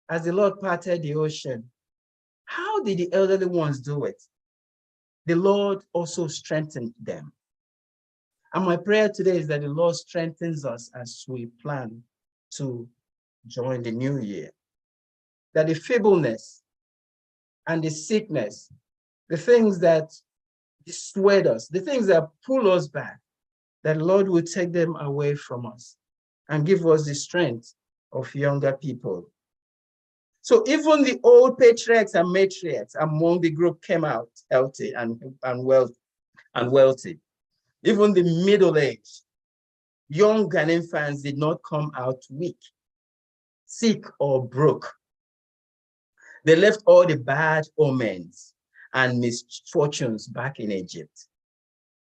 as the Lord parted the ocean. How did the elderly ones do it? The Lord also strengthened them. And my prayer today is that the Lord strengthens us as we plan to join the new year. That the feebleness and the sickness, the things that dissuade us, the things that pull us back, that the Lord will take them away from us and give us the strength of younger people. So even the old patriarchs and matriarchs among the group came out healthy and wealthy. Even the middle-aged, young and infants did not come out weak, sick, or broke. They left all the bad omens and misfortunes back in Egypt.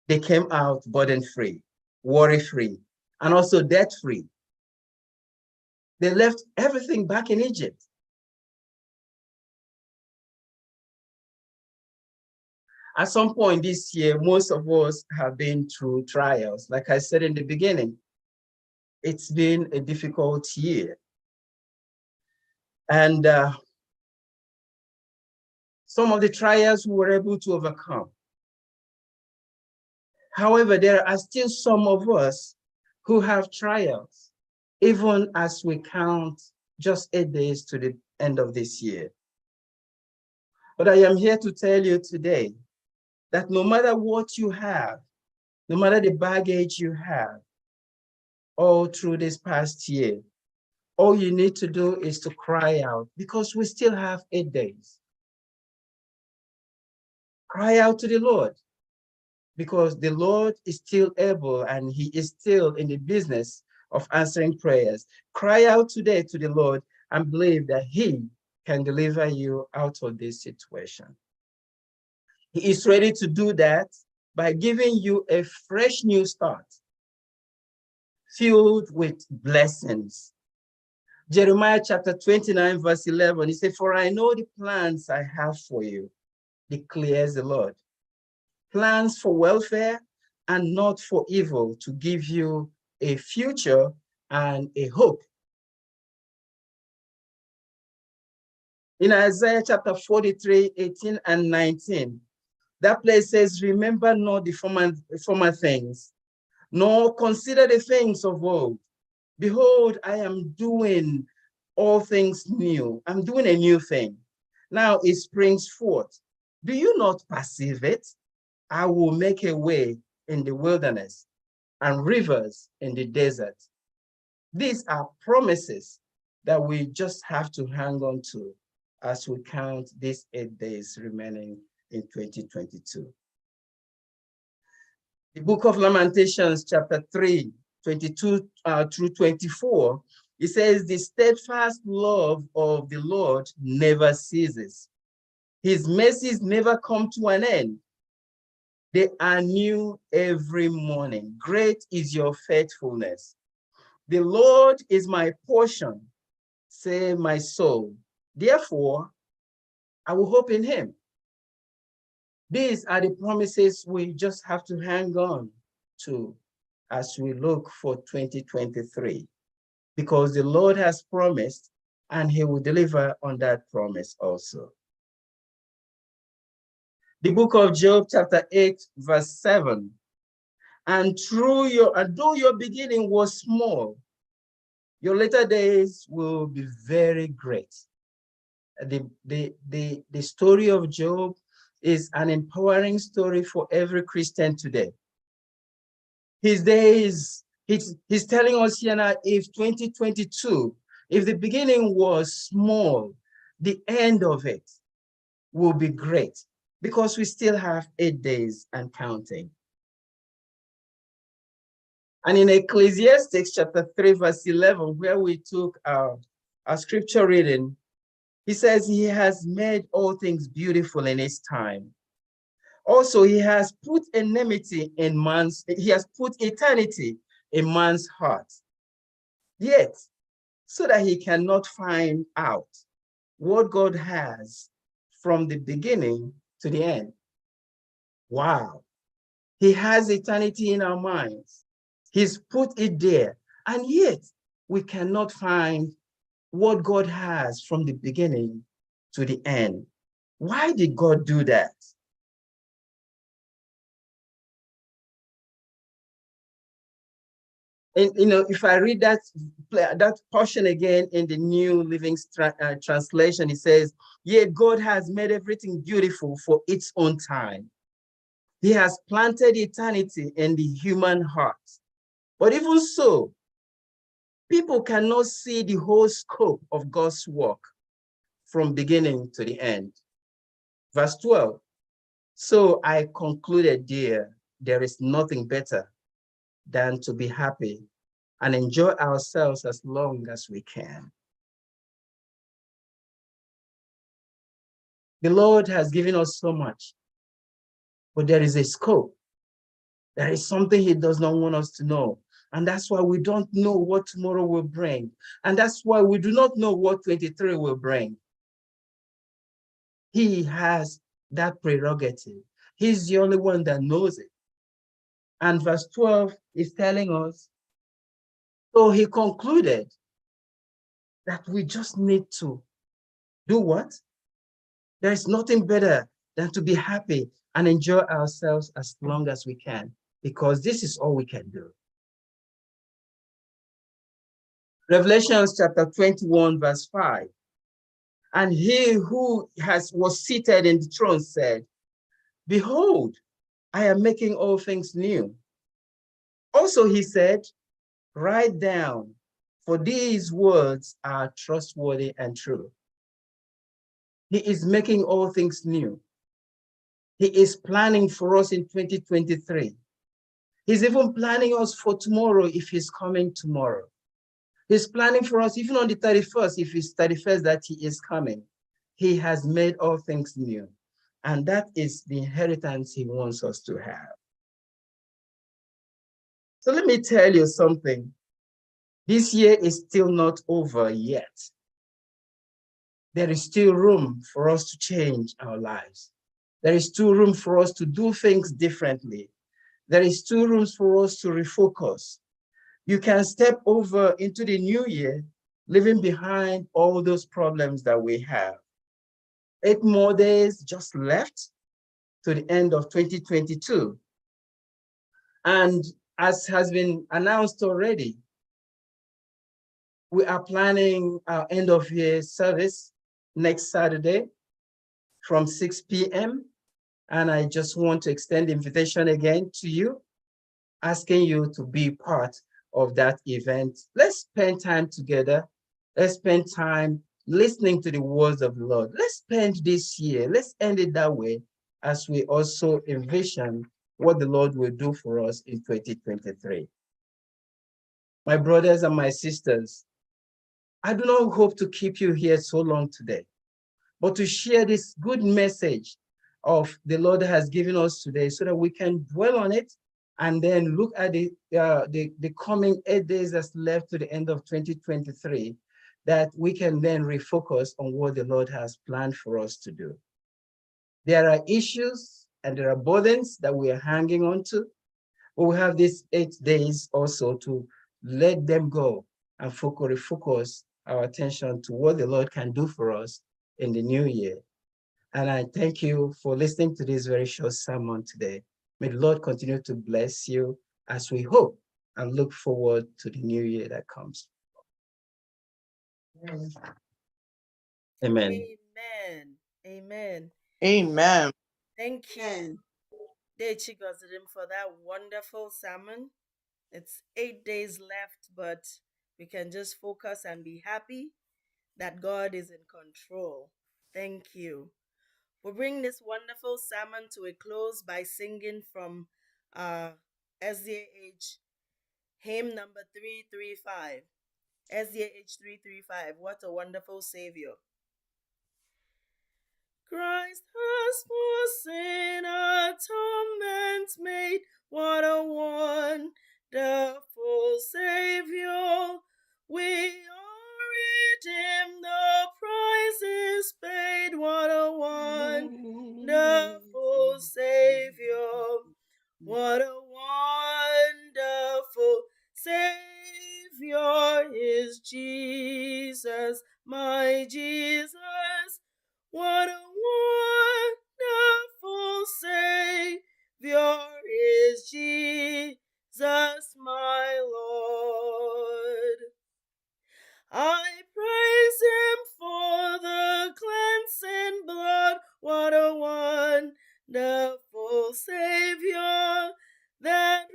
They came out burden-free, worry-free, and also debt-free. They left everything back in Egypt. At some point this year, most of us have been through trials. Like I said in the beginning, it's been a difficult year. And some of the trials we were able to overcome. However, there are still some of us who have trials, even as we count just 8 days to the end of this year. But I am here to tell you today that no matter what you have, no matter the baggage you have, all through this past year, all you need to do is to cry out, because we still have 8 days. Cry out to the Lord, because the Lord is still able and he is still in the business of answering prayers. Cry out today to the Lord and believe that he can deliver you out of this situation. He is ready to do that by giving you a fresh new start, filled with blessings. Jeremiah chapter 29, verse 11, he said, "For I know the plans I have for you, declares the Lord. Plans for welfare and not for evil, to give you a future and a hope." In Isaiah chapter 43, 18 and 19, that place says, "Remember not the former things, nor consider the things of old. Behold, I am doing all things new. I'm doing a new thing. Now it springs forth. Do you not perceive it? I will make a way in the wilderness and rivers in the desert." These are promises that we just have to hang on to as we count these 8 days remaining in 2022. The book of Lamentations, chapter 3, 22 through 24, it says, "The steadfast love of the Lord never ceases. His mercies never come to an end. They are new every morning. Great is your faithfulness. The Lord is my portion, say my soul. Therefore, I will hope in him. These are the promises we just have to hang on to as we look for 2023, because the Lord has promised and he will deliver on that promise also. The book of Job, chapter 8, verse 7. And though your beginning was small, your later days will be very great. The story of Job is an empowering story for every Christian today. His days, he's telling us here now, if 2022, if the beginning was small, the end of it will be great, because we still have 8 days and counting. And in Ecclesiastes chapter 3, verse 11, where we took our scripture reading, he says he has made all things beautiful in his time. Also, he has put eternity in man's heart. Yet, so that he cannot find out what God has from the beginning to the end. Wow. He has eternity in our minds. He's put it there, and yet we cannot find what God has from the beginning to the end. Why did God do that? And if I read that portion again in the New Living Translation, it says, "Yet God has made everything beautiful for its own time. He has planted eternity in the human heart. But even so, people cannot see the whole scope of God's work from beginning to the end." Verse 12, "So I concluded, dear, there is nothing better than to be happy and enjoy ourselves as long as we can." The Lord has given us so much, but there is a scope. There is something he does not want us to know. And that's why we don't know what tomorrow will bring. And that's why we do not know what 23 will bring. He has that prerogative. He's the only one that knows it. And verse 12 is telling us, so he concluded that we just need to do what? There is nothing better than to be happy and enjoy ourselves as long as we can, because this is all we can do. Revelation chapter 21, verse 5. "And he who was seated in the throne said, Behold, I am making all things new." Also he said, "Write down, for these words are trustworthy and true." He is making all things new. He is planning for us in 2023. He's even planning us for tomorrow if he's coming tomorrow. He's planning for us even on the 31st, if it's 31st that he is coming. He has made all things new. And that is the inheritance he wants us to have. So let me tell you something. This year is still not over yet. There is still room for us to change our lives. There is still room for us to do things differently. There is still room for us to refocus. You can step over into the new year, leaving behind all those problems that we have. 8 more days just left to the end of 2022. And as has been announced already, we are planning our end of year service next Saturday from 6 p.m. And I just want to extend the invitation again to you, asking you to be part of that event. Let's spend time together. Let's spend time listening to the words of the Lord. Let's spend this year, let's end it that way as we also envision what the Lord will do for us in 2023. My brothers and my sisters, I do not hope to keep you here so long today, but to share this good message of the Lord has given us today so that we can dwell on it and then look at the coming 8 days that's left to the end of 2023, that we can then refocus on what the Lord has planned for us to do. There are issues and there are burdens that we are hanging on to, but we have these 8 days also to let them go and refocus our attention to what the Lord can do for us in the new year. And I thank you for listening to this very short sermon today. May the Lord continue to bless you as we hope and look forward to the new year that comes. Amen. Amen. Amen. Amen. Thank you, Dechigozidim, for that wonderful sermon. It's 8 days left, but we can just focus and be happy that God is in control. Thank you. We'll bring this wonderful sermon to a close by singing from SDA hymn number 335. SDA 335. What a wonderful Savior. Christ has for sin atonement made. What a wonderful Savior. We are redeemed, the price is paid. What a wonderful Savior. What a wonderful Savior is Jesus, my Jesus. What a wonderful Savior is Jesus, my Lord. I praise him for the cleansing blood. What a wonderful Savior that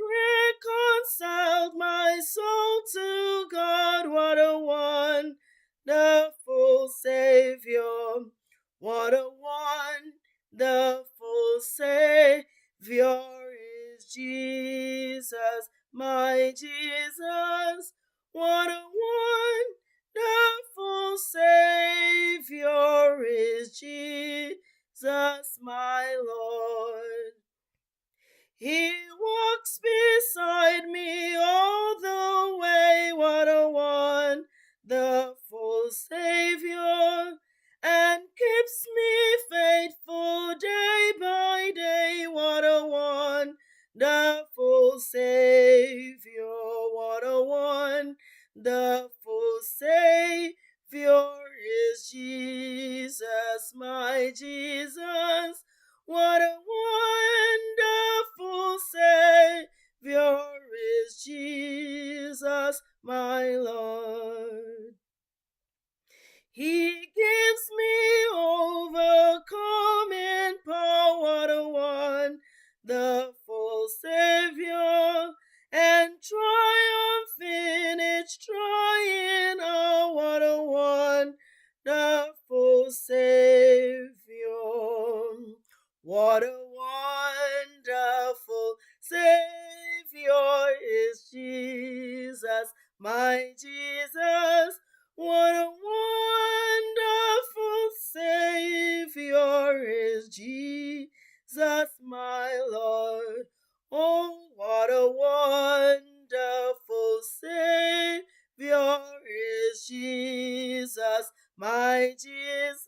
reconciled my soul to God. What a wonderful Savior. What a wonderful Savior is Jesus, my Jesus. What a wonderful Savior is Jesus, my Lord. He walks beside me all the way. What a wonderful Savior, and keeps me faithful day by day. What a wonderful Savior. What a wonderful Savior is Jesus, my Jesus. What a wonderful Savior is Jesus, my Lord. He gives me overcoming power. What a wonderful Savior, and triumph in each trying hour. What a wonderful Savior. What a wonderful Savior is Jesus, my Jesus. What a wonderful Savior is Jesus, my Lord. Oh, what a wonderful Savior is Jesus, my Jesus.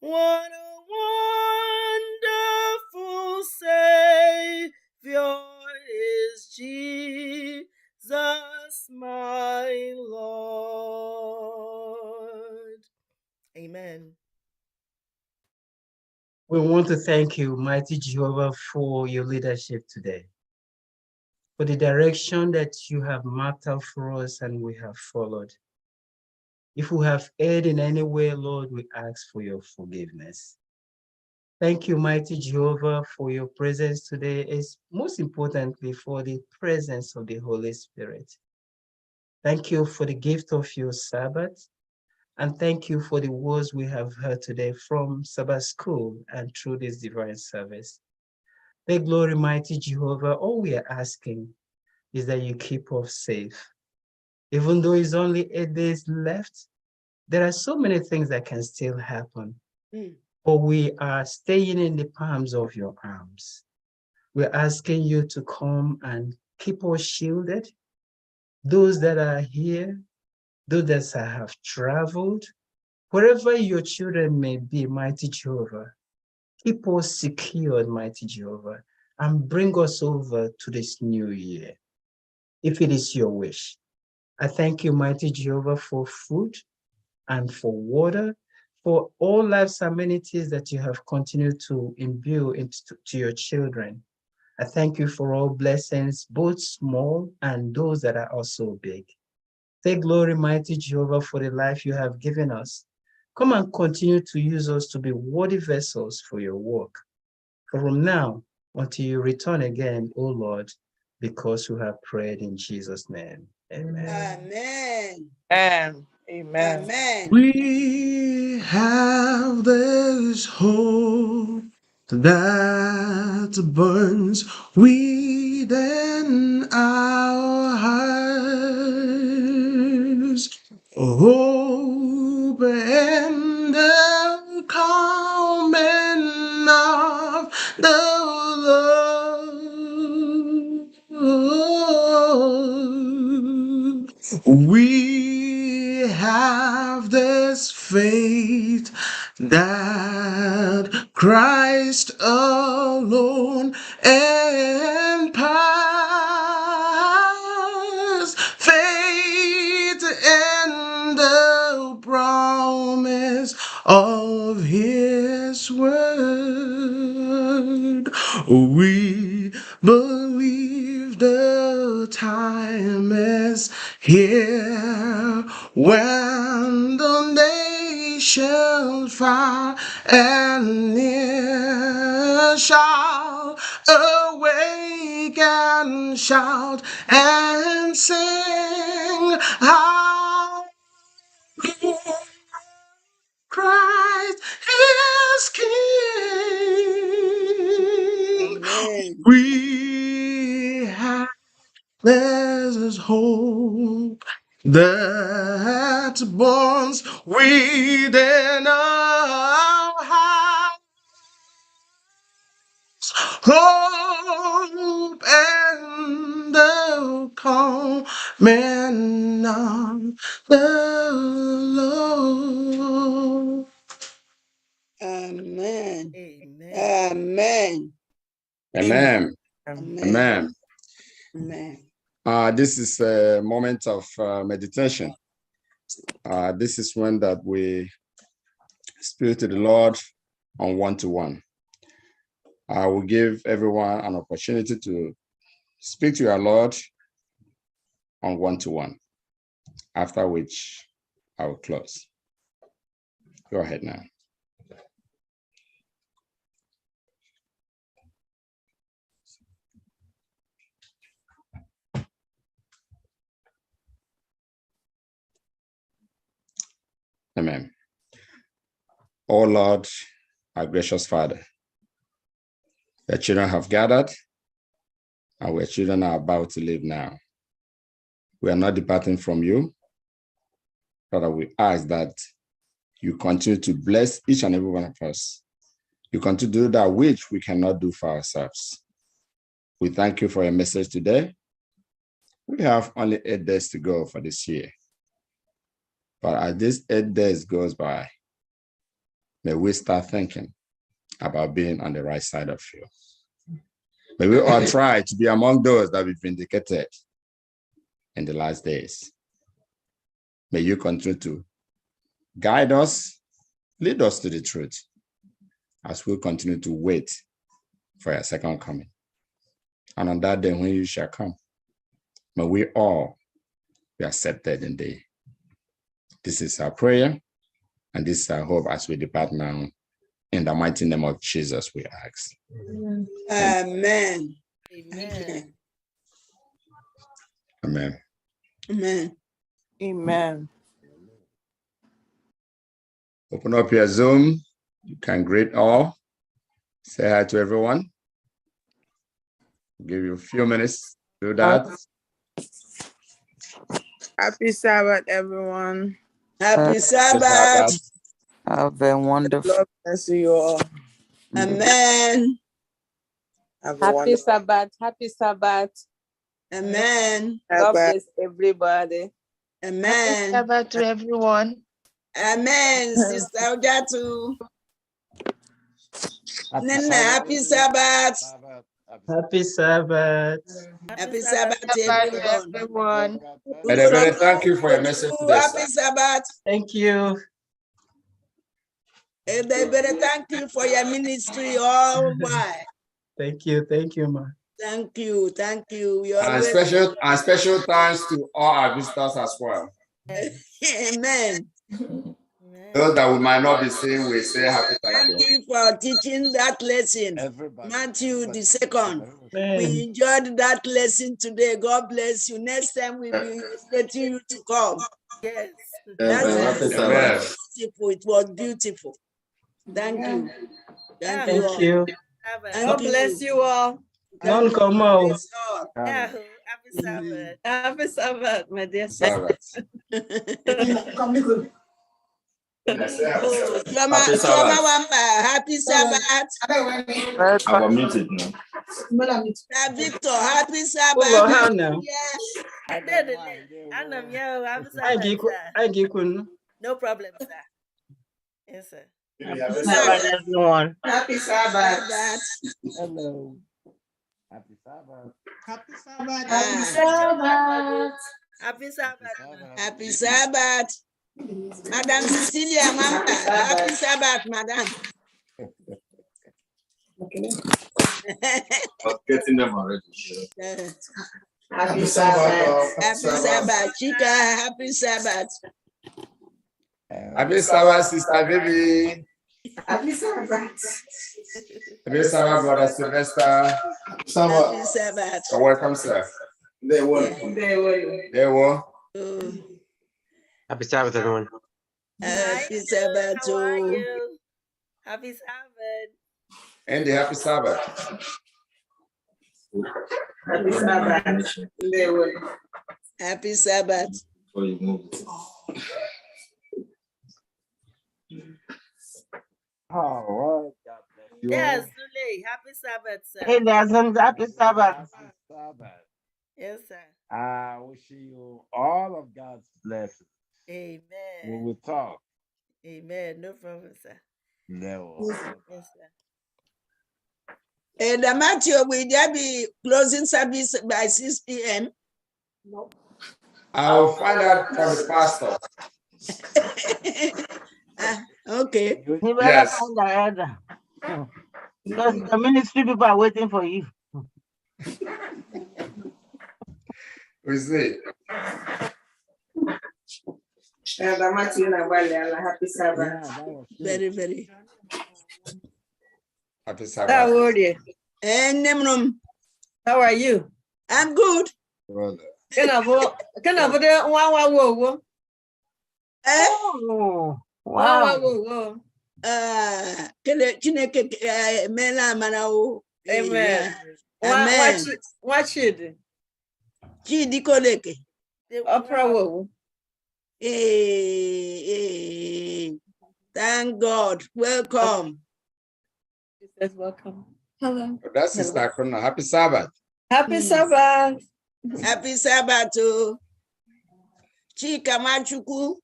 What a wonderful Savior is Jesus, my Lord. Amen. We want to thank you, mighty Jehovah, for your leadership today, for the direction that you have marked out for us and we have followed. If we have erred in any way, Lord, we ask for your forgiveness. Thank you, mighty Jehovah, for your presence today, is most importantly for the presence of the Holy Spirit. Thank you for the gift of your Sabbath, and thank you for the words we have heard today from Sabbath school and through this divine service. Take glory, mighty Jehovah. All we are asking is that you keep us safe. Even though it's only 8 days left, there are so many things that can still happen. for we are staying in the palms of your arms. We're asking you to come and keep us shielded. Those that are here, those that have traveled, wherever your children may be, mighty Jehovah, keep us secured, mighty Jehovah, and bring us over to this new year, if it is your wish. I thank you, mighty Jehovah, for food and for water, for all life's amenities that you have continued to imbue into your children. I thank you for all blessings, both small and those that are also big. Take glory, mighty Jehovah, for the life you have given us. Come and continue to use us to be worthy vessels for your work. From now until you return again, O Lord, because we have prayed in Jesus' name. Amen. Amen. And amen. Amen. We have this hope that burns within our hearts. Hope in the coming of the Lord. We have this faith that Christ alone empowers, faith in the promise of his word. We believe the time is here when the nations far and near shall awake and shout and sing, how Christ is King. Amen. We have There's hope that burns within our hearts. Hope and the coming of the Lord. Amen. Amen. Amen. Amen. Amen. Amen. Amen. This is a moment of meditation. This is when that we speak to the Lord on one-to-one. I will give everyone an opportunity to speak to your Lord on one-to-one, after which I will close. Go ahead now. Amen. Oh Lord, our gracious Father, the children have gathered, and our children are about to leave now. We are not departing from you. Father, we ask that you continue to bless each and every one of us. You continue to do that which we cannot do for ourselves. We thank you for your message today. We have only 8 days to go for this year. But as this 8 days goes by, may we start thinking about being on the right side of you. May we all try to be among those that will be vindicated in the last days. May you continue to guide us, lead us to the truth, as we continue to wait for your second coming. And on that day when you shall come, may we all be accepted in thee. This is our prayer, and this is our hope as we depart now. In the mighty name of Jesus, we ask. Amen. Amen. Amen. Amen. Amen. Open up your Zoom. You can greet all. Say hi to everyone. Give you a few minutes to do that. Happy Sabbath, everyone. Happy Sabbath. Have a wonderful. Lord bless you all. Amen. Have a Happy wonderful. Sabbath. Happy Sabbath. Amen. God bless everybody. Amen. Happy Sabbath to everyone. Amen. Sister Ojatu. Nana, happy Sabbath. Happy Sabbath. Happy Sabbath to everyone. Thank you for your message today, Happy sir. Sabbath. Thank you. Thank you for your ministry all wide. Thank you, ma. Thank you. You And always. special thanks to all our visitors as well. Amen. Those that we might not be seeing, we say happy Thank Thanksgiving. you for teaching that lesson. Matthew the 2nd. We enjoyed that lesson today. God bless you. Next time we'll be expecting you to come. Yes. That's beautiful. It was beautiful. Thank you. Thank you all. God bless you all. None come out. Happy Sabbath. Happy Sabbath, my dear. Sabbath. Happy Sabbath. I'm muted now. Victor, happy Oh, Sabbath. how now? No problem, sir. Yes, sir. Happy Sabbath, everyone. Happy Sabbath. Hello. Happy Sabbath. Happy Sabbath. Happy Sabbath. Happy Sabbath. Happy Sabbath. Madam Cecilia, Mama. Happy Sabbath, Madam. I'm getting them already. Happy Sabbath. Happy Sabbath. Chica, happy Sabbath. Happy Sabbath, Sister Baby. Happy Sabbath. Happy Sabbath, Brother Sylvester. Happy Sabbath. You're welcome, sir. They were. Happy Sabbath, everyone. Happy Sabbath. How are you? Happy Sabbath. Andy, happy Sabbath. Happy Sabbath. Happy Sabbath. Before you move. All right. God bless you. Yes, Sule. Happy Sabbath, sir. Hey, Nelson, happy Sabbath. Happy Sabbath. Yes, sir. I wish you all of God's blessings. Amen. We will talk. Amen. No problem, sir. No. Yes, sir. And Matthew, will there be closing service by 6 p.m.? No. I'll find out from the pastor. Okay. You better find the elder. Because the ministry people are waiting for you. We see. Happy Sabbath. Very, very. Happy Sabbath. How are you? How are you? I'm good. Brother. Oh, wow. Amen. Amen. Watch it. Chidikoleke. Opera. Hey. Thank God. Welcome. He says welcome. Hello. That's Sister Akona. Happy Sabbath. Happy Sabbath. Happy Sabbath to Chika Machuku.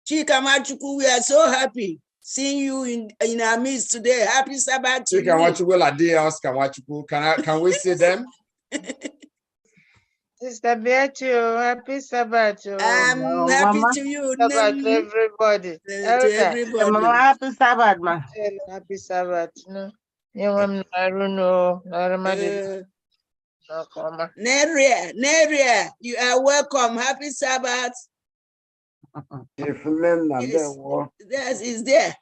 Chika Machuku, we are so happy seeing you in our midst today. Happy Sabbath to Chika Machuku, can we see them? Sister Beatrice, happy Sabbath. I'm happy Mama. to you. Sabbath to everybody. To everybody. Mama, happy Sabbath, man. Happy Sabbath. No. Neria, you are welcome. Happy Sabbath. Yes, is there.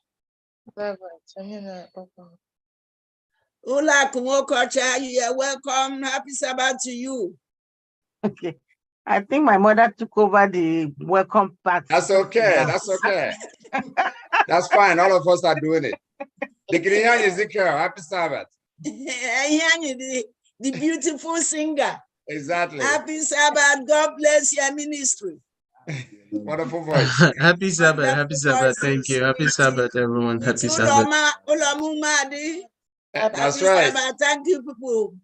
Ula Kumokocha, you are welcome. Happy Sabbath to you. Okay. I think my mother took over the welcome part. That's okay. That's okay. That's fine. All of us are doing it. The Grihan Ezekiel, happy Sabbath. The beautiful singer. Exactly. Happy Sabbath. God bless your ministry. Wonderful voice. Happy Sabbath. Happy Wonderful Sabbath. Thank voices. you. Happy Sabbath, everyone. Happy Sabbath. That's Happy right. Sabbath. Thank you, people.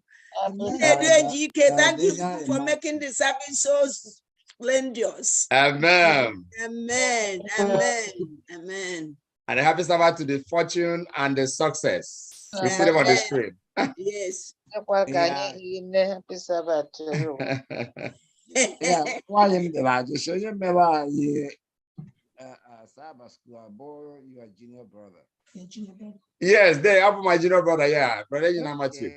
Thank you for making the service so splendorous. Amen. Amen. Amen. Amen. And a happy Sabbath to the fortune and the success. We see them on the screen. Yes. Happy Sabbath to everyone. Yeah, why am I just show you Sabbath school boy, you are junior brother. Yes, they are my junior brother. Yeah, brother, you know Matthew.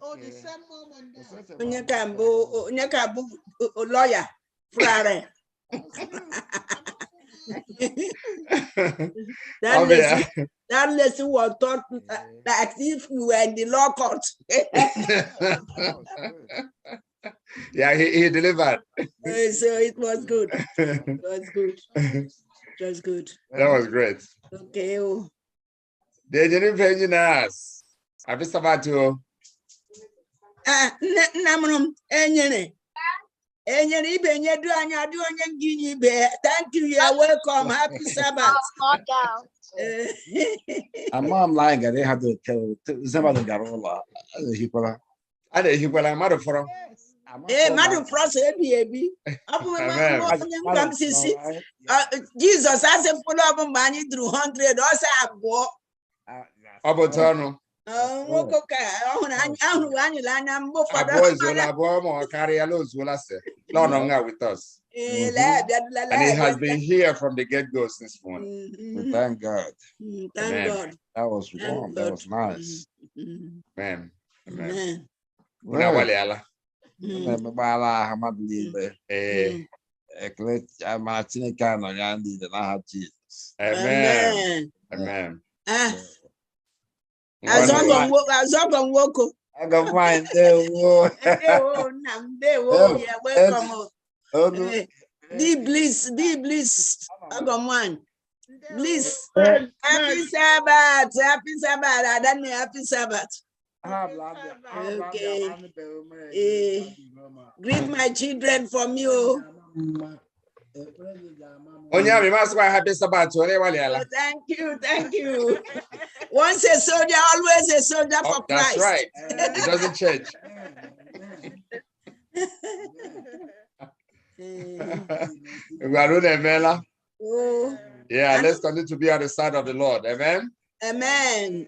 Oh, the same moment. Lawyer. Frare. That lesson was taught like if we were in the law court. Yeah, he delivered. So it was good. It was good. It was good. That was great. Okay. They didn't pay us. Happy Sabbath to thank you. You are welcome. Happy Sabbath. I'm mom lying. They had to tell somebody got all I did he well I'm out of for Hey, Madam Frost, baby. Jesus has a full of money through 100 also I bought. Obotono. With us. And he has been here from the get-go since morning. We thank God. Thank God. That was warm. That was nice. Amen. Amen. Well, Amen. Amen. As I'm woko. I got mine. Yeah, welcome. Deep bliss. I got one. Bliss. Happy Sabbath. Happy Sabbath. I don't know. Happy Sabbath. Okay. Greet my children from you. Happy Sabbath. Thank you. Once a soldier, always a soldier for Christ. That's right. It doesn't change. Yeah, let's continue to be on the side of the Lord. Amen. Amen.